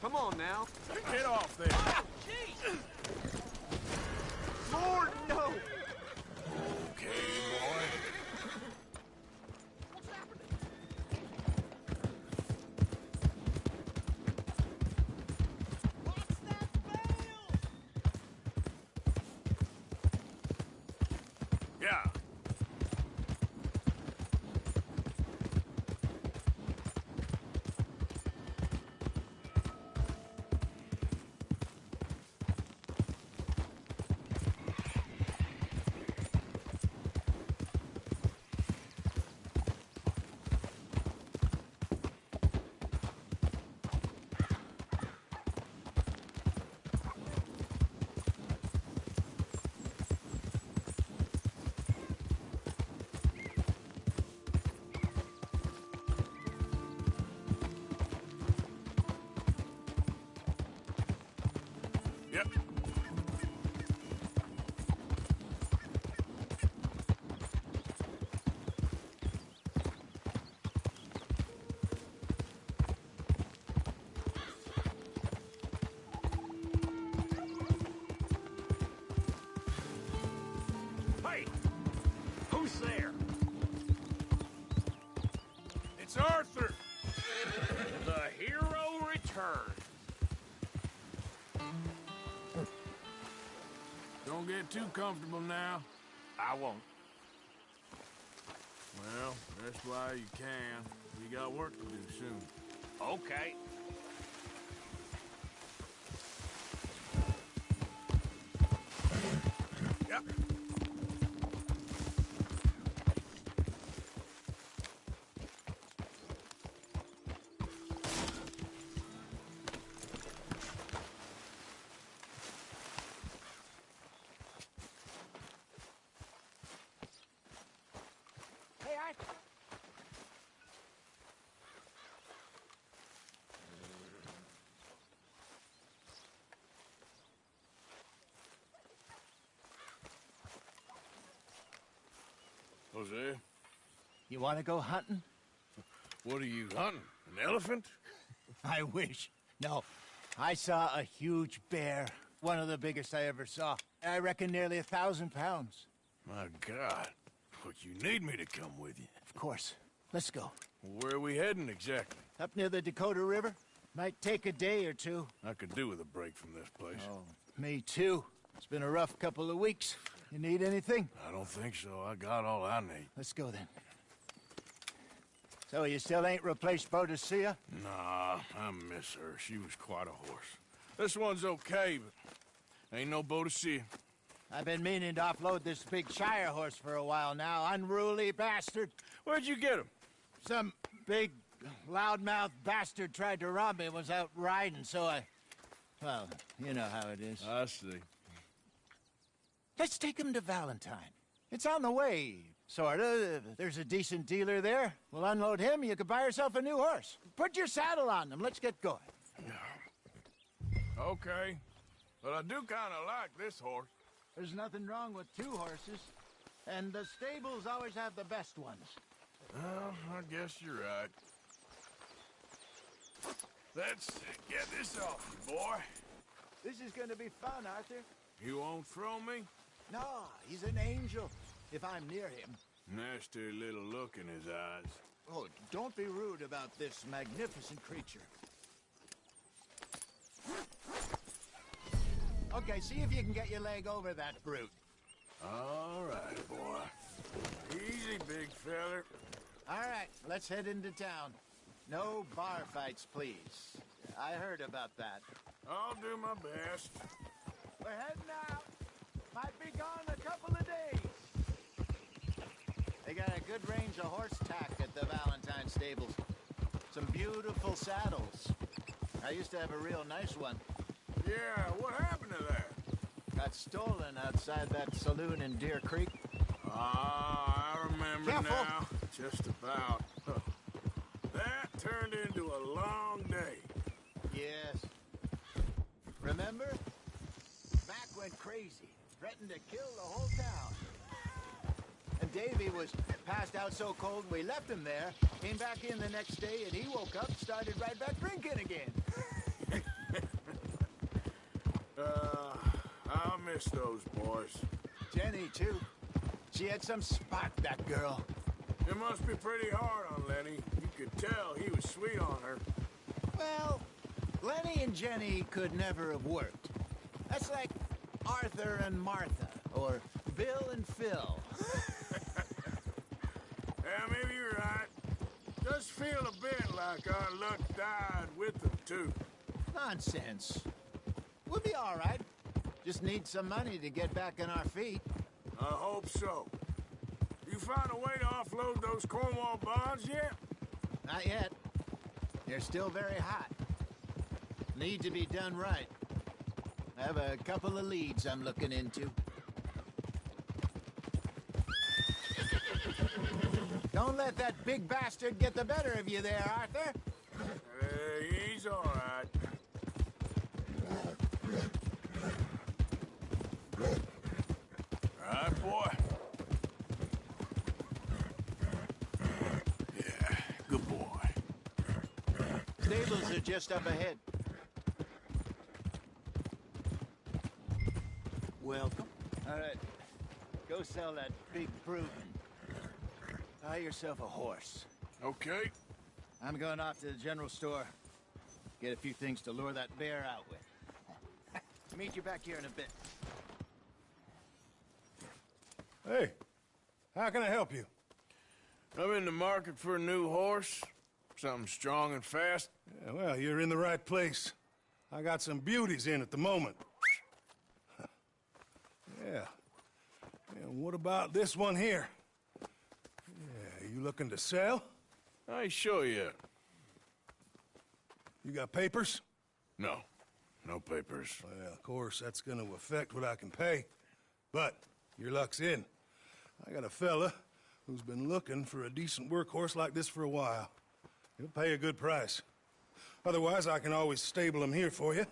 Come on now. Get off there. Lord, no! Okay, boy. Yeah. Yep. Don't get too comfortable now. I won't. Well, rest while you can. We got work to do soon. Okay. Yep. Hey, Art. Jose, You want to go hunting? what are you hunting? An elephant? I wish. No, I saw a huge bear. One of the biggest I ever saw. I reckon nearly 1,000 pounds. My God. Look, you need me to come with you. Of course. Let's go. Where are we heading exactly? Up near the Dakota River. Might take a day or two. I could do with a break from this place. Oh, me too. It's been a rough couple of weeks. You need anything? I don't think so. I got all I need. Let's go then. So you still ain't replaced Boadicea? Nah, I miss her. She was quite a horse. This one's okay, but ain't no Boadicea. I've been meaning to offload this big Shire horse for a while now. Unruly bastard. Where'd you get him? Some big, loudmouth bastard tried to rob me and was out riding, so I... Well, you know how it is. I see. Let's take him to Valentine. It's on the way, sorta. If there's a decent dealer there. We'll unload him, you could buy yourself a new horse. Put your saddle on him, let's get going. Okay. But I do kind of like this horse. There's nothing wrong with two horses. And the stables always have the best ones. Well, I guess you're right. Let's get this off you, boy. This is gonna be fun, Arthur. You won't throw me? No, he's an angel, if I'm near him. Nasty little look in his eyes. Oh, don't be rude about this magnificent creature. Okay, see if you can get your leg over that brute. All right, boy. Easy, big feller. All right, let's head into town. No bar fights, please. I heard about that. I'll do my best. We're heading out. Might be gone a couple of days. They got a good range of horse tack at the Valentine stables. Some beautiful saddles. I used to have a real nice one. Yeah, what happened to that? Got stolen outside that saloon in Deer Creek. Ah, I remember Careful. now. Just about. That turned into a long day. Yes. Remember? Mac went crazy. Threatened to kill the whole town. And Davy was passed out so cold we left him there. Came back in the next day and he woke up and started right back drinking again. I'll miss those boys. Jenny, too. She had some spark, that girl. It must be pretty hard on Lenny. You could tell he was sweet on her. Well, Lenny and Jenny could never have worked. That's like Arthur and Martha, or Bill and Phil. Yeah, maybe you're right. Does feel a bit like our luck died with them, too. Nonsense. We'll be all right. Just need some money to get back on our feet. I hope so. You find a way to offload those Cornwall bonds yet? Not yet. They're still very hot. Need to be done right. I have a couple of leads I'm looking into. Don't let that big bastard get the better of you there, Arthur. He's all right. All right, boy. Yeah, good boy. Stables are just up ahead. Welcome. All right. Go sell that big brute. Buy yourself a horse. Okay. I'm going off to the general store. Get a few things to lure that bear out with. Meet you back here in a bit. Hey, how can I help you? I'm in the market for a new horse. Something strong and fast. Yeah, well, you're in the right place. I got some beauties in at the moment. Yeah. And what about this one here? Yeah, you looking to sell? I ain't sure yet. You got papers? No. No papers. Well, of course, that's gonna affect what I can pay. But your luck's in. I got a fella who's been looking for a decent workhorse like this for a while. He'll pay a good price. Otherwise, I can always stable him here for you.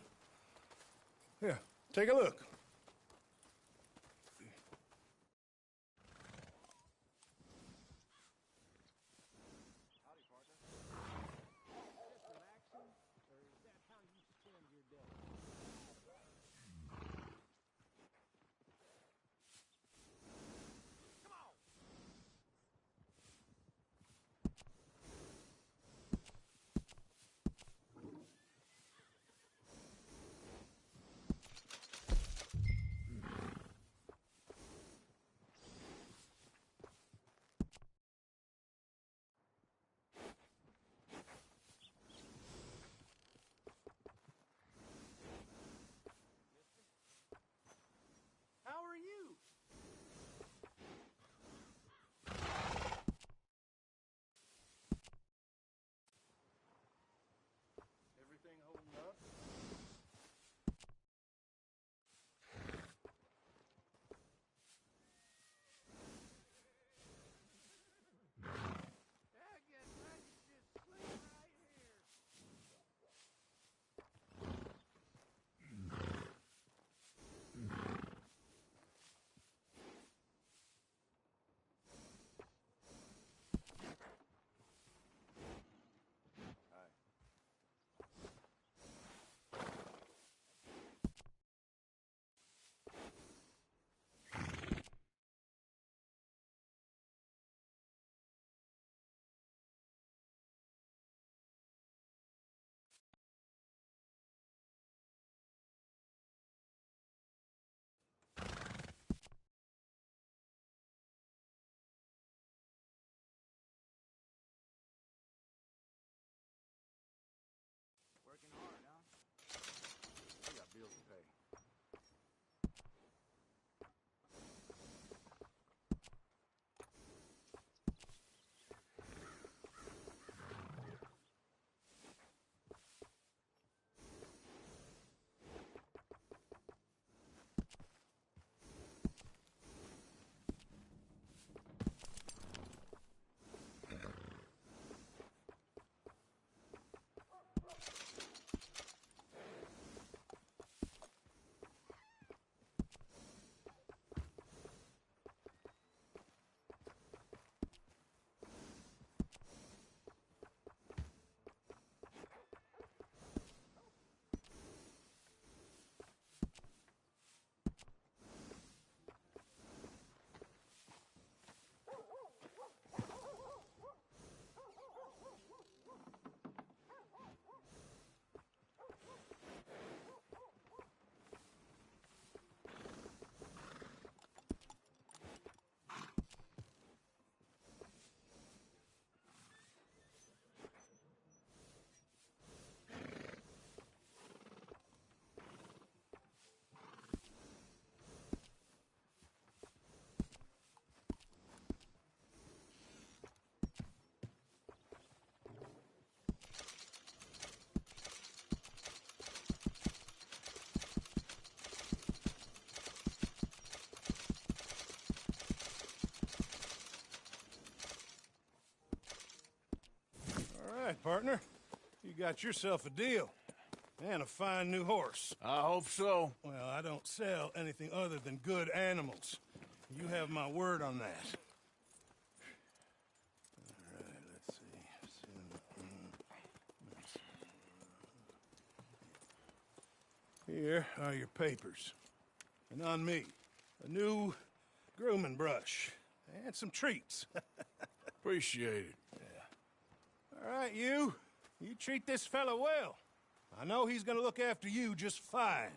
Here, take a look. How are you? Everything holding up? Working hard, huh? I got bills to pay. right, partner. You got yourself a deal. And a fine new horse. I hope so. Well, I don't sell anything other than good animals. You have my word on that. All right, let's see. Here are your papers. And on me, a new grooming brush. And some treats. Appreciate it. Yeah. All right, you. You treat this fella well. I know he's gonna look after you just fine.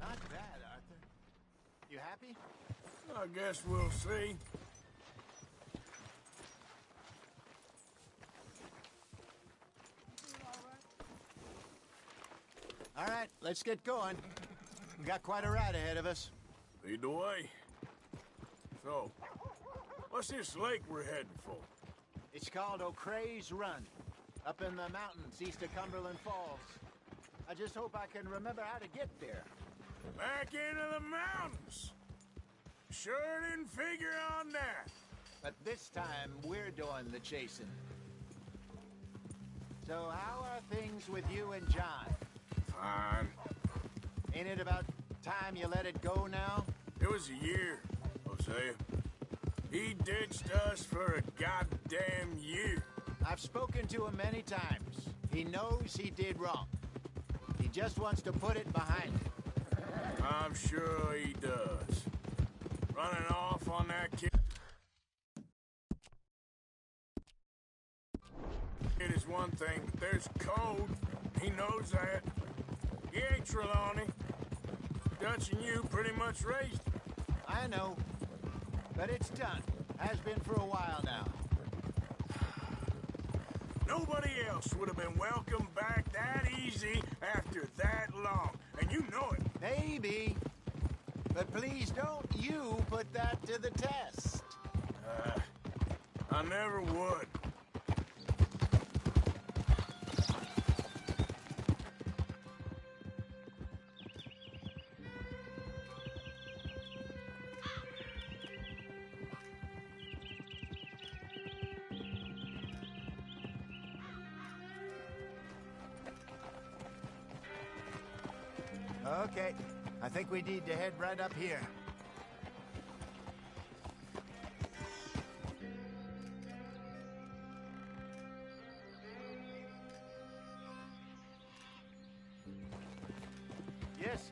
Not bad, Arthur. You happy? I guess we'll see. All right, let's get going. We got quite a ride ahead of us. Lead the way. So, what's this lake we're heading for? It's called O'Creagh's Run, up in the mountains east of Cumberland Falls. I just hope I can remember how to get there. Back into the mountains. Sure didn't figure on that. But this time, we're doing the chasing. So how are things with you and John? Fine. Ain't it about time you let it go now? It was a year, Hosea. He ditched us for a goddamn year. I've spoken to him many times. He knows he did wrong. He just wants to put it behind him. I'm sure he does. Running off on that kid is one thing, but there's code. He knows that. He ain't Trelawney. Dutch and you pretty much raised him. I know. But it's done. Has been for a while now. Nobody else would have been welcomed back that easy after that long. And you know it. Maybe. But please don't you put that to the test. I never would. Okay. I think we need to head right up here. Yes,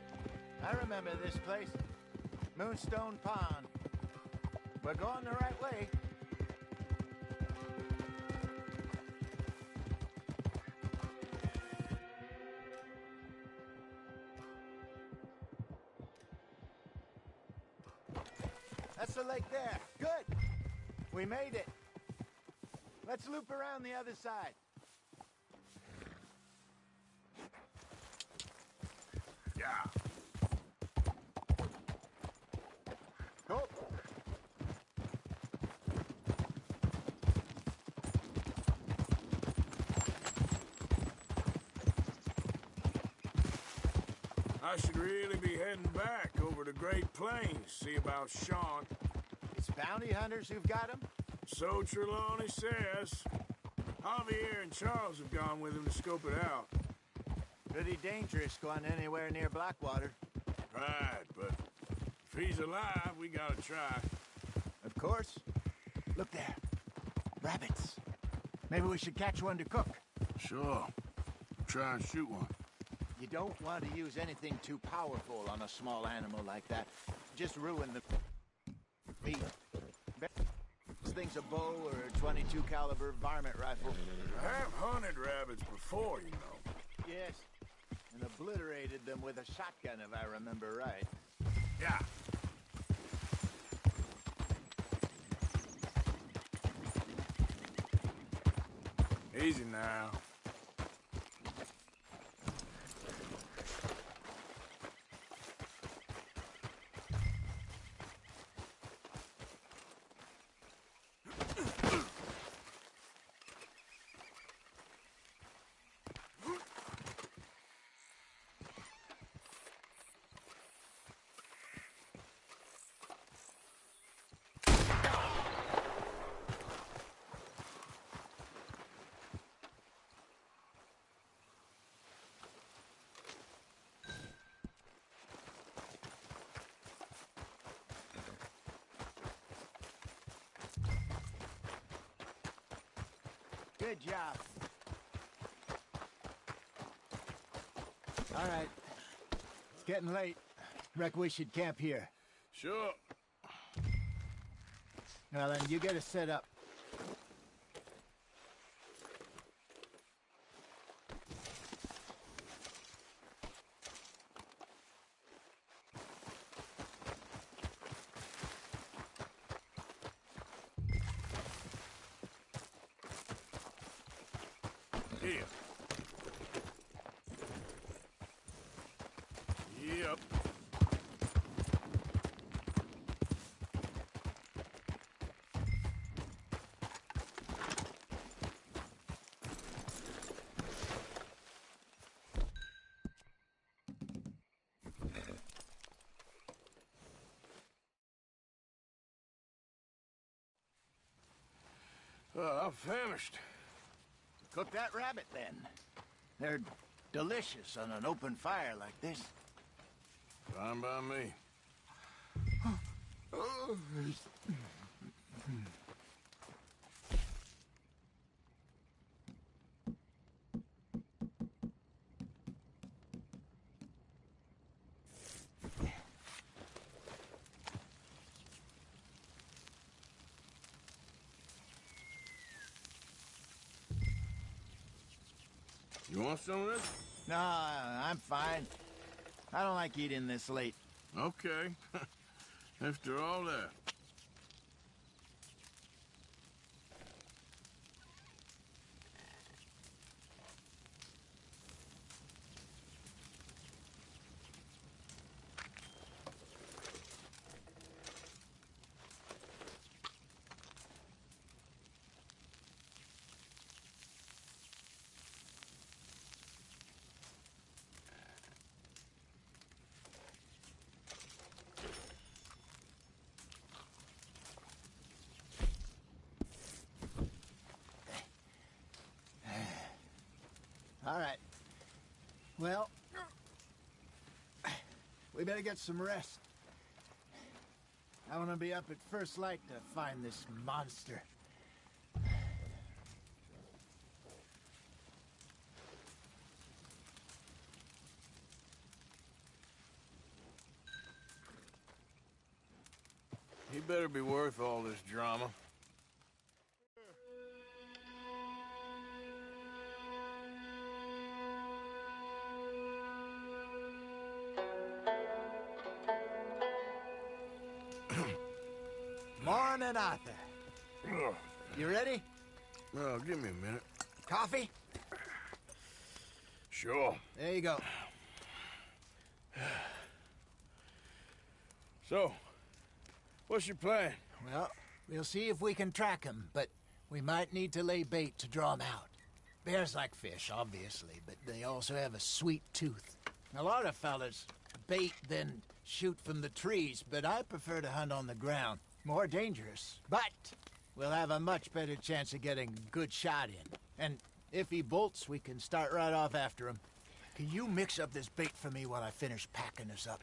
I remember this place. Moonstone Pond. We're going the right way. That's the lake there. Good. We made it. Let's loop around the other side. Yeah. Go. I should really be heading back over the Great Plains, see about Sean. It's bounty hunters who've got him? So Trelawney says. Javier and Charles have gone with him to scope it out. Pretty dangerous going anywhere near Blackwater. Right, but if he's alive, we gotta try. Of course. Look there. Rabbits. Maybe we should catch one to cook. Sure. Try and shoot one. You don't want to use anything too powerful on a small animal like that. Just ruin the meat. This thing's a bow or a 22 caliber varmint rifle. I have hunted rabbits before, you know. Yes, and obliterated them with a shotgun, if I remember right. Yeah. Easy now. Good job. All right. It's getting late. Reckon we should camp here. Sure. Well, then, you get us set up. Here. Yep. I'm famished. Cook that rabbit, then. They're delicious on an open fire like this. Fine by me. You want some of this? No, I'm fine. I don't like eating this late. Okay. After all that. All right. Well, we better get some rest. I want to be up at first light to find this monster. He better be worth all this drama. Morning, Arthur. You ready? Well, give me a minute. Coffee? Sure. There you go. So, what's your plan? Well, we'll see if we can track him, but we might need to lay bait to draw him out. Bears like fish, obviously, but they also have a sweet tooth. A lot of fellas bait, then shoot from the trees, but I prefer to hunt on the ground. More dangerous, but we'll have a much better chance of getting a good shot in. And if he bolts, we can start right off after him. Can you mix up this bait for me while I finish packing this up?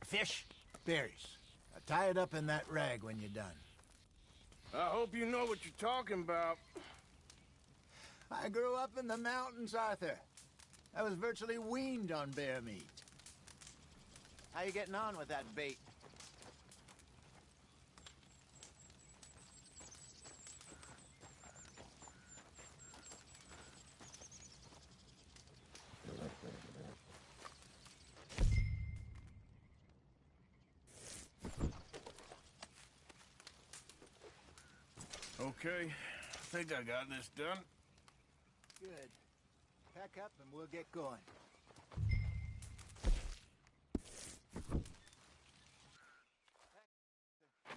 Fish, berries. Tie it up in that rag when you're done. I hope you know what you're talking about. I grew up in the mountains, Arthur. I was virtually weaned on bear meat. How you getting on with that bait? Okay, I think I got this done. Good. Pack up and we'll get going.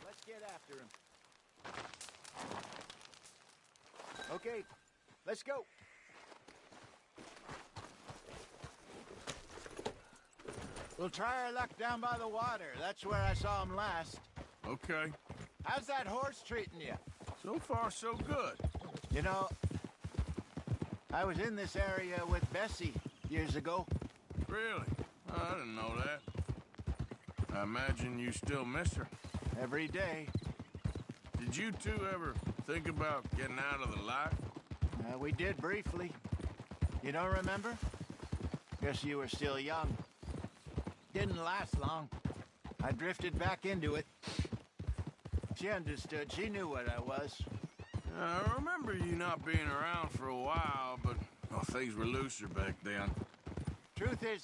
Let's get after him. Okay, let's go. We'll try our luck down by the water. That's where I saw him last. Okay. How's that horse treating you? So far, so good. You know, I was in this area with Bessie years ago. Really? I didn't know that. I imagine you still miss her. Every day. Did you two ever think about getting out of the life? We did briefly. You don't remember? Guess you were still young. Didn't last long. I drifted back into it. She understood. She knew what I was. I remember you not being around for a while, but well, things were looser back then. Truth is,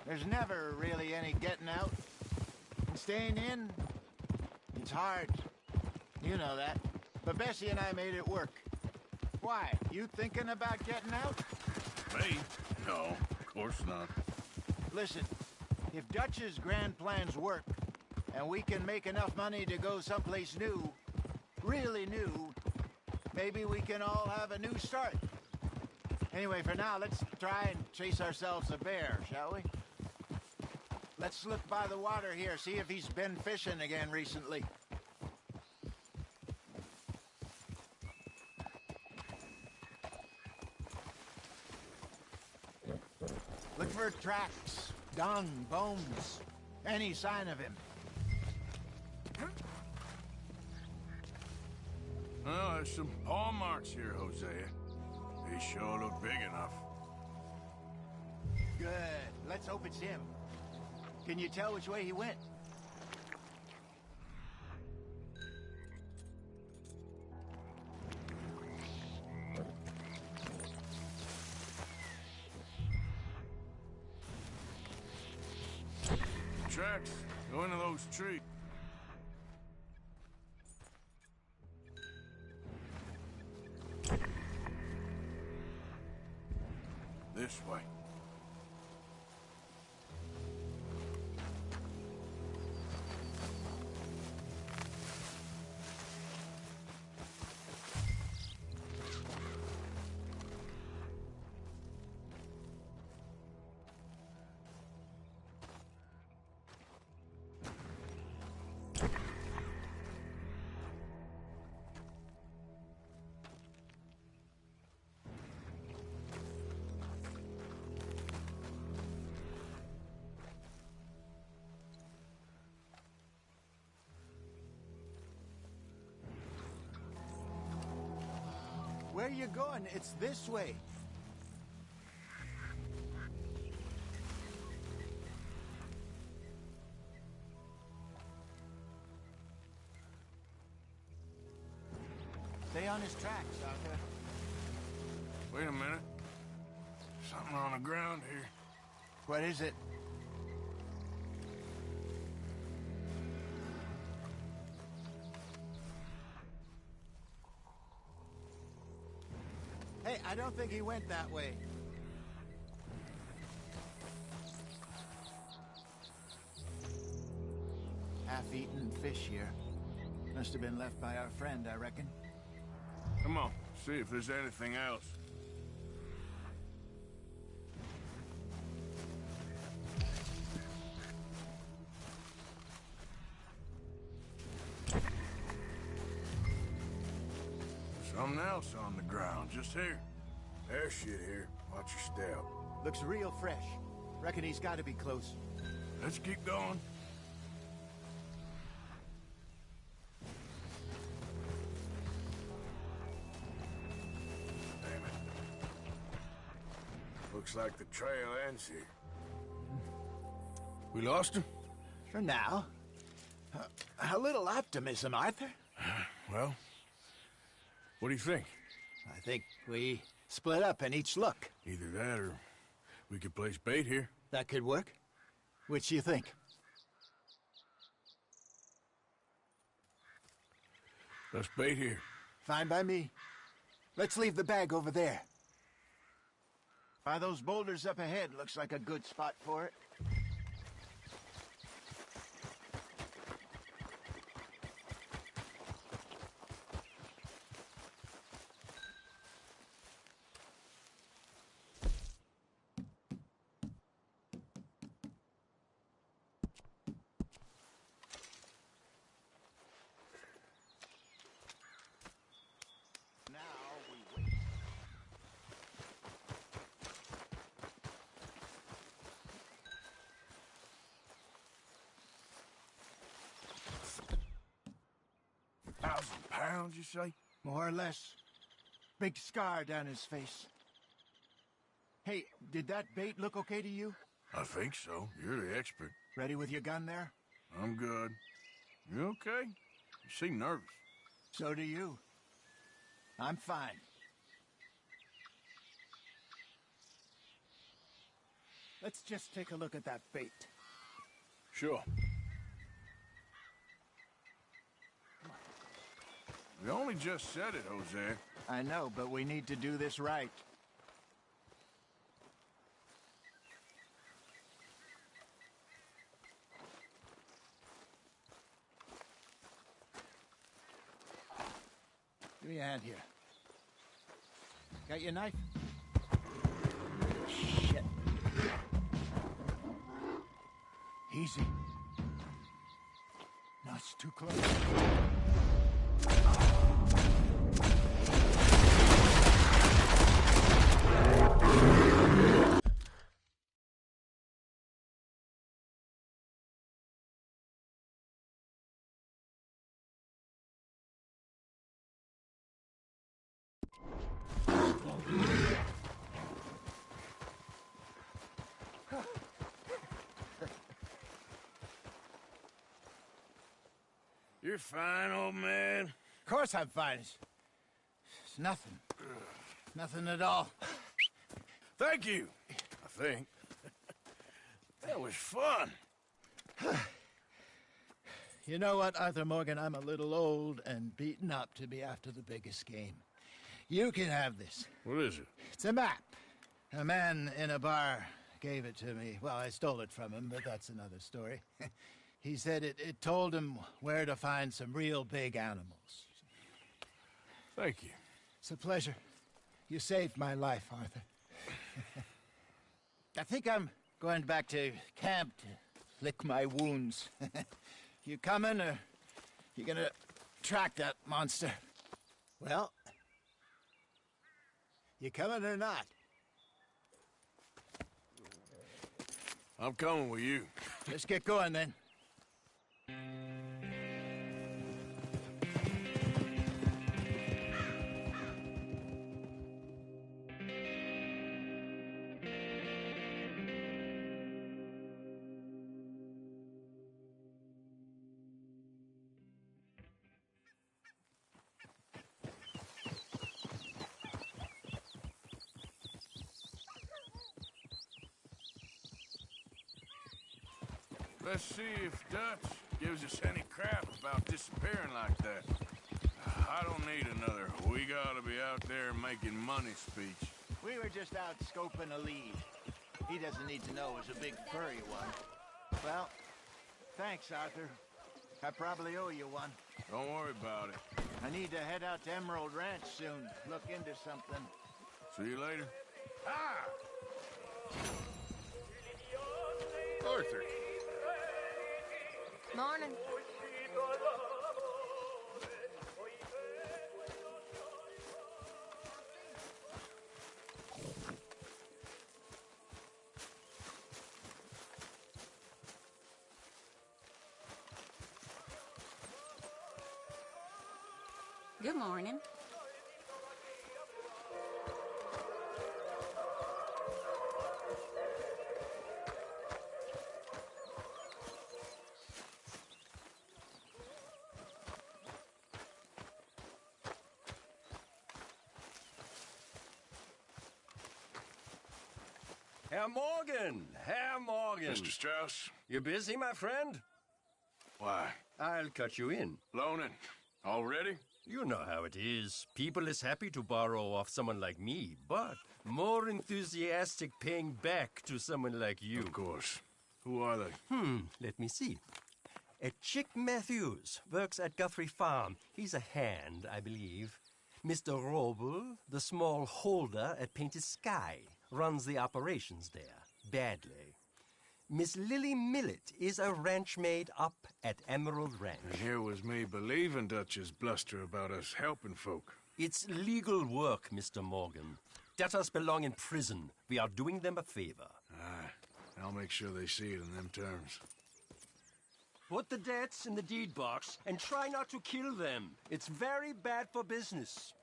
there's never really any getting out. And staying in, it's hard. You know that. But Bessie and I made it work. Why? You thinking about getting out? Me? No, of course not. Listen, if Dutch's grand plans work, and we can make enough money to go someplace new, really new, maybe we can all have a new start. Anyway, for now, let's try and chase ourselves a bear, shall we? Let's look by the water here, see if he's been fishing again recently. Look for tracks, dung, bones, any sign of him. Well, there's some paw marks here, Hosea. They sure look big enough. Good. Let's hope it's him. Can you tell which way he went? Tracks. Go into those trees. This way. Where are you going? It's this way. Stay on his tracks, Arthur. Wait a minute. Something on the ground here. What is it? Hey, I don't think he went that way. Half-eaten fish here. Must have been left by our friend, I reckon. Come on, see if there's anything else. Something else on the ground, just here. There's shit here. Watch your step. Looks real fresh. Reckon he's got to be close. Let's keep going. Damn it. Looks like the trail ends here. We lost him? For now. A little optimism, Arthur. Well, what do you think? I think we split up and each look. Either that or we could place bait here. That could work. Which do you think? Let's bait here. Fine by me. Let's leave the bag over there. By those boulders up ahead, looks like a good spot for it. £1,000, you say? More or less. Big scar down his face. Hey, did that bait look okay to you? I think so. You're the expert. Ready with your gun there? I'm good. You okay? You seem nervous. So do you. I'm fine. Let's just take a look at that bait. Sure. We only just said it, Jose. I know, but we need to do this right. Give me a hand here. Got your knife? Shit. Easy. No, it's too close. You're fine, old man. Of course I'm fine. It's nothing. Nothing at all. Thank you, I think. That was fun. You know what, Arthur Morgan? I'm a little old and beaten up to be after the biggest game. You can have this. What is it? It's a map. A man in a bar gave it to me. Well, I stole it from him, but that's another story. He said it told him where to find some real big animals. Thank you. It's a pleasure. You saved my life, Arthur. I think I'm going back to camp to lick my wounds. You coming, or you gonna track that monster? Well, you coming or not? I'm coming with you. Let's get going, then. Let's see if Dutch gives us any crap about disappearing like that. I don't need another "we gotta be out there making money" speech. We were just out scoping a lead. He doesn't need to know it was a big furry one. Well, thanks, Arthur. I probably owe you one. Don't worry about it. I need to head out to Emerald Ranch soon. Look into something. See you later. Ah! Arthur. Morning. Good morning. Herr Morgan! Herr Morgan! Mr. Strauss? You busy, my friend? Why? I'll cut you in. Loaning? Already? You know how it is. People is happy to borrow off someone like me, but more enthusiastic paying back to someone like you. Of course. Who are they? Let me see. Chick Matthews works at Guthrie Farm. He's a hand, I believe. Mr. Roble, the small holder at Painted Sky, runs the operations there, badly. Miss Lily Millet is a ranch maid up at Emerald Ranch. And here was me believing Dutch's bluster about us helping folk. It's legal work, Mr. Morgan. Debtors belong in prison. We are doing them a favor. Aye. I'll make sure they see it in them terms. Put the debts in the deed box and try not to kill them. It's very bad for business.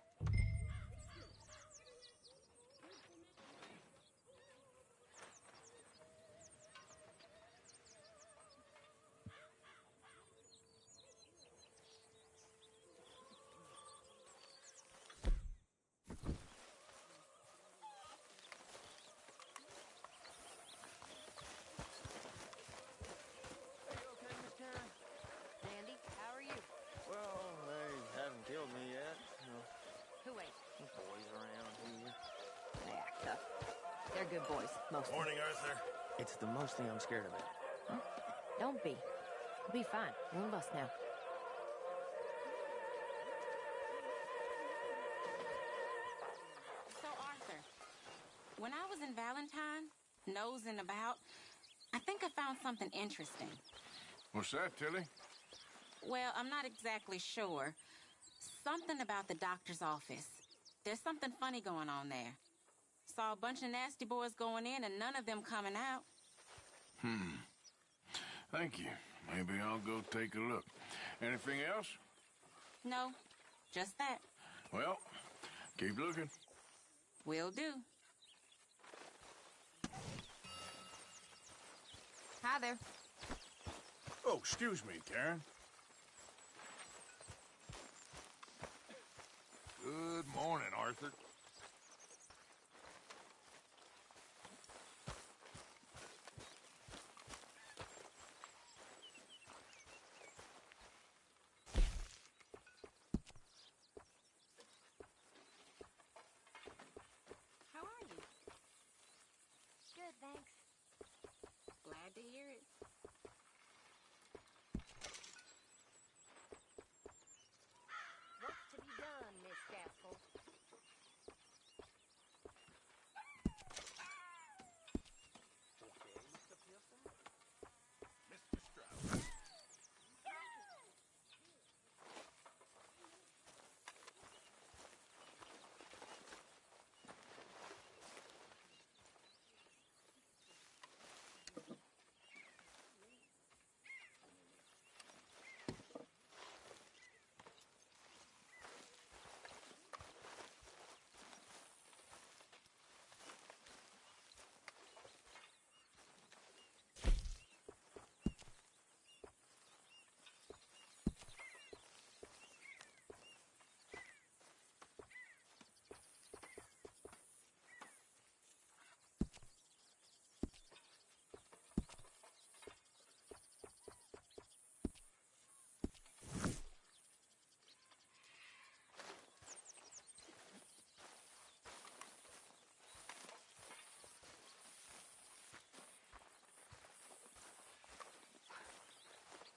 Dandy, how are you? Well, they haven't killed me yet. They're good boys, mostly. Morning, Arthur. It's the most thing I'm scared about. Huh? Don't be. We'll be fine. We're on the bus now. So, Arthur, when I was in Valentine, nosing about, I think I found something interesting. What's that, Tilly? Well, I'm not exactly sure. Something about the doctor's office. There's something funny going on there. Saw a bunch of nasty boys going in and none of them coming out. Thank you. Maybe I'll go take a look. Anything else? No, just that. Well, keep looking. Will do. Hi there. Oh, excuse me, Karen. Good morning, Arthur. How are you? Good, thanks. Glad to hear it. Work to be done, Miss Gaskell. Mr. Strauss.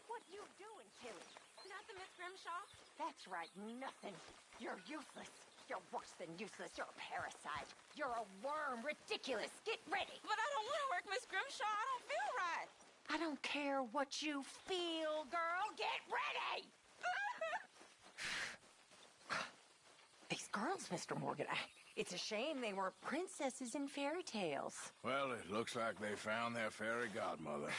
What you doing, Tilly? Nothing, Miss Grimshaw. That's right, nothing. You're useless. You're worse than useless. You're a parasite. You're a worm. Ridiculous. Get ready. But I don't want to work, Miss Grimshaw. I don't feel right. I don't care what you feel, girl. Get ready! These girls, Mr. Morgan, it's a shame they weren't princesses in fairy tales. Well, it looks like they found their fairy godmother.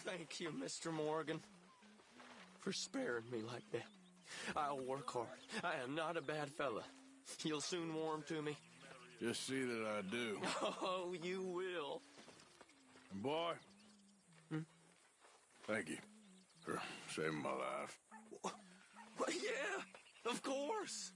Thank you, Mr. Morgan, for sparing me like that. I'll work hard. I am not a bad fella. You'll soon warm to me. Just see that I do. Oh, you will. And boy, thank you for saving my life. Well, yeah, of course.